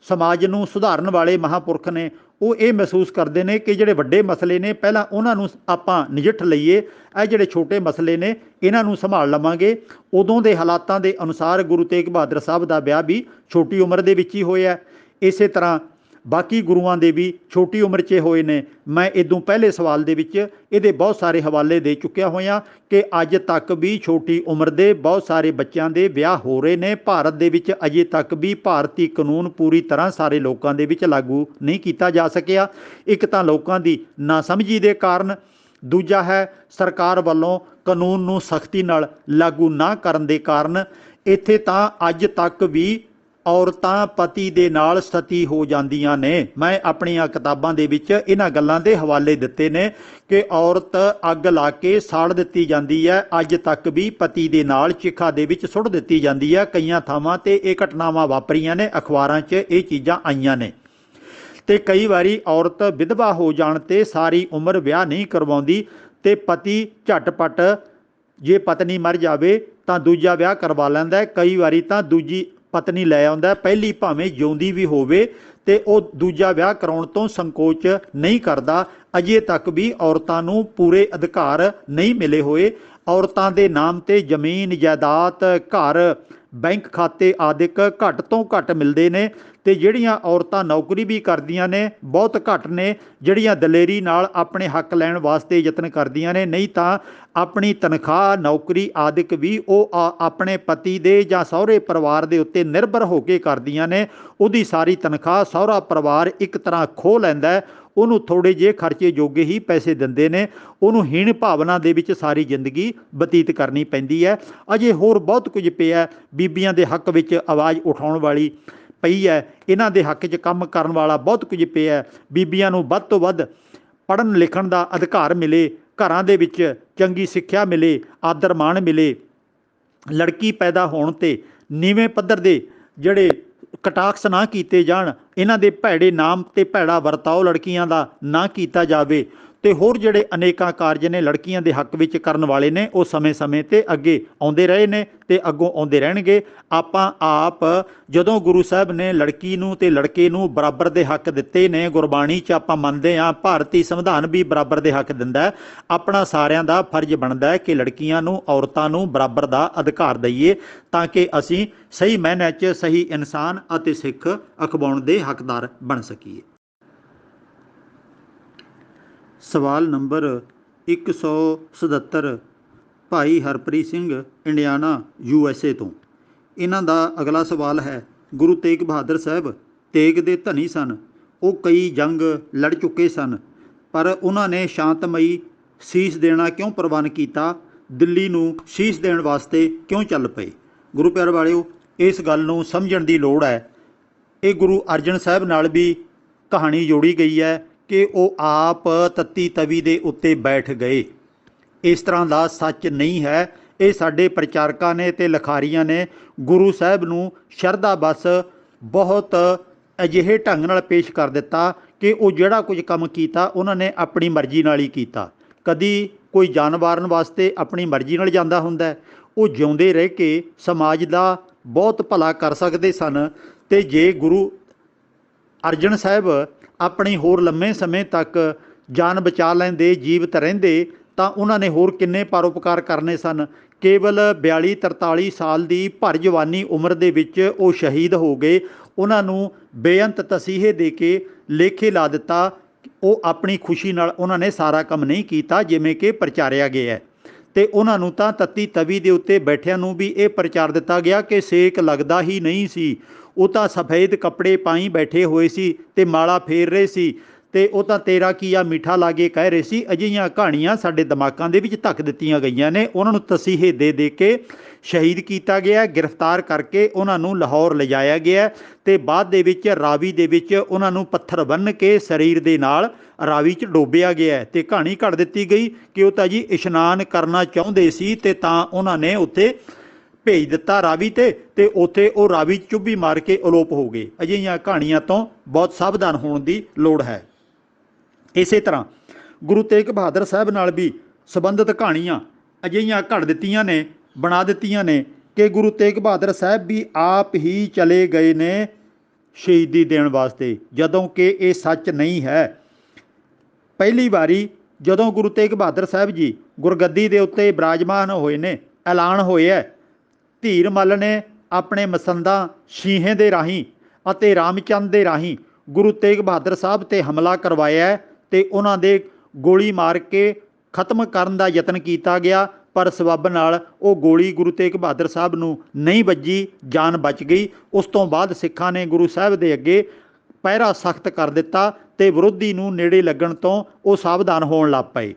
ਸਮਾਜ ਨੂੰ ਸੁਧਾਰਨ ਵਾਲੇ ਮਹਾਂਪੁਰਖ ਨੇ, ਉਹ ਇਹ ਮਹਿਸੂਸ ਕਰਦੇ ਨੇ ਕਿ ਜਿਹੜੇ ਵੱਡੇ ਮਸਲੇ ਨੇ ਪਹਿਲਾਂ ਉਹਨਾਂ ਨੂੰ ਆਪਾਂ ਨਜਿੱਠ ਲਈਏ, ਇਹ ਜਿਹੜੇ ਛੋਟੇ ਮਸਲੇ ਨੇ ਇਹਨਾਂ ਨੂੰ ਸੰਭਾਲ ਲਵਾਂਗੇ। ਉਦੋਂ ਦੇ ਹਾਲਾਤਾਂ ਦੇ ਅਨੁਸਾਰ ਗੁਰੂ ਤੇਗ ਬਹਾਦਰ ਸਾਹਿਬ ਦਾ ਵਿਆਹ ਵੀ ਛੋਟੀ ਉਮਰ ਦੇ ਵਿੱਚ ਹੀ ਹੋਇਆ। ਇਸੇ ਤਰ੍ਹਾਂ ਬਾਕੀ ਗੁਰੂਆਂ ਦੇ ਵੀ ਛੋਟੀ ਉਮਰ 'ਚ ਹੋਏ ਨੇ। ਮੈਂ ਇਦੋਂ ਪਹਿਲੇ ਸਵਾਲ ਦੇ ਵਿੱਚ ਇਹਦੇ ਬਹੁਤ ਸਾਰੇ ਹਵਾਲੇ ਦੇ ਚੁੱਕਿਆ ਹੋਇਆ ਕਿ ਅੱਜ ਤੱਕ ਵੀ ਛੋਟੀ ਉਮਰ ਦੇ ਬਹੁਤ ਸਾਰੇ ਬੱਚਿਆਂ ਦੇ ਵਿਆਹ ਹੋ ਰਹੇ ਨੇ। ਭਾਰਤ ਦੇ ਵਿੱਚ ਅਜੇ ਤੱਕ ਵੀ ਭਾਰਤੀ ਕਾਨੂੰਨ ਪੂਰੀ ਤਰ੍ਹਾਂ ਸਾਰੇ ਲੋਕਾਂ ਦੇ ਵਿੱਚ ਲਾਗੂ ਨਹੀਂ ਕੀਤਾ ਜਾ ਸਕਿਆ। ਇੱਕ ਤਾਂ ਲੋਕਾਂ ਦੀ ਨਾਸਮਝੀ ਦੇ ਕਾਰਨ, ਦੂਜਾ ਹੈ ਸਰਕਾਰ ਵੱਲੋਂ ਕਾਨੂੰਨ ਨੂੰ ਸਖਤੀ ਨਾਲ ਲਾਗੂ ਨਾ ਕਰਨ ਦੇ ਕਾਰਨ। ਇੱਥੇ ਤਾਂ ਅੱਜ ਤੱਕ ਵੀ ਔਰਤਾਂ ਪਤੀ ਦੇ ਨਾਲ ਸਤੀ ਹੋ ਜਾਂਦੀਆਂ ਨੇ। ਮੈਂ ਆਪਣੀਆਂ ਕਿਤਾਬਾਂ ਦੇ ਵਿੱਚ ਇਹਨਾਂ ਗੱਲਾਂ ਦੇ ਹਵਾਲੇ ਦਿੱਤੇ ਨੇ ਕਿ ਔਰਤ ਅੱਗ ਲਾ ਕੇ ਸਾੜ ਦਿੱਤੀ ਜਾਂਦੀ ਹੈ, ਅੱਜ ਤੱਕ ਵੀ ਪਤੀ ਦੇ ਨਾਲ ਚਿਖਾ ਦੇ ਵਿੱਚ ਸੁੱਟ ਦਿੱਤੀ ਜਾਂਦੀ ਹੈ। ਕਈਆਂ ਥਾਵਾਂ ਤੇ ਇਹ ਘਟਨਾਵਾਂ ਵਾਪਰੀਆਂ ਨੇ, ਅਖਬਾਰਾਂ 'ਚ ਇਹ ਚੀਜ਼ਾਂ ਆਈਆਂ ਨੇ। ਤੇ ਕਈ ਵਾਰੀ ਔਰਤ ਵਿਧਵਾ ਹੋ ਜਾਣ ਤੇ ਸਾਰੀ ਉਮਰ ਵਿਆਹ ਨਹੀਂ ਕਰਵਾਉਂਦੀ ਤੇ ਪਤੀ ਝਟਪਟ ਜੇ ਪਤਨੀ ਮਰ ਜਾਵੇ ਤਾਂ ਦੂਜਾ ਵਿਆਹ ਕਰਵਾ ਲੈਂਦਾ ਹੈ। ਕਈ ਵਾਰੀ ਤਾਂ ਦੂਜੀ ਪਤਨੀ ਲੈ ਆਉਂਦਾ, ਪਹਿਲੀ ਭਾਵੇਂ ਜਿਉਂਦੀ ਵੀ ਹੋਵੇ ਤੇ ਉਹ ਦੂਜਾ ਵਿਆਹ ਕਰਾਉਣ ਤੋਂ ਸੰਕੋਚ ਨਹੀਂ ਕਰਦਾ। ਅਜੇ ਤੱਕ ਵੀ ਔਰਤਾਂ ਨੂੰ ਪੂਰੇ ਅਧਿਕਾਰ ਨਹੀਂ ਮਿਲੇ ਹੋਏ। ਔਰਤਾਂ ਦੇ ਨਾਮ ਤੇ ਜ਼ਮੀਨ, ਜਾਇਦਾਦ, ਘਰ, ਬੈਂਕ ਖਾਤੇ ਆਦਿਕ ਘੱਟ ਤੋਂ ਘੱਟ ਮਿਲਦੇ ਨੇ ਤੇ ਜਿਹੜੀਆਂ ਔਰਤਾਂ ਨੌਕਰੀ ਵੀ ਕਰਦੀਆਂ ਨੇ ਬਹੁਤ ਘੱਟ ਨੇ ਜਿਹੜੀਆਂ ਦਲੇਰੀ ਨਾਲ ਆਪਣੇ ਹੱਕ ਲੈਣ ਵਾਸਤੇ ਯਤਨ ਕਰਦੀਆਂ ਨੇ। ਨਹੀਂ ਤਾਂ ਆਪਣੀ ਤਨਖਾਹ, ਨੌਕਰੀ ਆਦਿਕ ਵੀ ਉਹ ਆਪਣੇ ਪਤੀ ਦੇ ਜਾਂ ਸਹੁਰੇ ਪਰਿਵਾਰ ਦੇ ਉੱਤੇ ਨਿਰਭਰ ਹੋ ਕੇ ਕਰਦੀਆਂ ਨੇ। ਉਹਦੀ ਸਾਰੀ ਤਨਖਾਹ ਸਹੁਰਾ ਪਰਿਵਾਰ ਇੱਕ ਤਰ੍ਹਾਂ ਖੋਹ ਲੈਂਦਾ, ਉਹਨੂੰ ਥੋੜ੍ਹੇ ਜਿਹੇ ਖਰਚੇ ਜੋਗੇ ਹੀ ਪੈਸੇ ਦਿੰਦੇ ਨੇ। ਉਹਨੂੰ ਹੀਣ ਭਾਵਨਾ ਦੇ ਵਿੱਚ ਸਾਰੀ ਜ਼ਿੰਦਗੀ ਬਤੀਤ ਕਰਨੀ ਪੈਂਦੀ ਹੈ। ਅਜੇ ਹੋਰ ਬਹੁਤ ਕੁਝ ਪਿਆ ਬੀਬੀਆਂ ਦੇ ਹੱਕ ਵਿੱਚ ਆਵਾਜ਼ ਉਠਾਉਣ ਵਾਲੀ ਪਈ ਹੈ, ਇਹਨਾਂ ਦੇ ਹੱਕ 'ਚ ਕੰਮ ਕਰਨ ਵਾਲਾ ਬਹੁਤ ਕੁਝ ਪਿਆ। ਬੀਬੀਆਂ ਨੂੰ ਵੱਧ ਤੋਂ ਵੱਧ ਪੜ੍ਹਨ ਲਿਖਣ ਦਾ ਅਧਿਕਾਰ ਮਿਲੇ, ਘਰਾਂ ਦੇ ਵਿੱਚ ਚੰਗੀ ਸਿੱਖਿਆ ਮਿਲੇ, ਆਦਰ ਮਾਣ ਮਿਲੇ। ਲੜਕੀ ਪੈਦਾ ਹੋਣ 'ਤੇ ਨੀਵੇਂ ਪੱਧਰ ਦੇ ਜਿਹੜੇ ਕਟਾਕਸ ਨਾ ਕੀਤੇ ਜਾਣ, ਇਹਨਾਂ ਦੇ ਭੈੜੇ ਨਾਮ ਤੇ ਭੈੜਾ ਵਰਤਾਓ ਲੜਕੀਆਂ ਦਾ ਨਾ ਕੀਤਾ ਜਾਵੇ ਤੇ ਹੋਰ ਜਿਹੜੇ ਅਨੇਕਾਂ ਕਾਰਜ ਨੇ ਲੜਕੀਆਂ ਦੇ ਹੱਕ ਵਿੱਚ ਕਰਨ ਵਾਲੇ ਨੇ ਉਹ ਸਮੇਂ-ਸਮੇਂ 'ਤੇ ਅੱਗੇ ਆਉਂਦੇ ਰਹੇ ਨੇ ਤੇ ਅੱਗੋਂ ਆਉਂਦੇ ਰਹਿਣਗੇ। ਆਪਾਂ ਆਪ ਜਦੋਂ ਗੁਰੂ ਸਾਹਿਬ ਨੇ ਲੜਕੀ ਨੂੰ ਤੇ ਲੜਕੇ ਨੂੰ ਬਰਾਬਰ ਦੇ ਹੱਕ ਦਿੱਤੇ ਨੇ, ਗੁਰਬਾਣੀ 'ਚ ਆਪਾਂ ਮੰਨਦੇ ਹਾਂ, ਭਾਰਤੀ ਸੰਵਿਧਾਨ ਵੀ ਬਰਾਬਰ ਦੇ ਹੱਕ ਦਿੰਦਾ। ਆਪਣਾ ਸਾਰਿਆਂ ਦਾ ਫਰਜ਼ ਬਣਦਾ ਹੈ ਕਿ ਲੜਕੀਆਂ ਨੂੰ, ਔਰਤਾਂ ਨੂੰ ਬਰਾਬਰ ਦਾ ਅਧਿਕਾਰ ਦਈਏ ਤਾਂ ਕਿ ਅਸੀਂ ਸਹੀ ਮਾਇਨੇ 'ਚ ਸਹੀ ਇਨਸਾਨ ਅਤੇ ਸਿੱਖ ਅਖਵਾਉਣ ਦੇ ਹੱਕਦਾਰ ਬਣ ਸਕੀਏ। ਸਵਾਲ ਨੰਬਰ 177 ਭਾਈ ਹਰਪ੍ਰੀਤ ਸਿੰਘ, ਇੰਡੀਆਨਾ, USA ਤੋਂ। ਇਹਨਾਂ ਦਾ ਅਗਲਾ ਸਵਾਲ ਹੈ, ਗੁਰੂ ਤੇਗ ਬਹਾਦਰ ਸਾਹਿਬ ਤੇਗ ਦੇ ਧਨੀ ਸਨ। ਉਹ ਕਈ ਜੰਗ ਲੜ ਚੁੱਕੇ ਸਨ ਪਰ ਉਹਨਾਂ ਨੇ ਸ਼ਾਂਤਮਈ ਸੀਸ ਦੇਣਾ ਕਿਉਂ ਪ੍ਰਵਾਨ ਕੀਤਾ? ਦਿੱਲੀ ਨੂੰ ਸੀਸ ਦੇਣ ਵਾਸਤੇ ਕਿਉਂ ਚੱਲ ਪਏ? ਗੁਰੂ ਪਿਆਰ ਵਾਲਿਓ, ਇਸ ਗੱਲ ਨੂੰ ਸਮਝਣ ਦੀ ਲੋੜ ਹੈ। ਇਹ ਗੁਰੂ ਅਰਜਨ ਸਾਹਿਬ ਨਾਲ ਵੀ ਕਹਾਣੀ ਜੋੜੀ ਗਈ ਹੈ ਕਿ ਉਹ ਆਪ ਤੱਤੀ ਤਵੀ ਦੇ ਉੱਤੇ ਬੈਠ ਗਏ। ਇਸ ਤਰ੍ਹਾਂ ਦਾ ਸੱਚ ਨਹੀਂ ਹੈ। ਇਹ ਸਾਡੇ ਪ੍ਰਚਾਰਕਾਂ ਨੇ ਤੇ ਲਿਖਾਰੀਆਂ ਨੇ ਗੁਰੂ ਸਾਹਿਬ ਨੂੰ ਸ਼ਰਧਾ ਬਸ ਬਹੁਤ ਅਜਿਹੇ ਢੰਗ ਨਾਲ ਪੇਸ਼ ਕਰ ਦਿੱਤਾ ਕਿ ਉਹ ਜਿਹੜਾ ਕੁਝ ਕੰਮ ਕੀਤਾ ਉਹਨਾਂ ਨੇ ਆਪਣੀ ਮਰਜ਼ੀ ਨਾਲ ਹੀ ਕੀਤਾ। ਕਦੀ ਕੋਈ ਜਾਨ ਵਾਰਨ ਵਾਸਤੇ ਆਪਣੀ ਮਰਜ਼ੀ ਨਾਲ ਜਾਂਦਾ ਹੁੰਦਾ, ਉਹ ਜਿਉਂਦੇ ਰਹਿ ਕੇ ਸਮਾਜ ਦਾ ਬਹੁਤ ਭਲਾ ਕਰ ਸਕਦੇ ਸਨ। ਤੇ ਜੇ ਗੁਰੂ ਅਰਜਨ ਸਾਹਿਬ ਆਪਣੀ ਹੋਰ ਲੰਮੇ ਸਮੇਂ ਤੱਕ ਜਾਨ ਬਚਾ ਲੈਂਦੇ, ਜੀਵਤ ਰਹਿੰਦੇ, ਤਾਂ ਉਹਨਾਂ ਨੇ ਹੋਰ ਕਿੰਨੇ ਪਰਉਪਕਾਰ ਕਰਨੇ ਸਨ। ਕੇਵਲ 42-43 ਸਾਲ ਦੀ ਭਰ ਜਵਾਨੀ ਉਮਰ ਦੇ ਵਿੱਚ ਉਹ ਸ਼ਹੀਦ ਹੋ ਗਏ। ਉਹਨਾਂ ਨੂੰ ਬੇਅੰਤ ਤਸੀਹੇ ਦੇ ਕੇ ਲੇਖੇ ਲਾ ਦਿੱਤਾ। ਉਹ ਆਪਣੀ ਖੁਸ਼ੀ ਨਾਲ ਉਹਨਾਂ ਨੇ ਸਾਰਾ ਕੰਮ ਨਹੀਂ ਕੀਤਾ ਜਿਵੇਂ ਕਿ ਪ੍ਰਚਾਰਿਆ ਗਿਆ ਤੇ ਉਹਨਾਂ ਨੂੰ ਤਾਂ ਤੱਤੀ ਤਵੀ ਦੇ ਉੱਤੇ ਬੈਠਿਆਂ ਨੂੰ ਵੀ ਇਹ ਪ੍ਰਚਾਰ ਦਿੱਤਾ ਗਿਆ ਕਿ ਸੇਕ ਲੱਗਦਾ ਹੀ ਨਹੀਂ ਸੀ। ਉਹ ਤਾਂ ਸਫੇਦ ਕੱਪੜੇ ਪਾਈ ਬੈਠੇ ਹੋਏ ਸੀ ਤੇ ਮਾਲਾ ਫੇਰ ਰਹੇ ਸੀ ਤੇ ਉਹ ਤਾਂ ਤੇਰਾ ਕੀਆ ਮਿੱਠਾ ਲਾਗੇ ਕਹਿ ਰਹੇ ਸੀ। ਅਜਿਹੀਆਂ ਕਹਾਣੀਆਂ ਸਾਡੇ ਦਿਮਾਗਾਂ ਦੇ ਵਿੱਚ ਧੱਕ ਦਿੱਤੀਆਂ ਗਈਆਂ ਨੇ। ਉਹਨਾਂ ਨੂੰ ਤਸੀਹੇ ਦੇ ਦੇ ਕੇ ਸ਼ਹੀਦ ਕੀਤਾ ਗਿਆ, ਗ੍ਰਿਫਤਾਰ ਕਰਕੇ ਉਹਨਾਂ ਨੂੰ ਲਾਹੌਰ ਲਿਜਾਇਆ ਗਿਆ ਤੇ ਬਾਅਦ ਦੇ ਵਿੱਚ ਰਾਵੀ ਦੇ ਵਿੱਚ ਉਹਨਾਂ ਨੂੰ ਪੱਥਰ ਬੰਨ੍ਹ ਕੇ ਸਰੀਰ ਦੇ ਨਾਲ ਰਾਵੀ 'ਚ ਡੋਬਿਆ ਗਿਆ ਤੇ ਕਹਾਣੀ ਘੜ ਦਿੱਤੀ ਗਈ ਕਿ ਉਹ ਤਾਂ ਜੀ ਇਸ਼ਨਾਨ ਕਰਨਾ ਚਾਹੁੰਦੇ ਸੀ ਤੇ ਤਾਂ ਉਹਨਾਂ ਨੇ ਉੱਥੇ ਭੇਜ ਦਿੱਤਾ ਰਾਵੀ ਤੇ ਉੱਥੇ ਉਹ ਰਾਵੀ ਚੁੱਭੀ ਮਾਰ ਕੇ ਅਲੋਪ ਹੋ ਗਏ। ਅਜਿਹੀਆਂ ਕਹਾਣੀਆਂ ਤੋਂ ਬਹੁਤ ਸਾਵਧਾਨ ਹੋਣ ਦੀ ਲੋੜ ਹੈ। ਇਸੇ ਤਰ੍ਹਾਂ ਗੁਰੂ ਤੇਗ ਬਹਾਦਰ ਸਾਹਿਬ ਨਾਲ ਵੀ ਸੰਬੰਧਿਤ ਕਹਾਣੀਆਂ ਅਜਿਹੀਆਂ ਘੜ ਦਿੱਤੀਆਂ ਨੇ, ਬਣਾ ਦਿੱਤੀਆਂ ਨੇ ਕਿ ਗੁਰੂ ਤੇਗ ਬਹਾਦਰ ਸਾਹਿਬ ਵੀ ਆਪ ਹੀ ਚਲੇ ਗਏ ਨੇ ਸ਼ਹੀਦੀ ਦੇਣ ਵਾਸਤੇ, ਜਦੋਂ ਕਿ ਇਹ ਸੱਚ ਨਹੀਂ ਹੈ। ਪਹਿਲੀ ਵਾਰੀ ਜਦੋਂ ਗੁਰੂ ਤੇਗ ਬਹਾਦਰ ਸਾਹਿਬ ਜੀ ਗੁਰਗੱਦੀ ਦੇ ਉੱਤੇ ਬਿਰਾਜਮਾਨ ਹੋਏ ਨੇ, ਐਲਾਨ ਹੋਇਆ, ਧੀਰ ਮੱਲ ਨੇ ਆਪਣੇ ਮਸੰਦਾਂ ਸ਼ੀਹੇ ਦੇ ਰਾਹੀਂ ਅਤੇ ਰਾਮਚੰਦ ਦੇ ਰਾਹੀਂ गुरु तेग बहादुर साहब ते हमला करवाया ते उन्हां दे गोली मार के खत्म करन दा यतन किया गया, पर सबब नाल वो गोली गुरु तेग बहादुर साहब नूं नहीं वजी, जान बच गई। उस तो बाद सिखां ने गुरु साहब दे अगे ਪਹਿਰਾ सख्त कर दिता ते विरोधी नूं नेड़े लगण तो वो सावधान होण लग पए।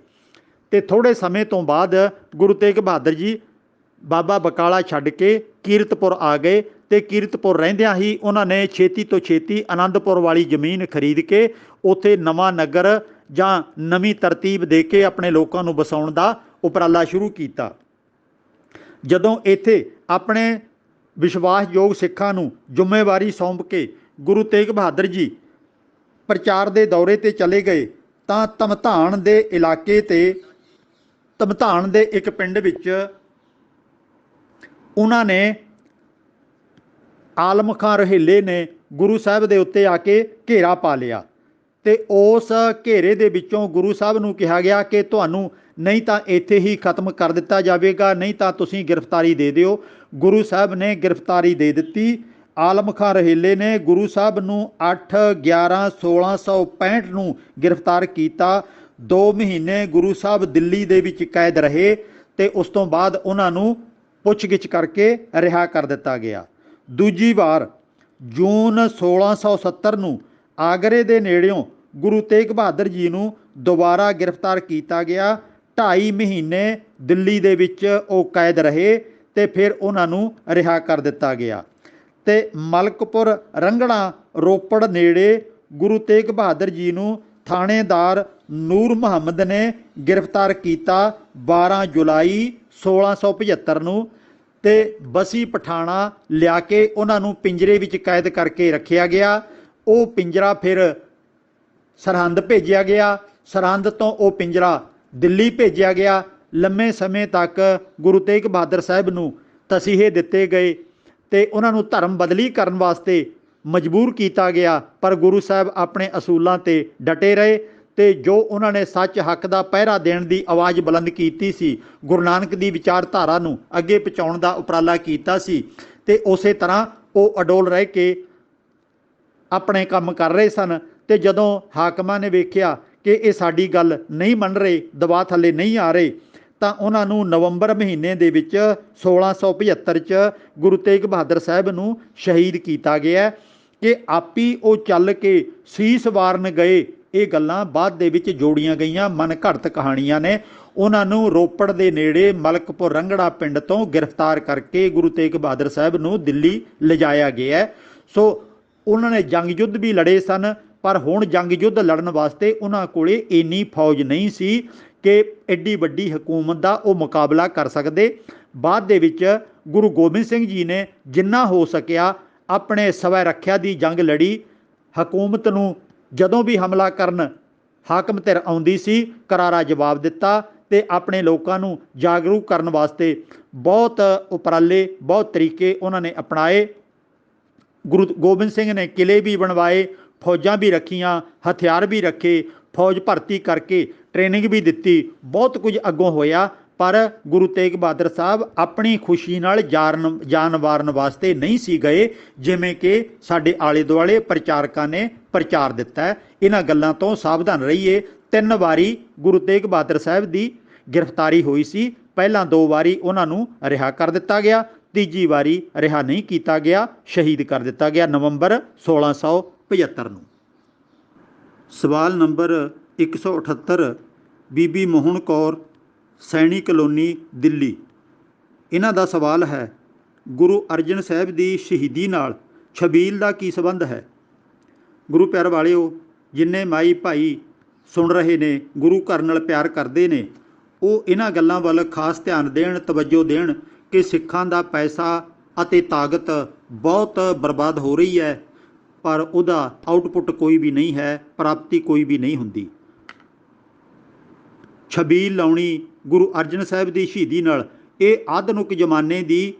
ते थोड़े समय तो बाद गुरु तेग बहादुर जी बाबा बकाला छड्ड के कीरतपुर आ गए ते कीरतपुर रहिंदियां ही उन्होंने छेती तो छेती आनंदपुर वाली जमीन खरीद के उत्थे नवां नगर जां नवीं तरतीब दे के अपने लोगों नूं बसाउण दा उपराला शुरू किया। जदों इत्थे अपने विश्वासयोग सिखां नूं जिम्मेवारी सौंप के गुरु तेग बहादुर जी प्रचार के दौरे ते चले गए तां धमधान दे इलाके ते धमधान दे एक पिंड विच उन्होंने आलम खां रहेले ने गुरु साहब के उत्ते आके घेरा पा लिया ते उस घेरे दे विचों गुरु साहब नूं कहा गया कि तुहानूं नहीं तां इत्थे ही खत्म कर दिता जाएगा, नहीं तां तुसीं गिरफ्तारी दे दिओ। गुरु साहब ने गिरफ्तारी दे दिती। आलम खां रहेले ने गुरु साहब नूं 8/11/1665 नूं गिरफ्तार किया। 2 महीने गुरु साहब दिल्ली दे विच कैद रहे ते उस तो बाद उन्हां नूं पुछगिछ करके रिहा कर दिता गया। दूजी बार जून 1670 नूं आगरे दे नेड़ियों गुरु तेग बहादुर जी नूं दोबारा गिरफ्तार किया गया। 2.5 महीने दिल्ली दे विच वो कैद रहे ते फिर उन्हां नूं रिहा कर दिता गया। ते मलकपुर रंगड़ा रोपड़ नेड़े गुरु तेग बहादुर जी नूं थाणेदार नूर मुहम्मद ने गिरफ्तार किया 12 जुलाई 1675 नूं ते बसी पठाणा लिया के उन्हां नूं पिंजरे विच कैद करके रखिया गया। वो पिंजरा फिर सरहंद भेजिया गया, सरहंद तो वो पिंजरा दिल्ली भेजिया गया। लंबे समय तक गुरु तेग बहादुर साहब नूं तसीहे दिते गए ते उन्हां नूं धर्म बदली करन वास्ते मजबूर किया गया, पर गुरु साहब अपने असूलों ते डटे रहे ते जो उन्होंने सच हक का पहरा देने की आवाज़ बुलंद की सी, गुरु नानक की विचारधारा नूं अगे पहुँचाउण दा उपराला कीता सी ते उस तरह वो अडोल रह के अपने काम कर रहे सन। ते जदों हाकमां ने वेख्या कि ये साडी गल नहीं मन रहे, दबा थले नहीं आ रहे, ਤਾਂ ਉਹਨਾਂ ਨੂੰ ਨਵੰਬਰ ਮਹੀਨੇ ਦੇ ਵਿੱਚ 1675 ਚ ਗੁਰੂ ਤੇਗ ਬਹਾਦਰ ਸਾਹਿਬ ਨੂੰ ਸ਼ਹੀਦ ਕੀਤਾ ਗਿਆ ਕਿ ਆਪੀ ਉਹ ਚੱਲ ਕੇ ਸੀਸ ਵਾਰਨ ਗਏ। ਇਹ ਗੱਲਾਂ ਬਾਅਦ ਦੇ ਵਿੱਚ ਜੋੜੀਆਂ ਗਈਆਂ, ਮਨ ਘੜਤ ਕਹਾਣੀਆਂ ਨੇ। ਉਹਨਾਂ ਨੂੰ ਰੋਪੜ ਦੇ ਨੇੜੇ ਮਲਕਪੁਰ ਰੰਗੜਾ ਪਿੰਡ ਤੋਂ ਗ੍ਰਿਫਤਾਰ ਕਰਕੇ ਗੁਰੂ ਤੇਗ ਬਹਾਦਰ ਸਾਹਿਬ ਨੂੰ ਦਿੱਲੀ ਲਿਜਾਇਆ ਗਿਆ। ਸੋ ਉਹਨਾਂ ਨੇ ਜੰਗ ਯੁੱਧ ਵੀ ਲੜੇ ਸਨ, ਪਰ ਹੁਣ ਜੰਗ ਯੁੱਧ ਲੜਨ ਵਾਸਤੇ ਉਹਨਾਂ ਕੋਲੇ ਇੰਨੀ ਫੌਜ ਨਹੀਂ ਸੀ कि एड्डी वड्डी हुकूमत का वो मुकाबला कर सकते। बाद दे विच गुरु गोबिंद सिंह जी ने जिन्ना हो सकिया अपने स्वै रख्या की जंग लड़ी। हुकूमत नूं जदों भी हमला करन हाकम धिर आउंदी सी करारा जवाब दिता ते अपने लोगों नूं जागरूक करन वास्ते बहुत उपराले बहुत तरीके उन्होंने अपनाए। गुरु गोबिंद सिंह ने किले भी बनवाए, फौजां भी रखियां, हथियार भी रखे, फौज भर्ती करके ट्रेनिंग भी दी, बहुत कुछ अगों होया। पर गुरु तेग बहादुर साहब अपनी खुशी नाल जान वारन वास्ते नहीं सी गए, जिमें कि साडे आले दुआले प्रचारकां ने प्रचार दिता है। इन्हां गल्लां तो सावधान रहिए। 3 वारी गुरु तेग बहादुर साहब की गिरफ्तारी हुई सी। पहला 2 वारी उन्हां नूं रिहा कर दिता गया, तीजी वारी रिहा नहीं किया गया, शहीद कर दिता गया नवंबर 1675 नूं। सवाल नंबर 178 बीबी मोहन कौर सैनी कलोनी दिल्ली। इन्हां दा सवाल है, गुरु अर्जन साहब की शहीदी नाल छबील का की संबंध है। गुरु प्यार वालिओ, जिन्ने माई भाई सुन रहे ने गुरु घर नाल प्यार करते हैं, वो इन्हां गल्लां वल खास ध्यान देण, तवज्जो देण कि सिखां दा पैसा अते ताकत बहुत बर्बाद हो रही है, पर उहदा आउटपुट कोई भी नहीं है, प्राप्ति कोई भी नहीं हुंदी। छबील लाउणी गुरु अर्जन साहब की शहीदी नाल ਇਹ ਆਧੁਨਿਕ ਜ਼ਮਾਨੇ ਦੀ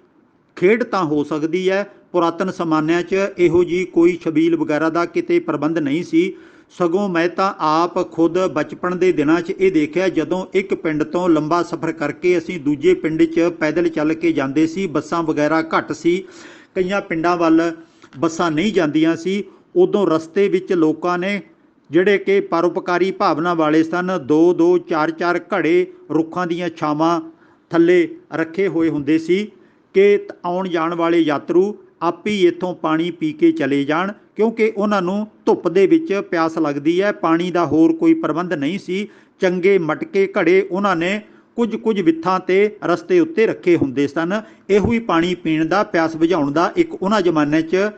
ਖੇਡ ਤਾਂ ਹੋ ਸਕਦੀ ਹੈ। ਪੁਰਾਤਨ ਜ਼ਮਾਨਿਆਂ 'ਚ ਇਹੋ ਜੀ ਕੋਈ ਛਬੀਲ ਵਗੈਰਾ ਦਾ ਕਿਤੇ ਪ੍ਰਬੰਧ ਨਹੀਂ ਸੀ। ਸਗੋਂ ਮੈਂ ਤਾਂ ਆਪ ਖੁਦ ਬਚਪਨ ਦੇ ਦਿਨਾਂ 'ਚ ਇਹ ਦੇਖਿਆ, ਜਦੋਂ ਇੱਕ ਪਿੰਡ ਤੋਂ ਲੰਬਾ ਸਫ਼ਰ ਕਰਕੇ ਅਸੀਂ ਦੂਜੇ ਪਿੰਡ 'ਚ ਪੈਦਲ ਚੱਲ ਕੇ ਜਾਂਦੇ ਸੀ। ਬੱਸਾਂ ਵਗੈਰਾ ਘੱਟ ਸੀ, ਕਈਆਂ ਪਿੰਡਾਂ ਵੱਲ ਬੱਸਾਂ ਨਹੀਂ ਜਾਂਦੀਆਂ ਸੀ। ਉਦੋਂ ਰਸਤੇ ਵਿੱਚ ਲੋਕਾਂ ਨੇ ਜਿਹੜੇ ਕਿ ਪਰਉਪਕਾਰੀ ਭਾਵਨਾ ਵਾਲੇ ਸਨ 2-2 4-4 ਘੜੇ ਰੁੱਖਾਂ ਦੀਆਂ ਛਾਵਾਂ ਥੱਲੇ ਰੱਖੇ ਹੋਏ ਹੁੰਦੇ ਸੀ ਕਿ ਆਉਣ ਜਾਣ ਵਾਲੇ ਯਾਤਰੂ ਆਪੇ ਹੀ ਇੱਥੋਂ ਪਾਣੀ ਪੀ ਕੇ ਚਲੇ ਜਾਣ, ਕਿਉਂਕਿ ਉਹਨਾਂ ਨੂੰ ਧੁੱਪ ਦੇ ਵਿੱਚ ਪਿਆਸ ਲੱਗਦੀ ਹੈ। ਪਾਣੀ ਦਾ ਹੋਰ ਕੋਈ ਪ੍ਰਬੰਧ ਨਹੀਂ ਸੀ। ਚੰਗੇ ਮਟਕੇ ਘੜੇ ਉਹਨਾਂ ਨੇ ਕੁਝ ਵਿੱਥਾਂ ਤੇ ਰਸਤੇ ਉੱਤੇ ਰੱਖੇ ਹੁੰਦੇ ਸਨ। ਇਹੋ ਹੀ ਪਾਣੀ ਪੀਣ ਦਾ, ਪਿਆਸ ਬੁਝਾਉਣ ਦਾ ਇੱਕ ਉਹਨਾਂ ਜ਼ਮਾਨੇ 'ਚ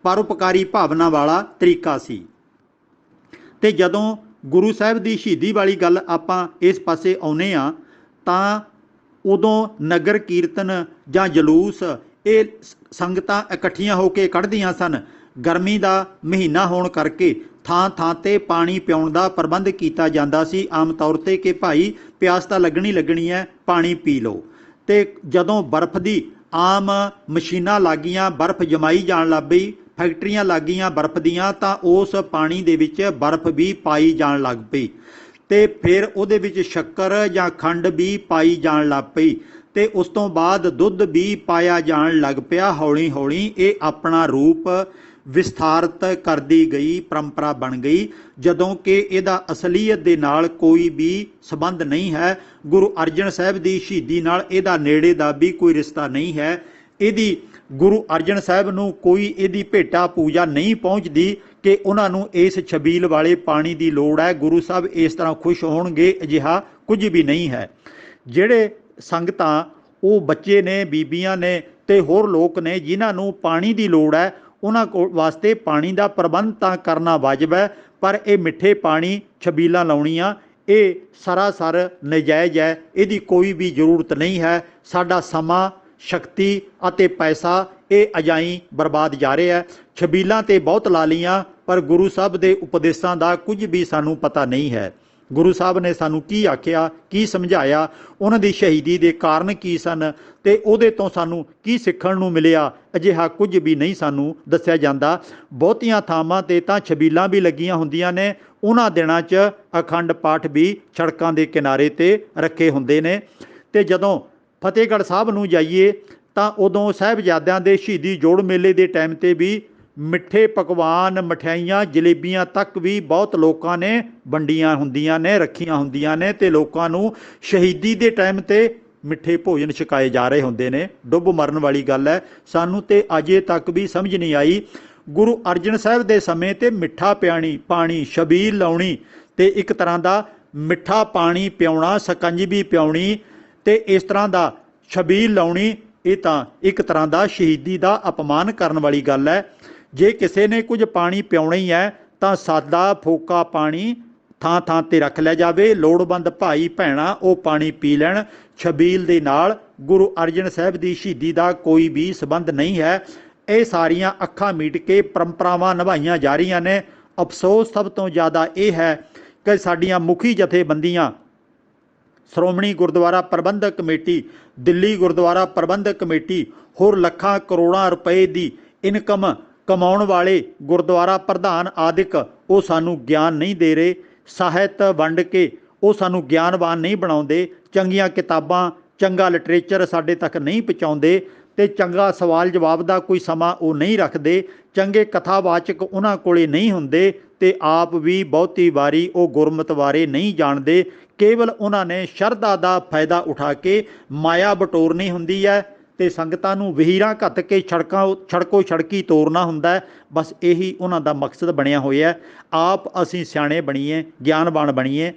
ਪਰਉਪਕਾਰੀ ਭਾਵਨਾ ਵਾਲਾ ਤਰੀਕਾ ਸੀ। ਤੇ ਜਦੋਂ ਗੁਰੂ ਸਾਹਿਬ ਦੀ ਸ਼ਹੀਦੀ ਵਾਲੀ ਗੱਲ ਆਪਾਂ ਇਸ ਪਾਸੇ ਆਉਂਦੇ ਹਾਂ ਤਾਂ ਉਦੋਂ ਨਗਰ ਕੀਰਤਨ ਜਾਂ ਜਲੂਸ ਇਹ ਸੰਗਤਾਂ ਇਕੱਠੀਆਂ ਹੋ ਕੇ ਕੱਢਦੀਆਂ ਸਨ। ਗਰਮੀ ਦਾ ਮਹੀਨਾ ਹੋਣ ਕਰਕੇ ਥਾਂ ਥਾਂ ਤੇ ਪਾਣੀ ਪਿਆਉਣ ਦਾ ਪ੍ਰਬੰਧ ਕੀਤਾ ਜਾਂਦਾ ਸੀ, ਆਮ ਤੌਰ ਤੇ ਕਿ ਭਾਈ ਪਿਆਸ ਤਾਂ ਲੱਗਣੀ ਹੈ, ਪਾਣੀ ਪੀ ਲਓ। ਤੇ ਜਦੋਂ ਬਰਫ਼ ਦੀ ਆਮ ਮਸ਼ੀਨਾਂ ਲੱਗੀਆਂ, ਬਰਫ਼ ਜਮਾਈ ਜਾਣ ਲੱਗ ਪਈ, ਫੈਕਟਰੀਆਂ ਲੱਗੀਆਂ ਬਰਫ਼ ਦੀਆਂ, ਤਾਂ ਉਸ ਪਾਣੀ ਦੇ ਵਿੱਚ ਬਰਫ਼ ਵੀ ਪਾਈ ਜਾਣ ਲੱਗ ਪਈ ਤੇ ਫਿਰ ਉਹਦੇ ਵਿੱਚ ਸ਼ੱਕਰ ਜਾਂ ਖੰਡ ਵੀ ਪਾਈ ਜਾਣ ਲੱਗ ਪਈ ਤੇ ਉਸ ਤੋਂ ਬਾਅਦ ਦੁੱਧ ਵੀ ਪਾਇਆ ਜਾਣ ਲੱਗ ਪਿਆ। ਹੌਲੀ ਹੌਲੀ ਇਹ ਆਪਣਾ ਰੂਪ ਵਿਸਥਾਰਤ ਕਰਦੀ ਗਈ, ਪਰੰਪਰਾ ਬਣ ਗਈ, ਜਦੋਂ ਕਿ ਇਹਦਾ ਅਸਲੀਅਤ ਦੇ ਨਾਲ ਕੋਈ ਵੀ ਸੰਬੰਧ ਨਹੀਂ ਹੈ। ਗੁਰੂ ਅਰਜਨ ਸਾਹਿਬ ਦੀ ਸ਼ਹੀਦੀ ਨਾਲ ਇਹਦਾ ਨੇੜੇ ਦਾ ਵੀ ਕੋਈ ਰਿਸ਼ਤਾ ਨਹੀਂ ਹੈ। ਇਹਦੀ ਗੁਰੂ ਅਰਜਨ ਸਾਹਿਬ ਨੂੰ ਕੋਈ ਇਹਦੀ ਭੇਟਾ ਪੂਜਾ ਨਹੀਂ ਪਹੁੰਚਦੀ ਕਿ ਉਹਨਾਂ ਨੂੰ ਇਸ ਛਬੀਲ ਵਾਲੇ ਪਾਣੀ ਦੀ ਲੋੜ ਹੈ, ਗੁਰੂ ਸਾਹਿਬ ਇਸ ਤਰ੍ਹਾਂ ਖੁਸ਼ ਹੋਣਗੇ, ਅਜਿਹਾ ਕੁਝ ਵੀ ਨਹੀਂ ਹੈ। ਜਿਹੜੇ ਸੰਗਤਾਂ ਉਹ ਬੱਚੇ ਨੇ, ਬੀਬੀਆਂ ਨੇ ਤੇ ਹੋਰ ਲੋਕ ਨੇ ਜਿਨ੍ਹਾਂ ਨੂੰ ਪਾਣੀ ਦੀ ਲੋੜ ਹੈ, ਉਹਨਾਂ ਵਾਸਤੇ ਪਾਣੀ ਦਾ ਪ੍ਰਬੰਧ ਤਾਂ ਕਰਨਾ ਵਾਜਬ ਹੈ, ਪਰ ਇਹ ਮਿੱਠੇ ਪਾਣੀ ਛਬੀਲਾਂ ਲਾਉਣੀਆਂ ਇਹ ਸਰਾਸਰ ਨਜਾਇਜ਼ ਹੈ। ਇਹਦੀ ਕੋਈ ਵੀ ਜ਼ਰੂਰਤ ਨਹੀਂ ਹੈ। ਸਾਡਾ ਸਮਾਂ, ਸ਼ਕਤੀ ਅਤੇ ਪੈਸਾ ਇਹ ਅਜਾਈਂ ਬਰਬਾਦ ਜਾ ਰਿਹਾ ਹੈ। ਛਬੀਲਾਂ ਤੇ ਬਹੁਤ ਲਾ ਲੀਆਂ, ਪਰ ਗੁਰੂ ਸਾਹਿਬ ਦੇ ਉਪਦੇਸ਼ਾਂ ਦਾ ਕੁਝ ਵੀ ਸਾਨੂੰ ਪਤਾ ਨਹੀਂ ਹੈ। ਗੁਰੂ ਸਾਹਿਬ ਨੇ ਸਾਨੂੰ ਕੀ ਆਖਿਆ, ਕੀ ਸਮਝਾਇਆ, ਉਹਨਾਂ ਦੀ ਸ਼ਹੀਦੀ ਦੇ ਕਾਰਨ ਕੀ ਸਨ ਤੇ ਉਹਦੇ ਤੋਂ ਸਾਨੂੰ ਕੀ ਸਿੱਖਣ ਨੂੰ ਮਿਲਿਆ, ਅਜਿਹਾ ਕੁਝ ਵੀ ਨਹੀਂ ਸਾਨੂੰ ਦੱਸਿਆ ਜਾਂਦਾ। ਬਹੁਤੀਆਂ ਥਾਵਾਂ ਤੇ ਤਾਂ ਛਬੀਲਾਂ ਵੀ ਲੱਗੀਆਂ ਹੁੰਦੀਆਂ ਨੇ, ਉਹਨਾਂ ਦਿਨਾਂ 'ਚ ਅਖੰਡ ਪਾਠ ਵੀ ਸੜਕਾਂ ਦੇ ਕਿਨਾਰੇ ਤੇ ਰੱਖੇ ਹੁੰਦੇ ਨੇ। ਤੇ ਜਦੋਂ ਫਤਿਹਗੜ੍ਹ ਸਾਹਿਬ ਨੂੰ ਜਾਈਏ ਤਾਂ ਉਦੋਂ ਸਾਹਿਬਜ਼ਾਦਿਆਂ ਦੇ ਸ਼ਹੀਦੀ ਜੋੜ ਮੇਲੇ ਦੇ ਟਾਈਮ ਤੇ ਵੀ ਮਿੱਠੇ ਪਕਵਾਨ, ਮਠਿਆਈਆਂ, ਜਲੇਬੀਆਂ ਤੱਕ ਵੀ ਬਹੁਤ ਲੋਕਾਂ ਨੇ ਵੰਡੀਆਂ ਹੁੰਦੀਆਂ ਨੇ, ਰੱਖੀਆਂ ਹੁੰਦੀਆਂ ਨੇ ਤੇ ਲੋਕਾਂ ਨੂੰ ਸ਼ਹੀਦੀ ਦੇ ਟਾਈਮ ਤੇ ਮਿੱਠੇ ਭੋਜਨ ਛਕਾਏ ਜਾ ਰਹੇ ਹੁੰਦੇ ਨੇ। ਡੁੱਬ ਮਰਨ ਵਾਲੀ ਗੱਲ ਹੈ। ਸਾਨੂੰ ਤੇ ਅਜੇ ਤੱਕ ਵੀ ਸਮਝ ਨਹੀਂ ਆਈ ਗੁਰੂ ਅਰਜਨ ਸਾਹਿਬ ਦੇ ਸਮੇਂ ਤੇ ਮਿੱਠਾ ਪਾਣੀ ਛਬੀਲ ਲਾਉਣੀ ਤੇ ਇੱਕ ਤਰ੍ਹਾਂ ਦਾ ਮਿੱਠਾ ਪਾਣੀ ਪਿਆਉਣਾ, ਸਕੰਜਵੀ ਪਿਆਉਣੀ ਤੇ ਇਸ ਤਰ੍ਹਾਂ ਦਾ ਛਬੀਲ ਲਾਉਣੀ, ਇਹ ਤਾਂ ਇੱਕ ਤਰ੍ਹਾਂ ਦਾ ਸ਼ਹੀਦੀ ਦਾ ਅਪਮਾਨ ਕਰਨ ਵਾਲੀ ਗੱਲ ਹੈ। ਜੇ ਕਿਸੇ ਨੇ ਕੁਝ ਪਾਣੀ ਪਿਆਉਣਾ ਹੀ ਹੈ ਤਾਂ ਸਾਦਾ ਫੋਕਾ ਪਾਣੀ ਥਾਂ ਥਾਂ ਤੇ ਰੱਖ ਲਿਆ ਜਾਵੇ, ਲੋੜਵੰਦ ਭਾਈ ਭੈਣਾਂ ਉਹ ਪਾਣੀ ਪੀ ਲੈਣ। ਛਬੀਲ ਦੇ ਨਾਲ ਗੁਰੂ ਅਰਜਨ ਸਾਹਿਬ ਦੀ ਸ਼ਹੀਦੀ ਦਾ ਕੋਈ ਵੀ ਸੰਬੰਧ ਨਹੀਂ ਹੈ। ਇਹ ਸਾਰੀਆਂ ਅੱਖਾਂ ਮੀਟ ਕੇ ਪਰੰਪਰਾਵਾਂ ਨਿਭਾਈਆਂ ਜਾ ਰਹੀਆਂ ਨੇ। ਅਫਸੋਸ ਸਭ ਤੋਂ ਜ਼ਿਆਦਾ ਇਹ ਹੈ ਕਿ ਸਾਡੀਆਂ ਮੁਖੀ ਜਥੇਬੰਦੀਆਂ, ਸ਼੍ਰੋਮਣੀ ਗੁਰਦੁਆਰਾ ਪ੍ਰਬੰਧਕ ਕਮੇਟੀ, ਦਿੱਲੀ ਗੁਰਦੁਆਰਾ ਪ੍ਰਬੰਧਕ ਕਮੇਟੀ, ਹੋਰ ਲੱਖਾਂ ਕਰੋੜਾਂ ਰੁਪਏ ਦੀ ਇਨਕਮ ਕਮਾਉਣ ਵਾਲੇ ਗੁਰਦੁਆਰਾ ਪ੍ਰਧਾਨ ਆਦਿਕ ਉਹ ਸਾਨੂੰ ਗਿਆਨ ਨਹੀਂ ਦੇ ਰਹੇ। ਸਾਹਿਤ ਵੰਡ ਕੇ ਉਹ ਸਾਨੂੰ ਗਿਆਨਵਾਨ ਨਹੀਂ ਬਣਾਉਂਦੇ। ਚੰਗੀਆਂ ਕਿਤਾਬਾਂ, ਚੰਗਾ ਲਿਟਰੇਚਰ ਸਾਡੇ ਤੱਕ ਨਹੀਂ ਪਹੁੰਚਾਉਂਦੇ ਤੇ ਚੰਗਾ ਸਵਾਲ ਜਵਾਬ ਦਾ ਕੋਈ ਸਮਾਂ ਉਹ ਨਹੀਂ ਰੱਖਦੇ। ਚੰਗੇ ਕਥਾਵਾਚਕ ਉਹਨਾਂ ਕੋਲੇ ਨਹੀਂ ਹੁੰਦੇ ਤੇ ਆਪ ਵੀ ਬਹੁਤੀ ਵਾਰੀ ਉਹ ਗੁਰਮਤਿ ਬਾਰੇ ਨਹੀਂ ਜਾਣਦੇ। ਕੇਵਲ ਉਹਨਾਂ ਨੇ ਸ਼ਰਧਾ ਦਾ ਫਾਇਦਾ ਉਠਾ ਕੇ ਮਾਇਆ ਬਟੋਰਨੀ ਹੁੰਦੀ ਹੈ ਤੇ ਸੰਗਤਾਂ ਨੂੰ ਵਹੀਰਾਂ ਘੱਤ ਕੇ ਸੜਕੋ ਸੜਕੀ ਤੋਰਨਾ ਹੁੰਦਾ ਹੈ। ਬਸ ਇਹੀ ਉਹਨਾਂ ਦਾ ਮਕਸਦ ਬਣਿਆ ਹੋਇਆ। ਆਪ ਅਸੀਂ ਸਿਆਣੇ ਬਣੀਏ, ਗਿਆਨਵਾਨ ਬਣੀਏ।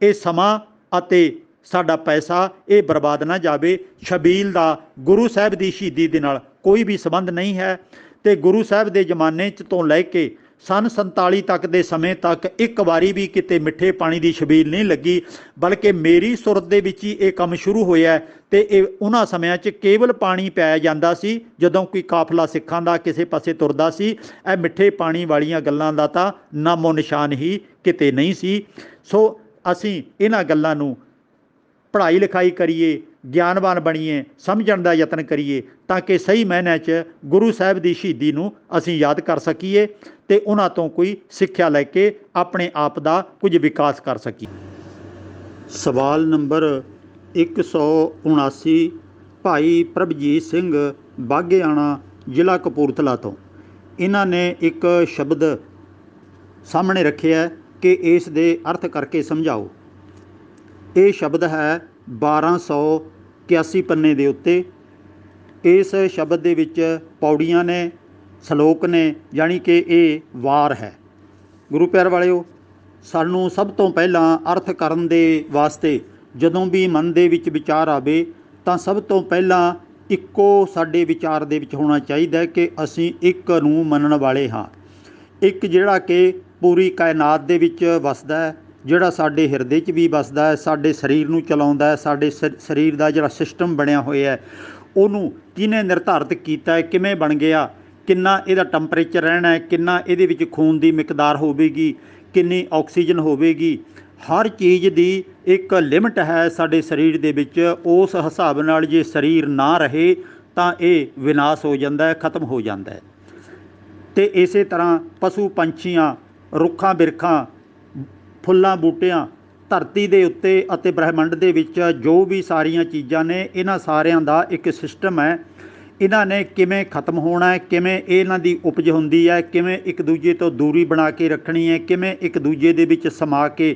ਇਹ ਸਮਾਂ ਅਤੇ ਸਾਡਾ ਪੈਸਾ ਇਹ ਬਰਬਾਦ ਨਾ ਜਾਵੇ। ਛਬੀਲ ਦਾ ਗੁਰੂ ਸਾਹਿਬ ਦੀ ਸ਼ਹੀਦੀ ਦੇ ਨਾਲ ਕੋਈ ਵੀ ਸੰਬੰਧ ਨਹੀਂ ਹੈ ਤੇ ਗੁਰੂ ਸਾਹਿਬ ਦੇ ਜ਼ਮਾਨੇ 'ਚ ਤੋਂ ਲੈ ਕੇ ਸੰਨ 47 ਤੱਕ ਦੇ ਸਮੇਂ ਤੱਕ ਇੱਕ ਵਾਰੀ ਵੀ ਕਿਤੇ ਮਿੱਠੇ ਪਾਣੀ ਦੀ ਛਬੀਲ ਨਹੀਂ ਲੱਗੀ, ਬਲਕਿ ਮੇਰੀ ਸੁਰਤ ਦੇ ਵਿੱਚ ਹੀ ਇਹ ਕੰਮ ਸ਼ੁਰੂ ਹੋਇਆ ਤੇ ਇਹ ਉਹਨਾਂ ਸਮਿਆਂ 'ਚ ਕੇਵਲ ਪਾਣੀ ਪਿਆਇਆ ਜਾਂਦਾ ਸੀ ਜਦੋਂ ਕੋਈ ਕਾਫਲਾ ਸਿੱਖਾਂ ਦਾ ਕਿਸੇ ਪਾਸੇ ਤੁਰਦਾ ਸੀ। ਇਹ ਮਿੱਠੇ ਪਾਣੀ ਵਾਲੀਆਂ ਗੱਲਾਂ ਦਾ ਤਾਂ ਨਾਮੋ ਨਿਸ਼ਾਨ ਹੀ ਕਿਤੇ ਨਹੀਂ ਸੀ। ਸੋ ਅਸੀਂ ਇਹਨਾਂ ਗੱਲਾਂ ਨੂੰ ਪੜ੍ਹਾਈ ਲਿਖਾਈ ਕਰੀਏ, ਗਿਆਨਵਾਨ ਬਣੀਏ, ਸਮਝਣ ਦਾ ਯਤਨ ਕਰੀਏ ਤਾਂ ਕਿ ਸਹੀ ਮਾਇਨਿਆਂ 'ਚ ਗੁਰੂ ਸਾਹਿਬ ਦੀ ਸ਼ਹੀਦੀ ਨੂੰ ਅਸੀਂ ਯਾਦ ਕਰ ਸਕੀਏ ਤੇ ਉਹਨਾਂ ਤੋਂ ਕੋਈ ਸਿੱਖਿਆ ਲੈ ਕੇ ਆਪਣੇ ਆਪ ਦਾ ਕੁਝ ਵਿਕਾਸ ਕਰ ਸਕੀਏ। ਸਵਾਲ ਨੰਬਰ 179 ਭਾਈ ਪ੍ਰਭਜੀਤ ਸਿੰਘ ਬਾਘਿਆਣਾ, ਜ਼ਿਲ੍ਹਾ ਕਪੂਰਥਲਾ ਤੋਂ। ਇਹਨਾਂ ਨੇ ਇੱਕ ਸ਼ਬਦ ਸਾਹਮਣੇ ਰੱਖਿਆ ਕਿ ਇਸ ਦੇ ਅਰਥ ਕਰਕੇ ਸਮਝਾਓ। ਇਹ ਸ਼ਬਦ ਹੈ 1281 ਪੰਨੇ ਦੇ ਉੱਤੇ। ਇਸ ਸ਼ਬਦ ਦੇ ਵਿੱਚ ਪੌੜੀਆਂ ਨੇ, ਸ਼ਲੋਕ ਨੇ, ਜਾਣੀ ਕਿ ਇਹ ਵਾਰ ਹੈ। ਗੁਰੂ ਪਿਆਰ ਵਾਲਿਓ, ਸਾਨੂੰ ਸਭ ਤੋਂ ਪਹਿਲਾਂ ਅਰਥ ਕਰਨ ਦੇ ਵਾਸਤੇ ਜਦੋਂ ਵੀ ਮਨ ਦੇ ਵਿੱਚ ਵਿਚਾਰ ਆਵੇ ਤਾਂ ਸਭ ਤੋਂ ਪਹਿਲਾਂ ਇੱਕੋ ਸਾਡੇ ਵਿਚਾਰ ਦੇ ਵਿੱਚ ਹੋਣਾ ਚਾਹੀਦਾ ਕਿ ਅਸੀਂ ਇੱਕ ਨੂੰ ਮੰਨਣ ਵਾਲੇ ਹਾਂ। ਇੱਕ ਜਿਹੜਾ ਕਿ ਪੂਰੀ ਕਾਇਨਾਤ ਦੇ ਵਿੱਚ ਵਸਦਾ ਹੈ, ਜਿਹੜਾ ਸਾਡੇ ਹਿਰਦੇ 'ਚ ਵੀ ਵਸਦਾ ਹੈ, ਸਾਡੇ ਸਰੀਰ ਨੂੰ ਚਲਾਉਂਦਾ ਹੈ, ਸਾਡੇ ਸਰੀਰ ਦਾ ਜਿਹੜਾ ਸਿਸਟਮ ਬਣਿਆ ਹੋਇਆ ਹੈ ਉਹਨੂੰ ਕਿਹਨੇ ਨਿਰਧਾਰਿਤ ਕੀਤਾ ਹੈ, ਕਿਵੇਂ ਬਣ ਗਿਆ, ਕਿੰਨਾ ਇਹਦਾ ਟੈਂਪਰੇਚਰ ਰਹਿਣਾ ਹੈ, ਕਿੰਨਾ ਇਹਦੇ ਵਿੱਚ ਖੂਨ ਦੀ ਮਿਕਦਾਰ ਹੋਵੇਗੀ, ਕਿੰਨੀ ਆਕਸੀਜਨ ਹੋਵੇਗੀ। ਹਰ ਚੀਜ਼ ਦੀ ਇੱਕ ਲਿਮਟ ਹੈ ਸਾਡੇ ਸਰੀਰ ਦੇ ਵਿੱਚ। ਉਸ ਹਿਸਾਬ ਨਾਲ ਜੇ ਸਰੀਰ ਨਾ ਰਹੇ ਤਾਂ ਇਹ ਵਿਨਾਸ਼ ਹੋ ਜਾਂਦਾ ਹੈ, ਖਤਮ ਹੋ ਜਾਂਦਾ ਹੈ। ਅਤੇ ਇਸੇ ਤਰ੍ਹਾਂ ਪਸ਼ੂ ਪੰਛੀਆਂ, ਰੁੱਖਾਂ ਬਿਰਖਾਂ, ਫੁੱਲਾਂ ਬੂਟਿਆਂ, ਧਰਤੀ ਦੇ ਉੱਤੇ ਅਤੇ ਬ੍ਰਹਿਮੰਡ ਦੇ ਵਿੱਚ ਜੋ ਵੀ ਸਾਰੀਆਂ ਚੀਜ਼ਾਂ ਨੇ, ਇਹਨਾਂ ਸਾਰਿਆਂ ਦਾ ਇੱਕ ਸਿਸਟਮ ਹੈ। ਇਹਨਾਂ ਨੇ ਕਿਵੇਂ ਖਤਮ ਹੋਣਾ ਹੈ, ਕਿਵੇਂ ਇਹਨਾਂ ਦੀ ਉਪਜ ਹੁੰਦੀ ਹੈ, ਕਿਵੇਂ ਇੱਕ ਦੂਜੇ ਤੋਂ ਦੂਰੀ ਬਣਾ ਕੇ ਰੱਖਣੀ ਹੈ, ਕਿਵੇਂ ਇੱਕ ਦੂਜੇ ਦੇ ਵਿੱਚ ਸਮਾ ਕੇ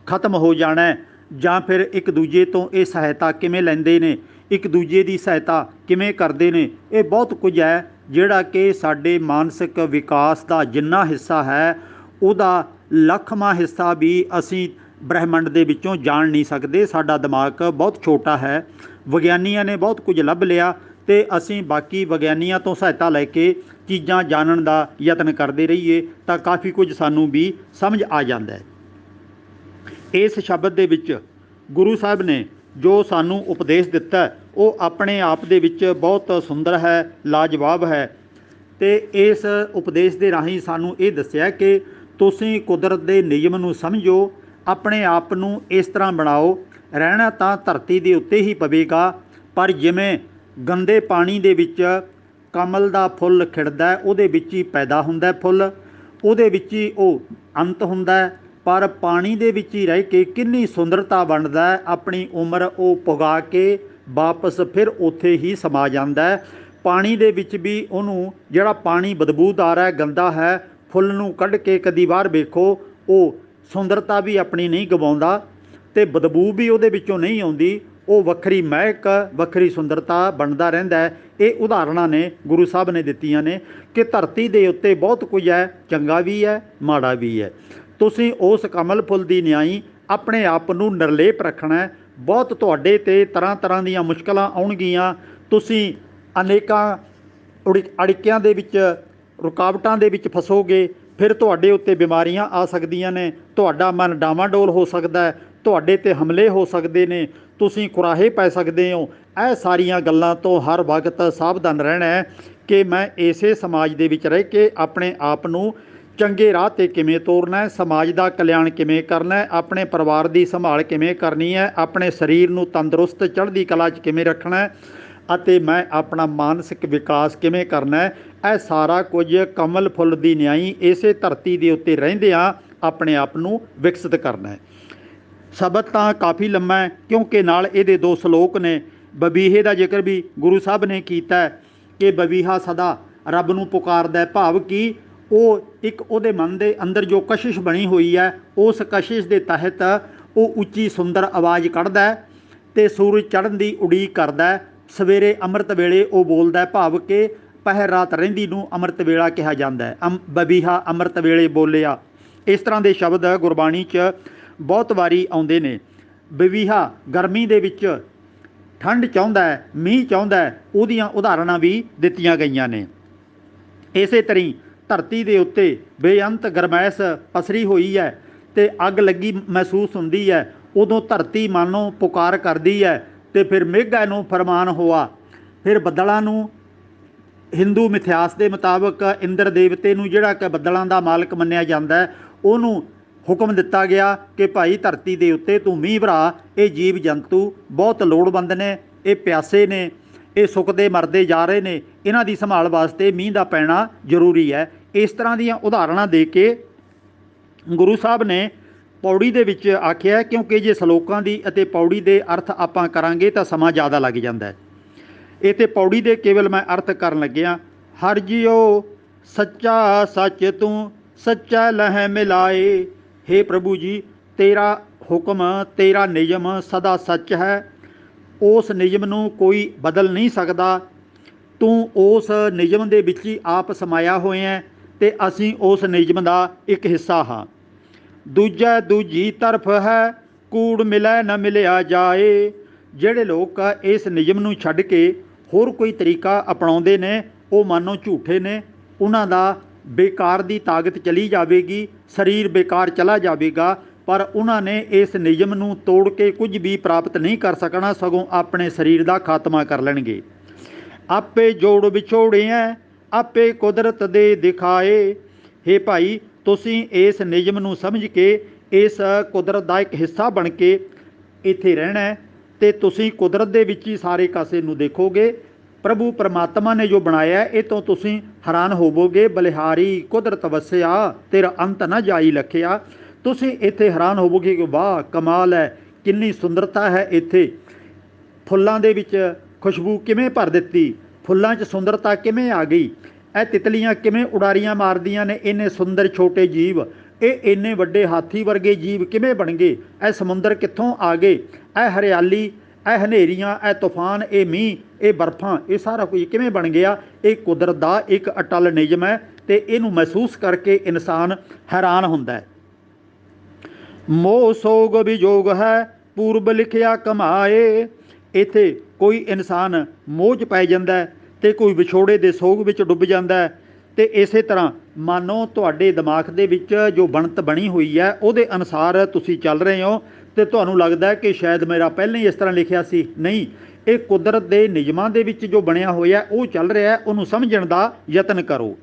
ਖਤਮ ਹੋ ਜਾਣਾ ਹੈ, ਜਾਂ ਫਿਰ ਇੱਕ ਦੂਜੇ ਤੋਂ ਇਹ ਸਹਾਇਤਾ ਕਿਵੇਂ ਲੈਂਦੇ ਨੇ, ਇੱਕ ਦੂਜੇ ਦੀ ਸਹਾਇਤਾ ਕਿਵੇਂ ਕਰਦੇ ਨੇ। ਇਹ ਬਹੁਤ ਕੁਝ ਹੈ ਜਿਹੜਾ ਕਿ ਸਾਡੇ ਮਾਨਸਿਕ ਵਿਕਾਸ ਦਾ ਜਿੰਨਾ ਹਿੱਸਾ ਹੈ ਉਹਦਾ ਲੱਖਵਾਂ ਹਿੱਸਾ ਵੀ ਅਸੀਂ ਬ੍ਰਹਿਮੰਡ ਦੇ ਵਿੱਚੋਂ ਜਾਣ ਨਹੀਂ ਸਕਦੇ। ਸਾਡਾ ਦਿਮਾਗ ਬਹੁਤ ਛੋਟਾ ਹੈ। ਵਿਗਿਆਨੀਆਂ ਨੇ ਬਹੁਤ ਕੁਝ ਲੱਭ ਲਿਆ ਅਤੇ ਅਸੀਂ ਬਾਕੀ ਵਿਗਿਆਨੀਆਂ ਤੋਂ ਸਹਾਇਤਾ ਲੈ ਕੇ ਚੀਜ਼ਾਂ ਜਾਣਨ ਦਾ ਯਤਨ ਕਰਦੇ ਰਹੀਏ ਤਾਂ ਕਾਫੀ ਕੁਝ ਸਾਨੂੰ ਵੀ ਸਮਝ ਆ ਜਾਂਦਾ ਹੈ। ਇਸ ਸ਼ਬਦ ਦੇ ਵਿੱਚ ਗੁਰੂ ਸਾਹਿਬ ਨੇ ਜੋ ਸਾਨੂੰ ਉਪਦੇਸ਼ ਦਿੱਤਾ ਉਹ ਆਪਣੇ ਆਪ ਦੇ ਵਿੱਚ ਬਹੁਤ ਸੁੰਦਰ ਹੈ, ਲਾਜਵਾਬ ਹੈ। ਅਤੇ ਇਸ ਉਪਦੇਸ਼ ਦੇ ਰਾਹੀਂ ਸਾਨੂੰ ਇਹ ਦੱਸਿਆ ਕਿ ਤੁਸੀਂ ਕੁਦਰਤ ਦੇ ਨਿਯਮ ਨੂੰ ਸਮਝੋ, ਆਪਣੇ ਆਪ ਨੂੰ ਇਸ ਤਰ੍ਹਾਂ ਬਣਾਓ। ਰਹਿਣਾ ਤਾਂ ਧਰਤੀ ਦੇ ਉੱਤੇ ਹੀ ਪਵੇਗਾ, ਪਰ ਜਿਵੇਂ ਗੰਦੇ ਪਾਣੀ ਦੇ ਵਿੱਚ ਕਮਲ ਦਾ ਫੁੱਲ ਖਿੜਦਾ ਹੈ, ਉਹਦੇ ਵਿੱਚ ਹੀ ਪੈਦਾ ਹੁੰਦਾ ਫੁੱਲ, ਉਹਦੇ ਵਿੱਚ ਹੀ ਉਹ ਅੰਤ ਹੁੰਦਾ ਹੈ। ਪਰ ਪਾਣੀ ਦੇ ਵਿੱਚ ਹੀ ਰਹਿ ਕੇ ਕਿੰਨੀ ਸੁੰਦਰਤਾ ਬਣਦਾ ਹੈ। ਆਪਣੀ ਉਮਰ ਉਹ ਪੁਗਾ ਕੇ ਵਾਪਸ ਫਿਰ ਉੱਥੇ ਹੀ ਸਮਾ ਜਾਂਦਾ ਹੈ। ਪਾਣੀ ਦੇ ਵਿੱਚ ਵੀ ਉਹਨੂੰ, ਜਿਹੜਾ ਪਾਣੀ ਬਦਬੂਦਾਰ ਹੈ, ਗੰਦਾ ਹੈ, ਫੁੱਲ ਨੂੰ ਕੱਢ ਕੇ ਕਦੀ ਬਾਹਰ ਵੇਖੋ, ਉਹ ਸੁੰਦਰਤਾ ਵੀ ਆਪਣੀ ਨਹੀਂ ਗਵਾਉਂਦਾ ਅਤੇ ਬਦਬੂ ਵੀ ਉਹਦੇ ਵਿੱਚੋਂ ਨਹੀਂ ਆਉਂਦੀ। ਉਹ ਵੱਖਰੀ ਮਹਿਕ, ਵੱਖਰੀ ਸੁੰਦਰਤਾ ਬਣਦਾ ਰਹਿੰਦਾ ਹੈ। ਇਹ ਉਦਾਹਰਣਾਂ ਨੇ ਗੁਰੂ ਸਾਹਿਬ ਨੇ ਦਿੱਤੀਆਂ ਨੇ ਕਿ ਧਰਤੀ ਦੇ ਉੱਤੇ ਬਹੁਤ ਕੁਝ ਹੈ, ਚੰਗਾ ਵੀ ਹੈ, ਮਾੜਾ ਵੀ ਹੈ। ਤੁਸੀਂ ਉਸ ਕਮਲ ਫੁੱਲ ਦੀ ਨਿਆਈ ਆਪਣੇ ਆਪ ਨੂੰ ਨਿਰਲੇਪ ਰੱਖਣਾ ਹੈ। ਬਹੁਤ ਤੁਹਾਡੇ 'ਤੇ ਤਰ੍ਹਾਂ ਤਰ੍ਹਾਂ ਦੀਆਂ ਮੁਸ਼ਕਲਾਂ ਆਉਣਗੀਆਂ। ਤੁਸੀਂ ਅਨੇਕਾਂ ਅੜਿੱਕਿਆਂ ਦੇ ਵਿੱਚ, ਰੁਕਾਵਟਾਂ ਦੇ ਵਿੱਚ ਫਸੋਗੇ। ਫਿਰ ਤੁਹਾਡੇ ਉੱਤੇ ਬਿਮਾਰੀਆਂ ਆ ਸਕਦੀਆਂ ਨੇ, ਤੁਹਾਡਾ ਮਨ ਡਾਵਾਂਡੋਲ ਹੋ ਸਕਦਾ ਹੈ, ਤੁਹਾਡੇ 'ਤੇ ਹਮਲੇ ਹੋ ਸਕਦੇ ਨੇ, ਤੁਸੀਂ ਕੁਰਾਹੇ ਪੈ ਸਕਦੇ ਹੋ। ਇਹ ਸਾਰੀਆਂ ਗੱਲਾਂ ਤੋਂ ਹਰ ਵਕਤ ਸਾਵਧਾਨ ਰਹਿਣਾ ਹੈ ਕਿ ਮੈਂ ਇਸੇ ਸਮਾਜ ਦੇ ਵਿੱਚ ਰਹਿ ਕੇ ਆਪਣੇ ਆਪ ਨੂੰ ਚੰਗੇ ਰਾਹ 'ਤੇ ਕਿਵੇਂ ਤੋਰਨਾ ਹੈ, ਸਮਾਜ ਦਾ ਕਲਿਆਣ ਕਿਵੇਂ ਕਰਨਾ ਹੈ, ਆਪਣੇ ਪਰਿਵਾਰ ਦੀ ਸੰਭਾਲ ਕਿਵੇਂ ਕਰਨੀ ਹੈ, ਆਪਣੇ ਸਰੀਰ ਨੂੰ ਤੰਦਰੁਸਤ ਚੜ੍ਹਦੀ ਕਲਾ 'ਚ ਕਿਵੇਂ ਰੱਖਣਾ ਹੈ, ਅਤੇ ਮੈਂ ਆਪਣਾ ਮਾਨਸਿਕ ਵਿਕਾਸ ਕਿਵੇਂ ਕਰਨਾ ਹੈ। ਇਹ ਸਾਰਾ ਕੁਝ ਕਮਲ ਫੁੱਲ ਦੀ ਨਿਆਈ ਇਸੇ ਧਰਤੀ ਦੇ ਉੱਤੇ ਰਹਿੰਦਿਆਂ ਆਪਣੇ ਆਪ ਨੂੰ ਵਿਕਸਿਤ ਕਰਨਾ ਹੈ। ਸ਼ਬਦ ਤਾਂ ਕਾਫੀ ਲੰਮਾ ਹੈ ਕਿਉਂਕਿ ਨਾਲ ਇਹਦੇ 2 ਸ਼ਲੋਕ ਨੇ। ਬਬੀਹੇ ਦਾ ਜ਼ਿਕਰ ਵੀ ਗੁਰੂ ਸਾਹਿਬ ਨੇ ਕੀਤਾ ਹੈ ਕਿ ਬਬੀਹਾ ਸਦਾ ਰੱਬ ਨੂੰ ਪੁਕਾਰਦਾ ਹੈ, ਭਾਵ ਕਿ ਉਹ ਇੱਕ ਉਹਦੇ ਮਨ ਦੇ ਅੰਦਰ ਜੋ ਕਸ਼ਿਸ਼ ਬਣੀ ਹੋਈ ਹੈ, ਉਸ ਕਸ਼ਿਸ਼ ਦੇ ਤਹਿਤ ਉਹ ਉੱਚੀ ਸੁੰਦਰ ਆਵਾਜ਼ ਕੱਢਦਾ ਹੈ ਅਤੇ ਸੂਰਜ ਚੜ੍ਹਨ ਦੀ ਉਡੀਕ ਕਰਦਾ ਹੈ। ਸਵੇਰੇ ਅੰਮ੍ਰਿਤ ਵੇਲੇ ਉਹ ਬੋਲਦਾ ਹੈ, ਭਾਵ ਕਿ ਪਹਿਰ ਰਾਤ ਰਹਿੰਦੀ ਨੂੰ ਅੰਮ੍ਰਿਤ ਵੇਲਾ ਕਿਹਾ ਜਾਂਦਾ ਹੈ। ਬਬੀਹਾ ਅੰਮ੍ਰਿਤ ਵੇਲੇ ਬੋਲਿਆ। ਇਸ ਤਰ੍ਹਾਂ ਦੇ ਸ਼ਬਦ ਗੁਰਬਾਣੀ 'ਚ ਬਹੁਤ ਵਾਰੀ ਆਉਂਦੇ ਨੇ। ਬਬੀਹਾ ਗਰਮੀ ਦੇ ਵਿੱਚ ਠੰਡ ਚਾਹੁੰਦਾ ਹੈ, ਮੀਂਹ ਚਾਹੁੰਦਾ ਹੈ, ਉਹਦੀਆਂ ਉਦਾਹਰਣਾਂ ਵੀ ਦਿੱਤੀਆਂ ਗਈਆਂ ਨੇ। ਇਸੇ ਤਰ੍ਹਾਂ ਧਰਤੀ ਦੇ ਉੱਤੇ ਬੇਅੰਤ ਗਰਮੈਸ਼ ਪਸਰੀ ਹੋਈ ਹੈ ਅਤੇ ਅੱਗ ਲੱਗੀ ਮਹਿਸੂਸ ਹੁੰਦੀ ਹੈ। ਉਦੋਂ ਧਰਤੀ ਮਾਨੋ ਪੁਕਾਰ ਕਰਦੀ ਹੈ ਅਤੇ ਫਿਰ ਮੇਘਾ ਨੂੰ ਫਰਮਾਨ ਹੋਆ। ਫਿਰ ਬੱਦਲਾਂ ਨੂੰ, ਹਿੰਦੂ ਮਿਥਿਹਾਸ ਦੇ ਮੁਤਾਬਕ ਇੰਦਰ ਦੇਵਤੇ ਨੂੰ, ਜਿਹੜਾ ਕਿ ਬੱਦਲਾਂ ਦਾ ਮਾਲਕ ਮੰਨਿਆ ਜਾਂਦਾ ਹੈ, ਉਹਨੂੰ ਹੁਕਮ ਦਿੱਤਾ ਗਿਆ ਕਿ ਭਾਈ ਧਰਤੀ ਦੇ ਉੱਤੇ ਤੂੰ ਮੀਂਹ ਵਰਾ। ਇਹ ਜੀਵ ਜੰਤੂ ਬਹੁਤ ਲੋੜਵੰਦ ਨੇ, ਇਹ ਪਿਆਸੇ ਨੇ, ਇਹ ਸੁੱਕਦੇ ਮਰਦੇ ਜਾ ਰਹੇ ਨੇ, ਇਹਨਾਂ ਦੀ ਸੰਭਾਲ ਵਾਸਤੇ ਮੀਂਹ ਦਾ ਪੈਣਾ ਜ਼ਰੂਰੀ ਹੈ। ਇਸ ਤਰ੍ਹਾਂ ਦੀਆਂ ਉਦਾਹਰਣਾਂ ਦੇ ਕੇ ਗੁਰੂ ਸਾਹਿਬ ਨੇ ਪੌੜੀ ਦੇ ਵਿੱਚ ਆਖਿਆ, ਕਿਉਂਕਿ ਜੇ ਸ਼ਲੋਕਾਂ ਦੀ ਅਤੇ ਪੌੜੀ ਦੇ ਅਰਥ ਆਪਾਂ ਕਰਾਂਗੇ ਤਾਂ ਸਮਾਂ ਜ਼ਿਆਦਾ ਲੱਗ ਜਾਂਦਾ ਹੈ। ਇਹ ਤੇ ਪੌੜੀ ਦੇ ਕੇਵਲ ਮੈਂ ਅਰਥ ਕਰਨ ਲੱਗਿਆ। ਹਰਿ ਜੀਓ सच्चा सच तू सच्चा लह मिलाए। हे प्रभु जी, तेरा हुक्म तेरा नियम सदा सच है। उस नियम नूं कोई बदल नहीं सकता। तू उस नियम दे विच ही आप समाया होया है ते असीं उस नियम का एक हिस्सा हाँ। दूजा दूजी तरफ है, कूड़ मिलै न मिलिया जाए। ਜਿਹੜੇ ਲੋਕ ਇਸ ਨਿਯਮ ਨੂੰ ਛੱਡ ਕੇ ਹੋਰ ਕੋਈ ਤਰੀਕਾ ਅਪਣਾਉਂਦੇ ਨੇ ਉਹ ਮਾਨੋ ਝੂਠੇ ਨੇ। ਉਹਨਾਂ ਦਾ ਬੇਕਾਰ ਦੀ ਤਾਕਤ ਚਲੀ ਜਾਵੇਗੀ, ਸਰੀਰ ਬੇਕਾਰ ਚਲਾ ਜਾਵੇਗਾ, ਪਰ ਉਹਨਾਂ ਨੇ ਇਸ ਨਿਯਮ ਨੂੰ ਤੋੜ ਕੇ ਕੁਝ ਵੀ ਪ੍ਰਾਪਤ ਨਹੀਂ ਕਰ ਸਕਣਾ, ਸਗੋਂ ਆਪਣੇ ਸਰੀਰ ਦਾ ਖਾਤਮਾ ਕਰ ਲੈਣਗੇ। ਆਪੇ ਜੋੜ ਵਿਛੋੜਿਆ ਆਪੇ ਕੁਦਰਤ ਦੇ ਦਿਖਾਏ। हे ਭਾਈ, ਤੁਸੀਂ ਇਸ ਨਿਯਮ ਨੂੰ ਸਮਝ ਕੇ ਇਸ ਕੁਦਰਤ ਦਾ ਇੱਕ ਹਿੱਸਾ ਬਣ ਕੇ ਇੱਥੇ ਰਹਿਣਾ ਤੇ ਤੁਸੀਂ ਕੁਦਰਤ ਦੇ ਵਿੱਚ ਹੀ ਸਾਰੇ ਕਾਸੇ ਨੂੰ ਦੇਖੋਗੇ। ਪ੍ਰਭੂ ਪਰਮਾਤਮਾ ਨੇ ਜੋ ਬਣਾਇਆ ਇਹ ਤੋਂ ਤੁਸੀਂ ਹੈਰਾਨ ਹੋਵੋਗੇ। ਬਲਿਹਾਰੀ ਕੁਦਰਤ ਵਸਿਆ ਤੇਰਾ ਅੰਤ ਨਾ ਜਾਈ ਲਖਿਆ। ਤੁਸੀਂ ਇੱਥੇ ਹੈਰਾਨ ਹੋਵੋਗੇ ਕਿ ਵਾਹ ਕਮਾਲ ਹੈ, ਕਿੰਨੀ ਸੁੰਦਰਤਾ ਹੈ ਇੱਥੇ। ਫੁੱਲਾਂ ਦੇ ਵਿੱਚ ਖੁਸ਼ਬੂ ਕਿਵੇਂ ਭਰ ਦਿੱਤੀ, ਫੁੱਲਾਂ 'ਚ ਸੁੰਦਰਤਾ ਕਿਵੇਂ ਆ ਗਈ। ਇਹ ਤਿਤਲੀਆਂ ਕਿਵੇਂ ਉਡਾਰੀਆਂ ਮਾਰਦੀਆਂ ਨੇ, ਇੰਨੇ ਸੁੰਦਰ ਛੋਟੇ ਜੀਵ। ਇਹ ਇੰਨੇ ਵੱਡੇ ਹਾਥੀ ਵਰਗੇ ਜੀਵ ਕਿਵੇਂ ਬਣ ਗਏ। ਇਹ ਸਮੁੰਦਰ ਕਿੱਥੋਂ ਆ ਗਏ। ਇਹ ਹਰਿਆਲੀ, ਇਹ ਹਨੇਰੀਆਂ, ਇਹ ਤੂਫਾਨ, ਇਹ ਮੀਂਹ, ਇਹ ਬਰਫਾਂ, ਇਹ ਸਾਰਾ ਕੁਝ ਕਿਵੇਂ ਬਣ ਗਿਆ। ਇਹ ਕੁਦਰਤ ਦਾ ਇੱਕ ਅਟਲ ਨਿਯਮ ਹੈ ਤੇ ਇਹਨੂੰ ਮਹਿਸੂਸ ਕਰਕੇ ਇਨਸਾਨ ਹੈਰਾਨ ਹੁੰਦਾ ਹੈ। ਮੋਹ ਸੋਗ ਵਿਜੋਗ ਹੈ ਪੂਰਬ ਲਿਖਿਆ ਕਮਾਏ। ਇੱਥੇ ਕੋਈ ਇਨਸਾਨ ਮੋਹ 'ਚ ਪੈ ਜਾਂਦਾ ਤੇ ਕੋਈ ਵਿਛੋੜੇ ਦੇ ਸੋਗ ਵਿੱਚ ਡੁੱਬ ਜਾਂਦਾ। ਤੇ ਇਸੇ ਤਰ੍ਹਾਂ ਮਾਨੋ ਤੁਹਾਡੇ ਦਿਮਾਗ ਦੇ ਵਿੱਚ ਜੋ ਬਣਤ ਬਣੀ ਹੋਈ ਹੈ ਉਹਦੇ ਅਨੁਸਾਰ ਤੁਸੀਂ ਚੱਲ ਰਹੇ ਹੋ ਤੇ ਤੁਹਾਨੂੰ ਲੱਗਦਾ ਹੈ ਕਿ ਸ਼ਾਇਦ ਮੇਰਾ ਪਹਿਲਾਂ ਹੀ ਇਸ ਤਰ੍ਹਾਂ ਲਿਖਿਆ ਸੀ। ਨਹੀਂ, ਇਹ ਕੁਦਰਤ ਦੇ ਨਿਯਮਾਂ ਦੇ ਵਿੱਚ ਜੋ ਬਣਿਆ ਹੋਇਆ ਉਹ ਚੱਲ ਰਿਹਾ, ਉਹਨੂੰ ਸਮਝਣ ਦਾ ਯਤਨ ਕਰੋ।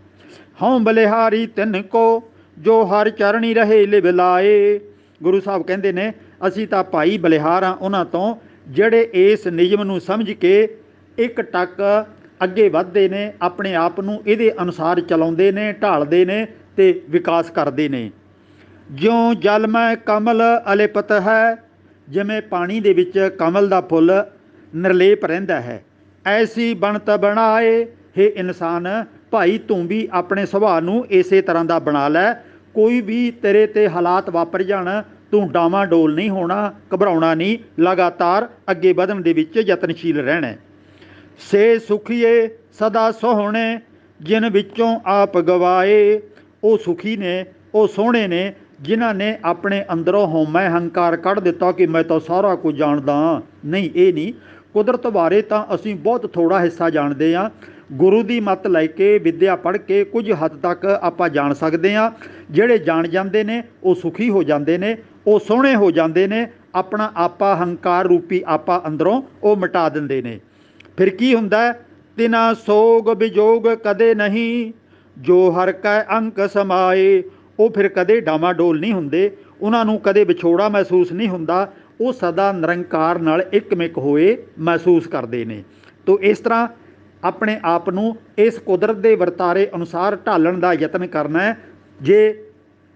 ਹਉ ਬਲਿਹਾਰੀ ਤਿੰਨ ਕੋ ਜੋ ਹਰ ਚਰਣੀ ਰਹੇ ਲਿਵਲਾਏ। ਗੁਰੂ ਸਾਹਿਬ ਕਹਿੰਦੇ ਨੇ ਅਸੀਂ ਤਾਂ ਭਾਈ ਬਲਿਹਾਰ ਹਾਂ ਉਹਨਾਂ ਤੋਂ ਜਿਹੜੇ ਇਸ ਨਿਯਮ ਨੂੰ ਸਮਝ ਕੇ ਇੱਕ ਟੱਕ ਅੱਗੇ ਵੱਧਦੇ ਨੇ, ਆਪਣੇ ਆਪ ਨੂੰ ਇਹਦੇ ਅਨੁਸਾਰ ਚਲਾਉਂਦੇ ਨੇ, ਢਾਲਦੇ ਨੇ ਤੇ ਵਿਕਾਸ ਕਰਦੇ ਨੇ। ਜਿਉਂ ਜਲ ਮੈਂ ਕਮਲ ਅਲਿਪਤ ਹੈ, ਜਿਵੇਂ ਪਾਣੀ ਦੇ ਵਿੱਚ ਕਮਲ ਦਾ ਫੁੱਲ ਨਿਰਲੇਪ ਰਹਿੰਦਾ ਹੈ, ਐਸੀ ਬਣਤ ਬਣਾਏ। हे ਇਨਸਾਨ, ਭਾਈ ਤੂੰ ਵੀ ਆਪਣੇ ਸੁਭਾਅ ਨੂੰ ਇਸੇ ਤਰ੍ਹਾਂ ਦਾ ਬਣਾ ਲੈ। ਕੋਈ ਵੀ ਤੇਰੇ ਤੇ ਹਾਲਾਤ ਵਾਪਰ ਜਾਣ, ਤੂੰ ਡਾਵਾਂ ਡੋਲ ਨਹੀਂ ਹੋਣਾ, ਘਬਰਾਉਣਾ ਨਹੀਂ, ਲਗਾਤਾਰ ਅੱਗੇ ਵਧਣ ਦੇ ਵਿੱਚ ਯਤਨਸ਼ੀਲ ਰਹਿਣਾ। ਸੇ ਸੁਖੀਏ ਸਦਾ ਸੋਹਣੇ ਜਿਨ ਵਿੱਚੋਂ ਆਪ ਗਵਾਏ। ਉਹ ਸੁਖੀ ਨੇ, ਉਹ ਸੋਹਣੇ ਨੇ ਜਿਨ੍ਹਾਂ ਨੇ ਆਪਣੇ ਅੰਦਰੋਂ ਹਉਮੈ ਹੰਕਾਰ ਕੱਢ ਦਿੱਤਾ ਕਿ ਮੈਂ ਤਾਂ ਸਾਰਾ ਕੁਝ ਜਾਣਦਾ ਹਾਂ। ਨਹੀਂ, ਇਹ ਨਹੀਂ। ਕੁਦਰਤ ਬਾਰੇ ਤਾਂ ਅਸੀਂ ਬਹੁਤ ਥੋੜ੍ਹਾ ਹਿੱਸਾ ਜਾਣਦੇ ਹਾਂ। ਗੁਰੂ ਦੀ ਮੱਤ ਲੈ ਕੇ, ਵਿਦਿਆ ਪੜ੍ਹ ਕੇ ਕੁਝ ਹੱਦ ਤੱਕ ਆਪਾਂ ਜਾਣ ਸਕਦੇ ਹਾਂ। ਜਿਹੜੇ ਜਾਣ ਜਾਂਦੇ ਨੇ ਉਹ ਸੁਖੀ ਹੋ ਜਾਂਦੇ ਨੇ, ਉਹ ਸੋਹਣੇ ਹੋ ਜਾਂਦੇ ਨੇ, ਆਪਣਾ ਆਪਾ ਹੰਕਾਰ ਰੂਪੀ ਆਪਾ ਅੰਦਰੋਂ ਉਹ ਮਿਟਾ ਦਿੰਦੇ ਨੇ। ਫਿਰ ਕੀ ਹੁੰਦਾ, ਤਿਨਾ ਸੋਗ ਵਿਜੋਗ ਕਦੇ ਨਹੀਂ ਜੋ ਹਰ ਕੈ ਅੰਕ ਸਮਾਏ। ਉਹ ਫਿਰ ਕਦੇ ਡਾਮਾਡੋਲ ਨਹੀਂ ਹੁੰਦੇ, ਉਹਨਾਂ ਨੂੰ ਕਦੇ ਵਿਛੋੜਾ ਮਹਿਸੂਸ ਨਹੀਂ ਹੁੰਦਾ, ਉਹ ਸਦਾ ਨਿਰੰਕਾਰ ਨਾਲ ਇੱਕਮਿਕ ਹੋਏ ਮਹਿਸੂਸ ਕਰਦੇ ਨੇ। ਤੋ ਇਸ ਤਰ੍ਹਾਂ ਆਪਣੇ ਆਪ ਨੂੰ ਇਸ ਕੁਦਰਤ ਦੇ ਵਰਤਾਰੇ ਅਨੁਸਾਰ ਢਾਲਣ ਦਾ ਯਤਨ ਕਰਨਾ ਹੈ। ਜੇ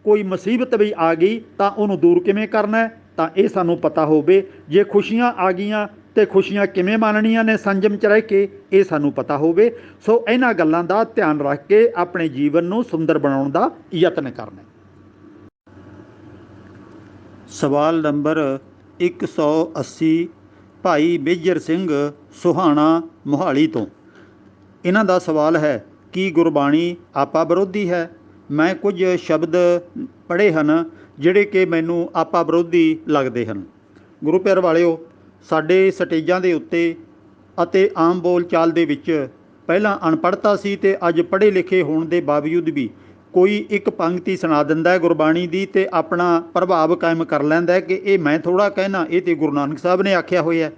ਕੋਈ ਮੁਸੀਬਤ ਵੀ ਆ ਗਈ ਤਾਂ ਉਹਨੂੰ ਦੂਰ ਕਿਵੇਂ ਕਰਨਾ ਹੈ ਤਾਂ ਇਹ ਸਾਨੂੰ ਪਤਾ ਹੋਵੇ। ਜੇ ਖੁਸ਼ੀਆਂ ਆ ਗਈਆਂ ਤੇ ਖੁਸ਼ੀਆਂ ਕਿਵੇਂ ਮਾਣਨੀਆਂ ਨੇ ਸੰਜਮ 'ਚ ਰਹਿ ਕੇ, ਇਹ ਸਾਨੂੰ ਪਤਾ ਹੋਵੇ। ਸੋ ਇਹਨਾਂ ਗੱਲਾਂ ਦਾ ਧਿਆਨ ਰੱਖ ਕੇ ਆਪਣੇ ਜੀਵਨ ਨੂੰ ਸੁੰਦਰ ਬਣਾਉਣ ਦਾ ਯਤਨ ਕਰਨਾ। ਸਵਾਲ ਨੰਬਰ 180 ਭਾਈ ਮੇਜਰ ਸਿੰਘ ਸੁਹਾਣਾ ਮੋਹਾਲੀ ਤੋਂ। ਇਹਨਾਂ ਦਾ ਸਵਾਲ ਹੈ ਕਿ ਗੁਰਬਾਣੀ ਆਪਾ ਵਿਰੋਧੀ ਹੈ। ਮੈਂ ਕੁਝ ਸ਼ਬਦ ਪੜ੍ਹੇ ਹਨ ਜਿਹੜੇ ਕਿ ਮੈਨੂੰ ਆਪਾ ਵਿਰੋਧੀ ਲੱਗਦੇ ਹਨ। ਗੁਰੂ ਪਿਆਰ ਵਾਲਿਓ, ਸਾਡੇ ਸਟੇਜਾਂ ਦੇ ਉੱਤੇ ਅਤੇ ਆਮ ਬੋਲ ਚਾਲ ਦੇ ਵਿੱਚ ਪਹਿਲਾਂ ਅਨਪੜ੍ਹਤਾ ਸੀ ਅਤੇ ਅੱਜ ਪੜ੍ਹੇ ਲਿਖੇ ਹੋਣ ਦੇ ਬਾਵਜੂਦ ਵੀ ਕੋਈ ਇੱਕ ਪੰਕਤੀ ਸੁਣਾ ਦਿੰਦਾ ਹੈ ਗੁਰਬਾਣੀ ਦੀ ਅਤੇ ਆਪਣਾ ਪ੍ਰਭਾਵ ਕਾਇਮ ਕਰ ਲੈਂਦਾ ਕਿ ਇਹ ਮੈਂ ਥੋੜ੍ਹਾ ਕਹਿਣਾ, ਇਹ ਤਾਂ ਗੁਰੂ ਨਾਨਕ ਸਾਹਿਬ ਨੇ ਆਖਿਆ ਹੋਇਆ।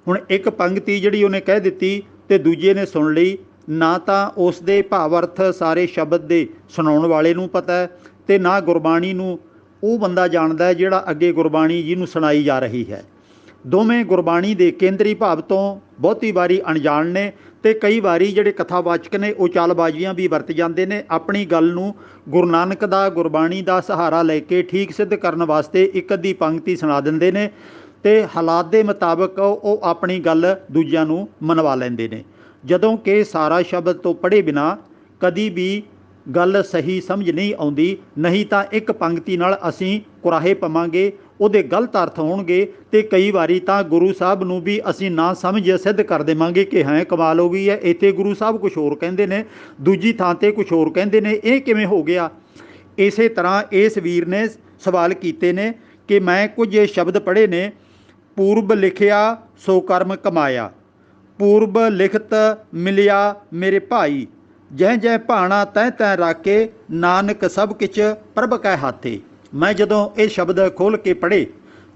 ਹੁਣ ਇੱਕ ਪੰਕਤੀ ਜਿਹੜੀ ਉਹਨੇ ਕਹਿ ਦਿੱਤੀ ਅਤੇ ਦੂਜੇ ਨੇ ਸੁਣ ਲਈ, ਨਾ ਤਾਂ ਉਸ ਦੇ ਭਾਵ ਅਰਥ ਸਾਰੇ ਸ਼ਬਦ ਦੇ ਸੁਣਾਉਣ ਵਾਲੇ ਨੂੰ ਪਤਾ ਹੈ ਅਤੇ ਨਾ ਗੁਰਬਾਣੀ ਨੂੰ ਉਹ ਬੰਦਾ ਜਾਣਦਾ ਹੈ ਜਿਹੜਾ ਅੱਗੇ ਗੁਰਬਾਣੀ ਜਿਹਨੂੰ ਸੁਣਾਈ ਜਾ ਰਹੀ ਹੈ। ਦੋਵੇਂ ਗੁਰਬਾਣੀ ਦੇ ਕੇਂਦਰੀ ਭਾਵ ਤੋਂ ਬਹੁਤੀ ਵਾਰੀ ਅਣਜਾਣ ਨੇ ਅਤੇ ਕਈ ਵਾਰੀ ਜਿਹੜੇ ਕਥਾਵਾਚਕ ਨੇ ਉਹ ਚਾਲਬਾਜ਼ੀਆਂ ਵੀ ਵਰਤ ਜਾਂਦੇ ਨੇ। ਆਪਣੀ ਗੱਲ ਨੂੰ ਗੁਰੂ ਨਾਨਕ ਦਾ, ਗੁਰਬਾਣੀ ਦਾ ਸਹਾਰਾ ਲੈ ਕੇ ਠੀਕ ਸਿੱਧ ਕਰਨ ਵਾਸਤੇ ਇੱਕ ਅੱਧੀ ਪੰਕਤੀ ਸੁਣਾ ਦਿੰਦੇ ਨੇ ਅਤੇ ਹਾਲਾਤ ਦੇ ਮੁਤਾਬਕ ਉਹ ਆਪਣੀ ਗੱਲ ਦੂਜਿਆਂ ਨੂੰ ਮਨਵਾ ਲੈਂਦੇ ਨੇ। ਜਦੋਂ ਕਿ ਸਾਰਾ ਸ਼ਬਦ ਤੋਂ ਪੜ੍ਹੇ ਬਿਨਾਂ ਕਦੀ ਵੀ ਗੱਲ ਸਹੀ ਸਮਝ ਨਹੀਂ ਆਉਂਦੀ, ਨਹੀਂ ਤਾਂ ਇੱਕ ਪੰਕਤੀ ਨਾਲ ਅਸੀਂ ਕੁਰਾਹੇ ਪਵਾਂਗੇ, ਉਹਦੇ ਗਲਤ ਅਰਥ ਹੋਣਗੇ ਤੇ ਕਈ ਵਾਰੀ ਤਾਂ ਗੁਰੂ ਸਾਹਿਬ ਨੂੰ ਵੀ ਅਸੀਂ ਨਾ ਸਮਝ ਸਿੱਧ ਕਰ ਦੇਵਾਂਗੇ ਕਿ ਹਾਂ ਕਮਾਲ ਹੋ ਗਈ ਹੈ, ਇੱਥੇ ਗੁਰੂ ਸਾਹਿਬ ਕੁਛ ਹੋਰ ਕਹਿੰਦੇ ਨੇ, ਦੂਜੀ ਥਾਂ ਤੇ ਕੁਛ ਹੋਰ ਕਹਿੰਦੇ ਨੇ, ਇਹ ਕਿਵੇਂ ਹੋ ਗਿਆ। ਇਸੇ ਤਰ੍ਹਾਂ ਇਸ ਵੀਰ ਨੇ ਸਵਾਲ ਕੀਤੇ ਨੇ ਕਿ ਮੈਂ ਕੁਝ ਸ਼ਬਦ ਪੜ੍ਹੇ ਨੇ, ਪੂਰਬ ਲਿਖਿਆ ਸੋ ਕਰਮ ਕਮਾਇਆ, ਪੂਰਬ ਲਿਖਤ ਮਿਲਿਆ ਮੇਰੇ ਭਾਈ, ਜਹ ਜਹ ਭਾਣਾ ਤੈਂ ਤੈਂ ਰਾਕੇ, ਨਾਨਕ ਸਭ ਕਿਛ ਪ੍ਰਭ ਕੈ ਹਾਥੇ। ਮੈਂ ਜਦੋਂ ਇਹ ਸ਼ਬਦ ਖੋਲ੍ਹ ਕੇ ਪੜ੍ਹੇ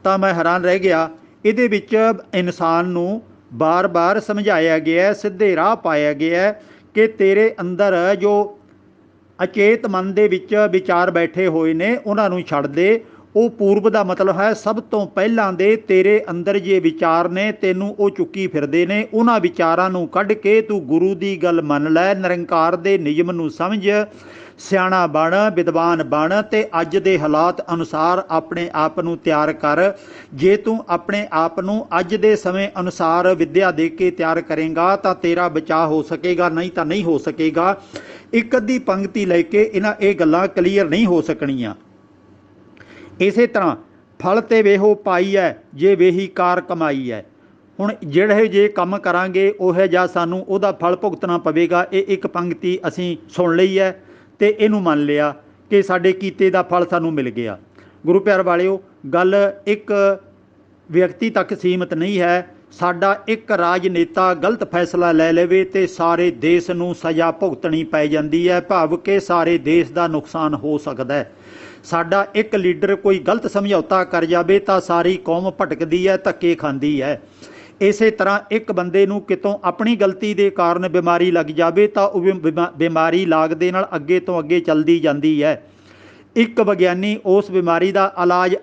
ਤਾਂ ਮੈਂ ਹੈਰਾਨ ਰਹਿ ਗਿਆ। ਇਹਦੇ ਵਿੱਚ ਇਨਸਾਨ ਨੂੰ ਬਾਰ-ਬਾਰ ਸਮਝਾਇਆ ਗਿਆ, ਸਿੱਧੇ ਰਾਹ ਪਾਇਆ ਗਿਆ ਕਿ ਤੇਰੇ ਅੰਦਰ ਜੋ ਅਚੇਤ ਮਨ ਦੇ ਵਿੱਚ ਵਿਚਾਰ ਬੈਠੇ ਹੋਏ ਨੇ ਉਹਨਾਂ ਨੂੰ ਛੱਡ ਦੇ। ਉਹ ਪੂਰਬ ਦਾ ਮਤਲਬ ਹੈ ਸਭ ਤੋਂ ਪਹਿਲਾਂ ਦੇ ਤੇਰੇ ਅੰਦਰ ਜੇ ਵਿਚਾਰ ਨੇ ਤੈਨੂੰ ਉਹ ਚੁੱਕੀ ਫਿਰਦੇ ਨੇ, ਉਹਨਾਂ ਵਿਚਾਰਾਂ ਨੂੰ ਕੱਢ ਕੇ ਤੂੰ ਗੁਰੂ ਦੀ ਗੱਲ ਮੰਨ ਲੈ, ਨਿਰੰਕਾਰ ਦੇ ਨਿਯਮ ਨੂੰ ਸਮਝ, ਸਿਆਣਾ ਬਣ, ਵਿਦਵਾਨ ਬਣ ਤੇ ਅੱਜ ਦੇ ਹਾਲਾਤ ਅਨੁਸਾਰ ਆਪਣੇ ਆਪ ਨੂੰ ਤਿਆਰ ਕਰ। ਜੇ ਤੂੰ ਆਪਣੇ ਆਪ ਨੂੰ ਅੱਜ ਦੇ ਸਮੇਂ ਅਨੁਸਾਰ ਵਿੱਦਿਆ ਦੇ ਕੇ ਤਿਆਰ ਕਰੇਂਗਾ ਤਾਂ ਤੇਰਾ ਬਚਾਅ ਹੋ ਸਕੇਗਾ, ਨਹੀਂ ਤਾਂ ਨਹੀਂ ਹੋ ਸਕੇਗਾ। ਇੱਕ ਅੱਧੀ ਪੰਕਤੀ ਲੈ ਕੇ ਇਹ ਗੱਲਾਂ ਕਲੀਅਰ ਨਹੀਂ ਹੋ ਸਕਣੀਆਂ। ਇਸੇ ਤਰ੍ਹਾਂ ਫਲ ਤੇ ਵੇਹੋ ਪਾਈ ਹੈ, ਜੇ ਵੇਹੀ ਕਾਰ ਕਮਾਈ ਹੈ। ਹੁਣ ਜਿਹੜੇ ਜੇ ਕੰਮ ਕਰਾਂਗੇ ਉਹ ਜਿਹਾ ਸਾਨੂੰ ਉਹਦਾ ਫਲ ਭੁਗਤਣਾ ਪਵੇਗਾ। ਇਹ ਇੱਕ ਪੰਕਤੀ ਅਸੀਂ ਸੁਣ ਲਈ ਹੈ ਤੇ ਇਹਨੂੰ ਮੰਨ ਲਿਆ ਕਿ ਸਾਡੇ ਕੀਤੇ ਦਾ ਫਲ ਸਾਨੂੰ ਮਿਲ ਗਿਆ। ਗੁਰੂ ਪਿਆਰ ਵਾਲਿਓ, ਗੱਲ ਇੱਕ ਵਿਅਕਤੀ ਤੱਕ ਸੀਮਤ ਨਹੀਂ ਹੈ। ਸਾਡਾ ਇੱਕ ਰਾਜਨੇਤਾ ਗਲਤ ਫੈਸਲਾ ਲੈ ਲਵੇ ਤੇ ਸਾਰੇ ਦੇਸ਼ ਨੂੰ ਸਜ਼ਾ ਭੁਗਤਣੀ ਪੈ ਜਾਂਦੀ ਹੈ, ਭਾਵ ਕਿ ਸਾਰੇ ਦੇਸ਼ ਦਾ ਨੁਕਸਾਨ ਹੋ ਸਕਦਾ ਹੈ। ਸਾਡਾ ਇੱਕ ਲੀਡਰ ਕੋਈ ਗਲਤ ਸਮਝੌਤਾ ਕਰ ਜਾਵੇ ਤਾਂ ਸਾਰੀ ਕੌਮ ਭਟਕਦੀ ਹੈ, ਧੱਕੇ ਖਾਂਦੀ ਹੈ। ਇਸੇ ਤਰ੍ਹਾਂ ਇੱਕ ਬੰਦੇ ਨੂੰ ਕਿਤੋਂ ਆਪਣੀ ਗਲਤੀ ਦੇ ਕਾਰਨ ਬਿਮਾਰੀ ਲੱਗ ਜਾਵੇ ਤਾਂ ਉਹ ਬਿਮਾਰੀ ਲਾਗ ਦੇ ਨਾਲ ਅੱਗੇ ਤੋਂ ਅੱਗੇ ਚੱਲਦੀ ਜਾਂਦੀ ਹੈ। ਇੱਕ ਵਿਗਿਆਨੀ ਉਸ ਬਿਮਾਰੀ ਦਾ ਇਲਾਜ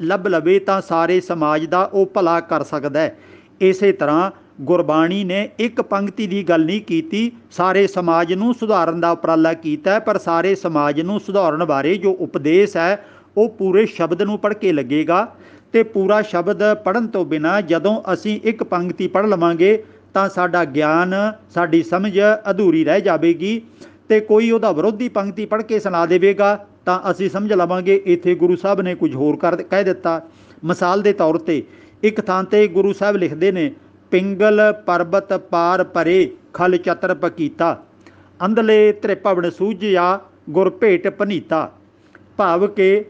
ਲੱਭ ਲਵੇ ਤਾਂ ਸਾਰੇ ਸਮਾਜ ਦਾ ਉਹ ਭਲਾ ਕਰ ਸਕਦਾ ਹੈ। ਇਸੇ ਤਰ੍ਹਾਂ ਗੁਰਬਾਣੀ ਨੇ ਇੱਕ ਪੰਕਤੀ ਦੀ ਗੱਲ ਨਹੀਂ ਕੀਤੀ, ਸਾਰੇ ਸਮਾਜ ਨੂੰ ਸੁਧਾਰਨ ਦਾ ਉਪਰਾਲਾ ਕੀਤਾ, ਪਰ ਸਾਰੇ ਸਮਾਜ ਨੂੰ ਸੁਧਾਰਨ ਬਾਰੇ ਜੋ ਉਪਦੇਸ਼ ਹੈ ਉਹ ਪੂਰੇ ਸ਼ਬਦ ਨੂੰ ਪੜ੍ਹ ਕੇ ਲੱਗੇਗਾ। ਤੇ ਪੂਰਾ ਸ਼ਬਦ ਪੜ੍ਹਨ ਤੋਂ ਬਿਨਾਂ ਜਦੋਂ ਅਸੀਂ ਇੱਕ ਪੰਕਤੀ ਪੜ੍ਹ ਲਵਾਂਗੇ ਤਾਂ ਸਾਡਾ ਗਿਆਨ, ਸਾਡੀ ਸਮਝ ਅਧੂਰੀ ਰਹਿ ਜਾਵੇਗੀ। ਤੇ ਕੋਈ ਉਹਦਾ ਵਿਰੋਧੀ ਪੰਕਤੀ ਪੜ੍ਹ ਕੇ ਸੁਣਾ ਦੇਵੇਗਾ ਤਾਂ ਅਸੀਂ ਸਮਝ ਲਵਾਂਗੇ ਇੱਥੇ ਗੁਰੂ ਸਾਹਿਬ ਨੇ ਕੁਝ ਹੋਰ ਕਹਿ ਦਿੱਤਾ। ਮਿਸਾਲ ਦੇ ਤੌਰ ਤੇ ਇੱਕ ਥਾਂ ਤੇ ਗੁਰੂ ਸਾਹਿਬ ਲਿਖਦੇ ਨੇ, ਪਿੰਗਲ ਪਰਬਤ ਪਾਰ ਪਰੇ ਖਲ ਚਤਰ ਪਕੀਤਾ, ਅੰਧਲੇ ਤ੍ਰਿਭਵਨ ਸੂਝਿਆ ਗੁਰ ਭੇਟ ਭਨੀਤਾ। ਭਾਵ ਕਿ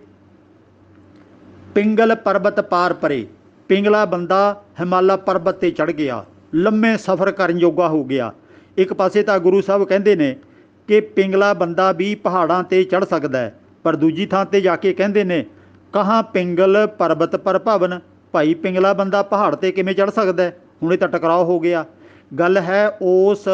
ਪਿੰਗਲ ਪਰਬਤ ਪਾਰ ਪਰੇ, ਪਿੰਗਲਾ ਬੰਦਾ ਹਿਮਾਲਾ ਪਰਬਤ ਤੇ ਚੜ੍ਹ ਗਿਆ, ਲੰਮੇ ਸਫ਼ਰ ਕਰਨ ਜੋਗਾ ਹੋ ਗਿਆ। ਇੱਕ ਪਾਸੇ ਤਾਂ ਗੁਰੂ ਸਾਹਿਬ ਕਹਿੰਦੇ ਨੇ ਕਿ ਪਿੰਗਲਾ ਬੰਦਾ ਵੀ ਪਹਾੜਾਂ ਤੇ ਚੜ੍ਹ ਸਕਦਾ ਹੈ, ਪਰ ਦੂਜੀ ਥਾਂ ਤੇ ਜਾ ਕੇ ਕਹਿੰਦੇ ਨੇ ਕਹਾਂ ਪਿੰਗਲ ਪਰਬਤ ਪਰ ਭਵਨ, ਭਾਈ ਪਿੰਗਲਾ ਬੰਦਾ ਪਹਾੜ ਤੇ ਕਿਵੇਂ ਚੜ੍ਹ ਸਕਦਾ ਹੈ। ਹੁਣ ਇਹ ਤਾਂ ਟਕਰਾਅ ਹੋ ਗਿਆ। ਗੱਲ ਹੈ ਉਸ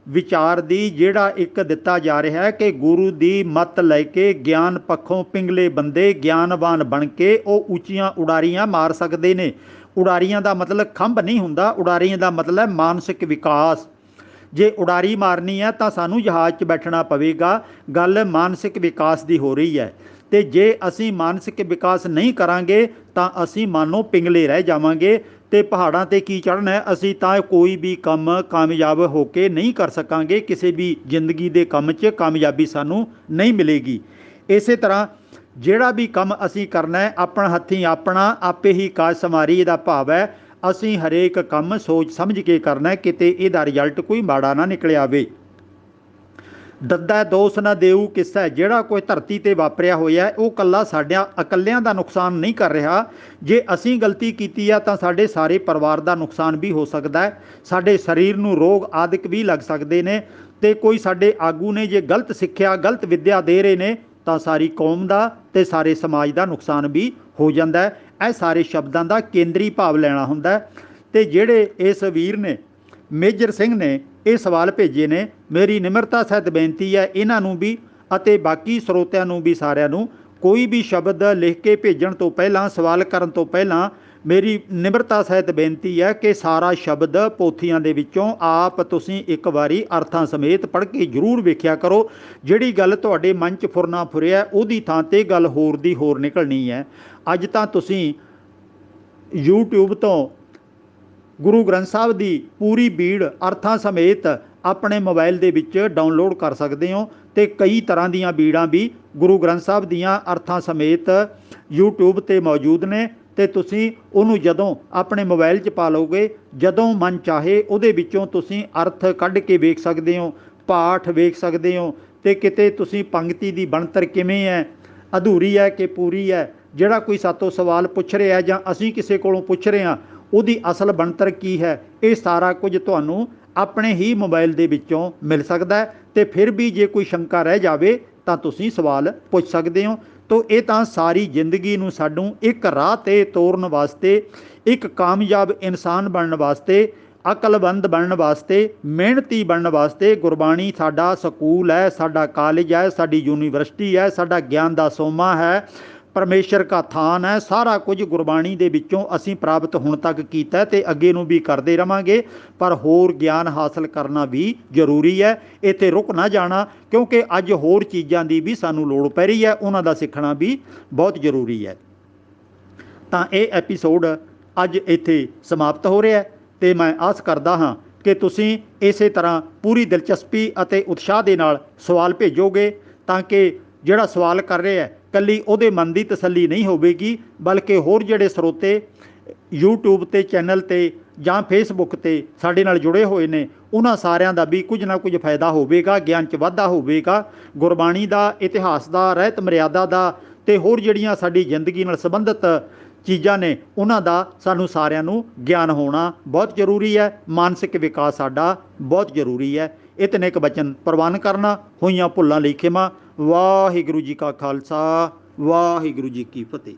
ਵਿਚਾਰ ਦੀ ਜਿਹੜਾ ਇੱਕ ਦਿੱਤਾ ਜਾ ਰਿਹਾ ਹੈ ਕਿ ਗੁਰੂ ਦੀ ਮੱਤ ਲੈ ਕੇ ਗਿਆਨ ਪੱਖੋਂ ਪਿੰਗਲੇ ਬੰਦੇ ਗਿਆਨਵਾਨ ਬਣ ਕੇ ਉਹ ਉੱਚੀਆਂ ਉਡਾਰੀਆਂ ਮਾਰ ਸਕਦੇ ਨੇ। ਉਡਾਰੀਆਂ ਦਾ ਮਤਲਬ ਖੰਭ ਨਹੀਂ ਹੁੰਦਾ, ਉਡਾਰੀਆਂ ਦਾ ਮਤਲਬ ਮਾਨਸਿਕ ਵਿਕਾਸ। ਜੇ ਉਡਾਰੀ ਮਾਰਨੀ ਹੈ ਤਾਂ ਸਾਨੂੰ ਜਹਾਜ਼ 'ਚ ਬੈਠਣਾ ਪਵੇਗਾ। ਗੱਲ ਮਾਨਸਿਕ ਵਿਕਾਸ ਦੀ ਹੋ ਰਹੀ ਹੈ ਤੇ ਜੇ ਅਸੀਂ ਮਾਨਸਿਕ ਵਿਕਾਸ ਨਹੀਂ ਕਰਾਂਗੇ ਤਾਂ ਅਸੀਂ ਮਾਨੋ ਪਿੰਗਲੇ ਰਹਿ ਜਾਵਾਂਗੇ ਤੇ ਪਹਾੜਾਂ ਤੇ ਕੀ ਚੜ੍ਹਨਾ ਹੈ। ਅਸੀਂ ਤਾਂ ਕੋਈ ਵੀ ਕੰਮ ਕਾਮਯਾਬ ਹੋ ਕੇ ਨਹੀਂ ਕਰ ਸਕਾਂਗੇ, ਕਿਸੇ ਵੀ ਜ਼ਿੰਦਗੀ ਦੇ ਕੰਮ 'ਚ ਕਾਮਯਾਬੀ ਸਾਨੂੰ ਨਹੀਂ ਮਿਲੇਗੀ। ਇਸੇ ਤਰ੍ਹਾਂ ਜਿਹੜਾ ਵੀ ਕੰਮ ਅਸੀਂ ਕਰਨਾ ਹੈ ਆਪਣਾ ਹੱਥੀਂ ਆਪਣਾ ਆਪੇ ਹੀ ਕਾਜ ਸਮਾਰੀ, ਇਹਦਾ ਭਾਵ ਹੈ ਅਸੀਂ ਹਰੇਕ ਕੰਮ ਸੋਚ ਸਮਝ ਕੇ ਕਰਨਾ, ਕਿਤੇ ਇਹਦਾ ਰਿਜ਼ਲਟ ਕੋਈ ਮਾੜਾ ਨਾ ਨਿਕਲ ਆਵੇ। ਦੱਦਾ ਦੋਸ਼ ਨਾ ਦੇਊ ਕਿੱਸਾ, ਜਿਹੜਾ ਕੋਈ ਧਰਤੀ ਤੇ ਵਾਪਰਿਆ ਹੋਇਆ ਉਹ ਕੱਲਾ ਸਾਡਿਆਂ ਇਕੱਲਿਆਂ ਦਾ ਨੁਕਸਾਨ ਨਹੀਂ ਕਰ ਰਿਹਾ। ਜੇ ਅਸੀਂ ਗਲਤੀ ਕੀਤੀ ਆ ਤਾਂ ਸਾਡੇ ਸਾਰੇ ਪਰਿਵਾਰ ਦਾ ਨੁਕਸਾਨ ਵੀ ਹੋ ਸਕਦਾ ਹੈ, ਸਾਡੇ ਸਰੀਰ ਨੂੰ ਰੋਗ ਆਦਿਕ ਵੀ ਲੱਗ ਸਕਦੇ ਨੇ। ਤੇ ਕੋਈ ਸਾਡੇ ਆਗੂ ਨੇ ਜੇ ਗਲਤ ਸਿੱਖਿਆ ਗਲਤ ਵਿੱਦਿਆ ਦੇ ਰਹੇ ਨੇ ਤਾਂ ਸਾਰੀ ਕੌਮ ਦਾ ਤੇ ਸਾਰੇ ਸਮਾਜ ਦਾ ਨੁਕਸਾਨ ਵੀ ਹੋ ਜਾਂਦਾ ਹੈ। ਇਹ ਸਾਰੇ ਸ਼ਬਦਾਂ ਦਾ ਕੇਂਦਰੀ ਭਾਵ ਲੈਣਾ ਹੁੰਦਾ। ਤੇ ਜਿਹੜੇ ਇਸ ਵੀਰ ਨੇ ਮੇਜਰ ਸਿੰਘ ਨੇ ਇਹ ਸਵਾਲ ਭੇਜੇ ਨੇ, ਮੇਰੀ ਨਿਮਰਤਾ ਸਹਿਤ ਬੇਨਤੀ ਹੈ ਇਹਨਾਂ ਨੂੰ ਵੀ ਅਤੇ ਬਾਕੀ ਸਰੋਤਿਆਂ ਨੂੰ ਵੀ, ਸਾਰਿਆਂ ਨੂੰ ਕੋਈ ਵੀ ਸ਼ਬਦ ਲਿਖ ਕੇ ਭੇਜਣ ਤੋਂ ਪਹਿਲਾਂ, ਸਵਾਲ ਕਰਨ ਤੋਂ ਪਹਿਲਾਂ ਮੇਰੀ ਨਿਮਰਤਾ ਸਹਿਤ ਬੇਨਤੀ ਹੈ ਕਿ ਸਾਰਾ ਸ਼ਬਦ ਪੋਥੀਆਂ ਦੇ ਵਿੱਚੋਂ ਆਪ ਤੁਸੀਂ ਇੱਕ ਵਾਰੀ ਅਰਥਾਂ ਸਮੇਤ ਪੜ੍ਹ ਕੇ ਜ਼ਰੂਰ ਵੇਖਿਆ ਕਰੋ। ਜਿਹੜੀ ਗੱਲ ਤੁਹਾਡੇ ਮਨ 'ਚ ਫੁਰਨਾ ਫੁਰਿਆ ਉਹਦੀ ਥਾਂ 'ਤੇ ਗੱਲ ਹੋਰ ਦੀ ਹੋਰ ਨਿਕਲਣੀ ਹੈ। ਅੱਜ ਤਾਂ ਤੁਸੀਂ YouTube ਤੋਂ ਗੁਰੂ ਗ੍ਰੰਥ ਸਾਹਿਬ ਦੀ ਪੂਰੀ ਬੀੜ ਅਰਥਾਂ ਸਮੇਤ ਆਪਣੇ ਮੋਬਾਈਲ ਦੇ ਵਿੱਚ ਡਾਊਨਲੋਡ ਕਰ ਸਕਦੇ ਹੋ ਤੇ ਕਈ ਤਰ੍ਹਾਂ ਦੀਆਂ ਬੀੜਾਂ ਵੀ ਗੁਰੂ ਗ੍ਰੰਥ ਸਾਹਿਬ ਦੀਆਂ ਅਰਥਾਂ ਸਮੇਤ YouTube ਤੇ ਮੌਜੂਦ ਨੇ ਤੇ ਤੁਸੀਂ ਉਹਨੂੰ ਜਦੋਂ ਆਪਣੇ ਮੋਬਾਈਲ 'ਚ ਪਾ ਲਓਗੇ, ਜਦੋਂ ਮਨ ਚਾਹੇ ਉਹਦੇ ਵਿੱਚੋਂ ਤੁਸੀਂ ਅਰਥ ਕੱਢ ਕੇ ਵੇਖ ਸਕਦੇ ਹੋ, ਪਾਠ ਵੇਖ ਸਕਦੇ ਹੋ ਤੇ ਕਿਤੇ ਤੁਸੀਂ ਪੰਕਤੀ ਦੀ ਬਣਤਰ ਕਿਵੇਂ ਹੈ, ਅਧੂਰੀ ਹੈ ਕਿ ਪੂਰੀ ਹੈ, ਜਿਹੜਾ ਕੋਈ ਸਾਤੋਂ ਸਵਾਲ ਪੁੱਛ ਰਿਹਾ ਜਾਂ ਅਸੀਂ ਕਿਸੇ ਕੋਲੋਂ ਪੁੱਛ ਰਹੇ ਹਾਂ ਉਹਦੀ ਅਸਲ ਬਣਤਰ ਕੀ ਹੈ, ਇਹ ਸਾਰਾ ਕੁਝ ਤੁਹਾਨੂੰ ਆਪਣੇ ਹੀ ਮੋਬਾਈਲ ਦੇ ਵਿੱਚੋਂ ਮਿਲ ਸਕਦਾ ਹੈ। ਤੇ ਫਿਰ ਵੀ ਜੇ ਕੋਈ ਸ਼ੰਕਾ ਰਹਿ ਜਾਵੇ ਤਾਂ ਤੁਸੀਂ ਸਵਾਲ ਪੁੱਛ ਸਕਦੇ ਹੋ। ਤੋ ਇਹ ਤਾਂ ਸਾਰੀ ਜ਼ਿੰਦਗੀ ਨੂੰ ਸਾਨੂੰ ਇੱਕ ਰਾਹ 'ਤੇ ਤੋਰਨ ਵਾਸਤੇ, ਇੱਕ ਕਾਮਯਾਬ ਇਨਸਾਨ ਬਣਨ ਵਾਸਤੇ, ਅਕਲਮੰਦ ਬਣਨ ਵਾਸਤੇ, ਮਿਹਨਤੀ ਬਣਨ ਵਾਸਤੇ ਗੁਰਬਾਣੀ ਸਾਡਾ ਸਕੂਲ ਹੈ, ਸਾਡਾ ਕਾਲਜ ਹੈ, ਸਾਡੀ ਯੂਨੀਵਰਸਿਟੀ ਹੈ, ਸਾਡਾ ਗਿਆਨ ਦਾ ਸੋਮਾ ਹੈ, ਪਰਮੇਸ਼ਰ ਦਾ ਥਾਨ ਹੈ। ਸਾਰਾ ਕੁਝ ਗੁਰਬਾਣੀ ਦੇ ਵਿੱਚੋਂ ਅਸੀਂ ਪ੍ਰਾਪਤ ਹੁਣ ਤੱਕ ਕੀਤਾ ਤੇ ਅੱਗੇ ਨੂੰ ਵੀ ਕਰਦੇ ਰਵਾਂਗੇ। ਪਰ ਹੋਰ ਗਿਆਨ ਹਾਸਲ ਕਰਨਾ ਵੀ ਜ਼ਰੂਰੀ ਹੈ, ਇੱਥੇ ਰੁਕ ਨਾ ਜਾਣਾ, ਕਿਉਂਕਿ ਅੱਜ ਹੋਰ ਚੀਜ਼ਾਂ ਦੀ ਵੀ ਸਾਨੂੰ ਲੋੜ ਪੈ ਰਹੀ ਹੈ, ਉਹਨਾਂ ਦਾ ਸਿੱਖਣਾ ਵੀ ਬਹੁਤ ਜ਼ਰੂਰੀ ਹੈ। ਤਾਂ ਇਹ ਐਪੀਸੋਡ ਅੱਜ ਇੱਥੇ ਸਮਾਪਤ ਹੋ ਰਿਹਾ ਤੇ ਮੈਂ ਆਸ ਕਰਦਾ ਹਾਂ ਕਿ ਤੁਸੀਂ ਇਸੇ ਤਰ੍ਹਾਂ ਪੂਰੀ ਦਿਲਚਸਪੀ ਅਤੇ ਉਤਸ਼ਾਹ ਦੇ ਨਾਲ ਸਵਾਲ ਭੇਜੋਗੇ, ਤਾਂ ਕਿ ਜਿਹੜਾ ਸਵਾਲ ਕਰ ਰਿਹਾ ਹੈ ਇਕੱਲੀ ਉਹਦੇ ਮਨ ਦੀ ਤਸੱਲੀ ਨਹੀਂ ਹੋਵੇਗੀ, ਬਲਕਿ ਹੋਰ ਜਿਹੜੇ ਸਰੋਤੇ YouTube ਤੇ ਚੈਨਲ 'ਤੇ ਜਾਂ Facebook 'ਤੇ ਸਾਡੇ ਨਾਲ ਜੁੜੇ ਹੋਏ ਨੇ ਉਹਨਾਂ ਸਾਰਿਆਂ ਦਾ ਵੀ ਕੁਝ ਨਾ ਕੁਝ ਫਾਇਦਾ ਹੋਵੇਗਾ, ਗਿਆਨ 'ਚ ਵਾਧਾ ਹੋਵੇਗਾ। ਗੁਰਬਾਣੀ ਦਾ, ਇਤਿਹਾਸ ਦਾ, ਰਹਿਤ ਮਰਿਆਦਾ ਦਾ ਤੇ ਹੋਰ ਜਿਹੜੀਆਂ ਸਾਡੀ ਜ਼ਿੰਦਗੀ ਨਾਲ ਸੰਬੰਧਿਤ ਚੀਜ਼ਾਂ ਨੇ ਉਹਨਾਂ ਦਾ ਸਾਨੂੰ ਸਾਰਿਆਂ ਨੂੰ ਗਿਆਨ ਹੋਣਾ ਬਹੁਤ ਜ਼ਰੂਰੀ ਹੈ। ਮਾਨਸਿਕ ਵਿਕਾਸ ਸਾਡਾ ਬਹੁਤ ਜ਼ਰੂਰੀ ਹੈ। ਇਤਨੇ ਕੁ ਬਚਨ ਪ੍ਰਵਾਨ ਕਰਨਾ, ਹੋਈਆਂ ਭੁੱਲਾਂ ਲਈ ਖਿਮਾ। ਵਾਹਿਗੁਰੂ ਜੀ ਕਾ ਖਾਲਸਾ, ਵਾਹਿਗੁਰੂ ਜੀ ਕੀ ਫਤਿਹ।